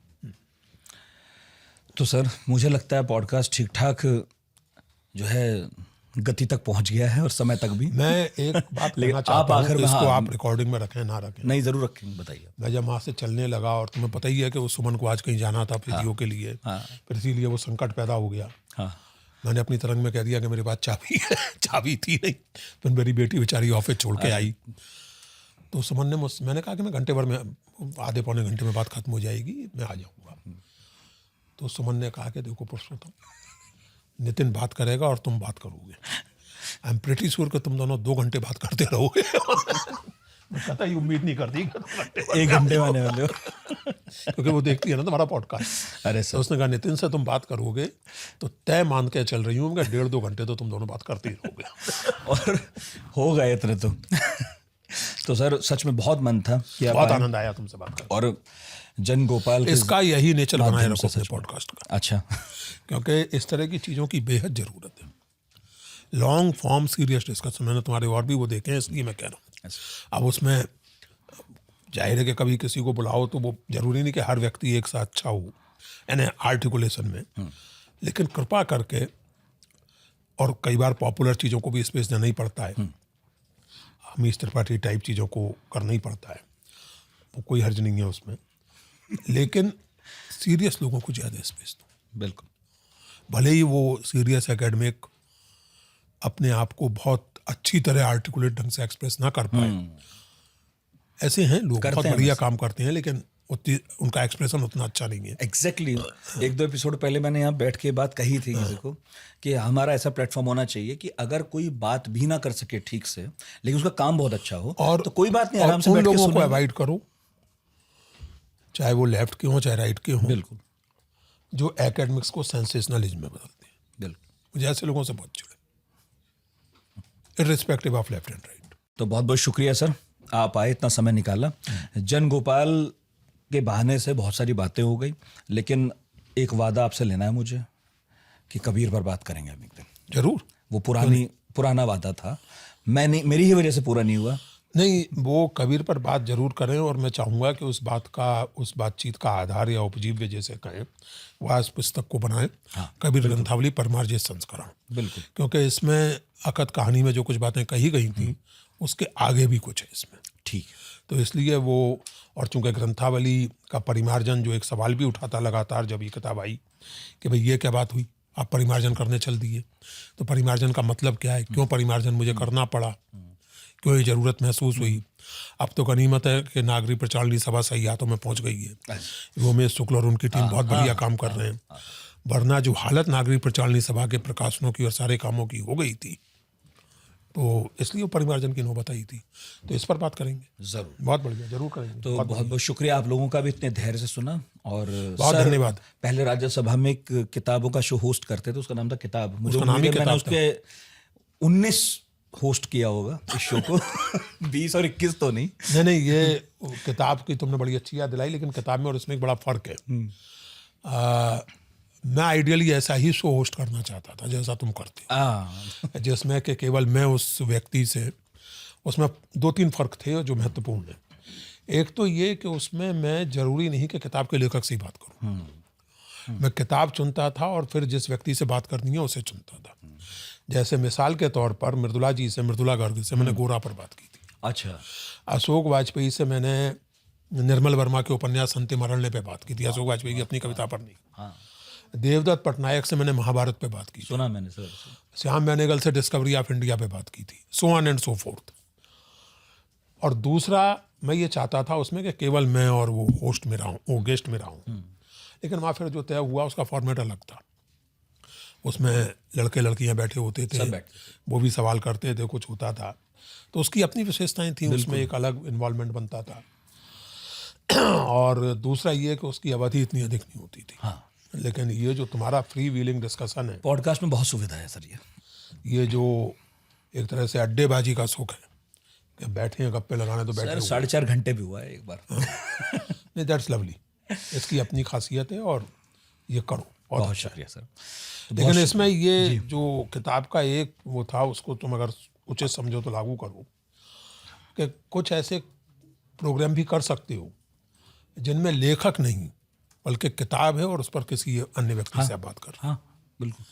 S2: तो सर मुझे लगता है पॉडकास्ट ठीक ठाक जो है गति तक पहुंच गया है और समय तक भी।
S1: मैं एक बात कहना चाहता हूं,
S2: आखिर में
S1: इसको आप रिकॉर्डिंग में रखें ना रखें।
S2: नहीं, जरूर रखेंगे, बताइए।
S1: मैं जब वहाँ से चलने लगा और तुम्हें पता ही है कि वो सुमन को आज कहीं जाना था फिजियो के लिए, फिर इसीलिए वो संकट पैदा हो गया। मैंने अपनी तरंग में कह दिया कि मेरे पास चाबी है, चाबी थी नहीं। फिर मेरी बेटी बेचारी ऑफिस छोड़ के आई, तो सुमन ने मैंने कहा कि मैं घंटे भर में, आधे पौने घंटे में बात खत्म हो जाएगी, मैं आ जाऊँगा। तो सुमन ने कहा कि देखो पुरुषोत्तम, नितिन बात करेगा और तुम बात करोगे, आई एम प्रीटी श्योर कि तुम दोनों 2 घंटे बात करते रहोगे। मैं कहता ही उम्मीद नहीं करती
S2: 1 घंटे आने वाले हो,
S1: क्योंकि वो देखती है ना तुम्हारा पॉडकास्ट।
S2: अरे
S1: तो उसने कहा नितिन से तुम बात करोगे तो तय मान के चल रही हूँ, 1.5-2 घंटे तो तुम दोनों बात करते ही रहोगे।
S2: और हो गए इतने तो सर सच में बहुत मन था कि
S1: बहुत आनंद आया तुमसे बात कर,
S2: और जन गोपाल
S1: इसका यही नेचर बनाए रखो अपने पॉडकास्ट का।
S2: अच्छा,
S1: क्योंकि इस तरह की चीज़ों की बेहद ज़रूरत है। लॉन्ग फॉर्म सीरियस डिस्कशन, मैंने तुम्हारे और भी वो देखे हैं, इसलिए मैं कह रहा हूँ। अब उसमें जाहिर है कि कभी किसी को बुलाओ तो वो जरूरी नहीं कि हर व्यक्ति एक साथ अच्छा हो, यानी आर्टिकुलेशन में, लेकिन कृपा करके, और कई बार पॉपुलर चीज़ों को भी स्पेस देना ही पड़ता है, अमीश त्रिपाठी टाइप चीज़ों को करना ही पड़ता है, वो कोई हर्ज नहीं है उसमें, लेकिन सीरियस लोगों को ज़्यादा स्पेस दो।
S2: बिल्कुल।
S1: भले ही वो सीरियस एकेडमिक अपने आप को बहुत अच्छी तरह आर्टिकुलेट ढंग से एक्सप्रेस ना कर पाए, ऐसे हैं लोग, बहुत बढ़िया काम करते हैं, लेकिन उनका एक्सप्रेशन उतना अच्छा नहीं है।
S2: एग्जैक्टली 1-2 एपिसोड पहले मैंने यहाँ बैठ के बात कही थी किसी को कि हमारा ऐसा प्लेटफॉर्म होना चाहिए कि अगर कोई बात भी ना कर सके ठीक से, लेकिन उसका काम बहुत अच्छा हो, और तो कोई बात नहीं, आराम से
S1: उन
S2: बैठ के
S1: लोगों को
S2: सुनो।
S1: अवॉइड करो, चाहे वो लेफ्ट के हों चाहे राइट के हों,
S2: बिल्कुल,
S1: जो एकेडमिक्स को सेंसेशनलिज्म में बदलते हैं।
S2: बिल्कुल,
S1: मुझे ऐसे लोगों से बहुत चिढ़, irrespective of left and right.
S2: तो बहुत बहुत शुक्रिया सर, आप आए, इतना समय निकाला। जन गोपाल के बहाने से बहुत सारी बातें हो गई, लेकिन एक वादा आपसे लेना है मुझे कि कबीर पर बात करेंगे हम एक दिन
S1: जरूर।
S2: वो पुराना वादा था, मेरी ही वजह से पूरा नहीं हुआ।
S1: नहीं, वो कबीर पर बात जरूर करें, और मैं चाहूँगा कि उस बातचीत का आधार या उपजीव्य जैसे कहें, वह इस पुस्तक को बनाएं। कबीर ग्रंथावली परमार्जित संस्करण।
S2: बिल्कुल,
S1: क्योंकि इसमें अकद कहानी में जो कुछ बातें कही गई थी उसके आगे भी कुछ है इसमें।
S2: ठीक,
S1: तो इसलिए वो, और चूंकि ग्रंथावली का परिमार्जन जो एक सवाल भी उठाता लगातार जब ये किताब आई कि भाई ये क्या बात हुई, आप परिमार्जन करने चल दिए, तो परिमार्जन का मतलब क्या है, क्यों परिमार्जन मुझे करना पड़ा, क्यों ये जरूरत महसूस हुई। अब तो गनीमत है कि नागरिक प्रचारणी सभा सही हाथों में पहुंच गई है, रोमेश शुक्ल और उनकी टीम बहुत बढ़िया काम कर रहे हैं, वरना जो हालत नागरिक प्रचारणी सभा के प्रकाशनों की और सारे कामों की हो गई थी, तो इसलिए वो परिमार्जन की नौबत आई थी। तो इस पर बात करेंगे
S2: जरूर,
S1: बहुत बढ़िया, जरूर करेंगे।
S2: तो बहुत बहुत शुक्रिया आप लोगों का भी इतने धैर्य से सुना, और
S1: बहुत धन्यवाद।
S2: पहले राज्यसभा में एक किताबों का शो होस्ट करते थे, उसका नाम था किताब, मुझे
S1: नाम ही
S2: मैंने उसके 19 होस्ट किया होगा इस शो को। 20 और 21 तो नहीं।
S1: नहीं, ये किताब की तुमने बड़ी अच्छी याद दिलाई, लेकिन किताब में और इसमें एक बड़ा फर्क है। मैं आइडियली ऐसा ही शो होस्ट करना चाहता था जैसा तुम करते, जिसमें कि केवल मैं उस व्यक्ति से, उसमें 2-3 फर्क थे जो महत्वपूर्ण है। एक तो ये कि उसमें मैं जरूरी नहीं कि किताब के लेखक से ही बात करूं, मैं किताब चुनता था और फिर जिस व्यक्ति से बात करनी है उसे चुनता था। जैसे मिसाल के तौर पर मृदुला गर्ग से मैंने गोरा पर बात की थी।
S2: अच्छा।
S1: अशोक वाजपेयी से मैंने निर्मल वर्मा के उपन्यास अंतिम अरण्य पे बात की थी, अशोक वाजपेयी की अपनी कविता पर नहीं। देवदत्त पटनायक से मैंने महाभारत पे बात की,
S2: सुना मैंने सर।
S1: श्याम बेनेगल से डिस्कवरी ऑफ इंडिया पे बात की थी, so on and so fourth. और दूसरा मैं ये चाहता था उसमें कि केवल मैं और वो होस्ट में रहा हूँ, वो गेस्ट में रहा हूँ। लेकिन वहाँ फिर जो तय हुआ उसका फॉर्मेट अलग था। उसमें लड़के लड़कियां बैठे होते थे,
S2: सब बैठते
S1: वो भी सवाल करते थे, कुछ होता था, तो उसकी अपनी विशेषताएं थी, उसमें एक अलग इन्वॉल्वमेंट बनता था। और दूसरा ये कि उसकी अवधि इतनी अधिक नहीं होती थी।
S2: हाँ,
S1: लेकिन ये जो तुम्हारा फ्री व्हीलिंग डिस्कशन है,
S2: पॉडकास्ट में बहुत सुविधा है सर।
S1: ये जो एक तरह से अड्डेबाजी का सुख है कि बैठे हैं गप्पे लगाने तो बैठे
S2: सर
S1: हुए
S2: 4.5 घंटे भी हुआ है एक बार।
S1: नहीं, दैट्स लवली। इसकी अपनी खासियत है और ये करो।
S2: बहुत शुक्रिया सर।
S1: लेकिन इसमें ये जो किताब का एक वो था, उसको तुम अगर उचित समझो तो लागू करो कि कुछ ऐसे प्रोग्राम भी कर सकते हो जिनमें लेखक नहीं बल्कि किताब है और उस पर किसी अन्य व्यक्ति से आप बात कर रहे हो।
S2: हाँ बिल्कुल।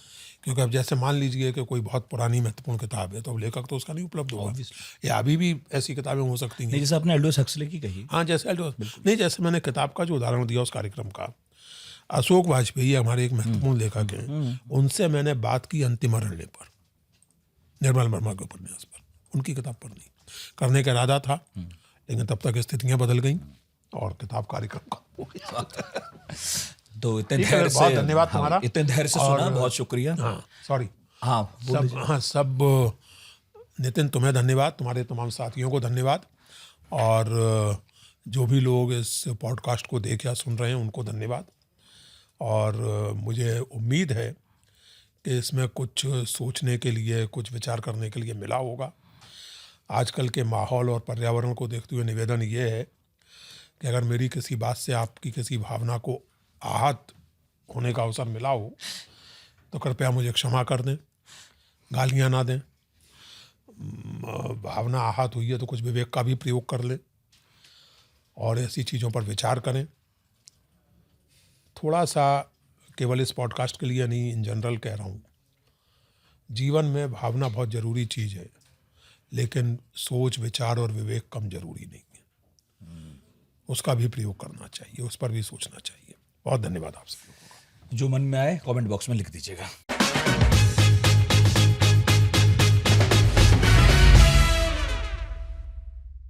S1: क्योंकि अब जैसे मान लीजिए कि कोई बहुत पुरानी महत्वपूर्ण किताब है तो लेखक तो उसका नहीं उपलब्ध होगा, या अभी भी ऐसी किताबें हो सकती हैं।
S2: नहीं, जैसे आपने एल्डोस हक्सले की कही।
S1: हाँ, जैसे नहीं, जैसे मैंने किताब का जो उदाहरण दिया उस कार्यक्रम का, अशोक वाजपेयी हमारे एक महत्वपूर्ण लेखक हैं, उनसे मैंने बात की अंतिम अरण्य पर, निर्मल वर्मा के उपन्यास पर, उनकी किताब पर नहीं करने का इरादा था, लेकिन तब तक स्थितियां बदल गई और किताब कार्यक्रम का हो गया।
S2: तो इतने
S1: ठीक है,
S2: धैर्य से,
S1: बहुत धन्यवाद तुम्हारा।
S2: इतने धैर्य से सुना, बहुत शुक्रिया।
S1: हाँ, सॉरी।
S2: हाँ
S1: सब नितिन, तुम्हें धन्यवाद, तुम्हारे तमाम साथियों को धन्यवाद, और जो भी लोग इस पॉडकास्ट को देख या सुन रहे हैं उनको धन्यवाद। और मुझे उम्मीद है कि इसमें कुछ सोचने के लिए, कुछ विचार करने के लिए मिला होगा। आजकल के माहौल और पर्यावरण को देखते हुए निवेदन ये है कि अगर मेरी किसी बात से आपकी किसी भावना को आहत होने का अवसर मिला हो तो कृपया मुझे क्षमा कर दें, गालियां ना दें। भावना आहत हुई है तो कुछ विवेक का भी प्रयोग कर लें और ऐसी चीज़ों पर विचार करें। थोड़ा सा, केवल इस पॉडकास्ट के लिए नहीं, इन जनरल कह रहा हूँ, जीवन में भावना बहुत ज़रूरी चीज़ है, लेकिन सोच, विचार और विवेक कम ज़रूरी नहीं है। उसका भी प्रयोग करना चाहिए, उस पर भी सोचना चाहिए। बहुत धन्यवाद आप सब लोगों का।
S2: जो मन में आए कमेंट बॉक्स में लिख दीजिएगा।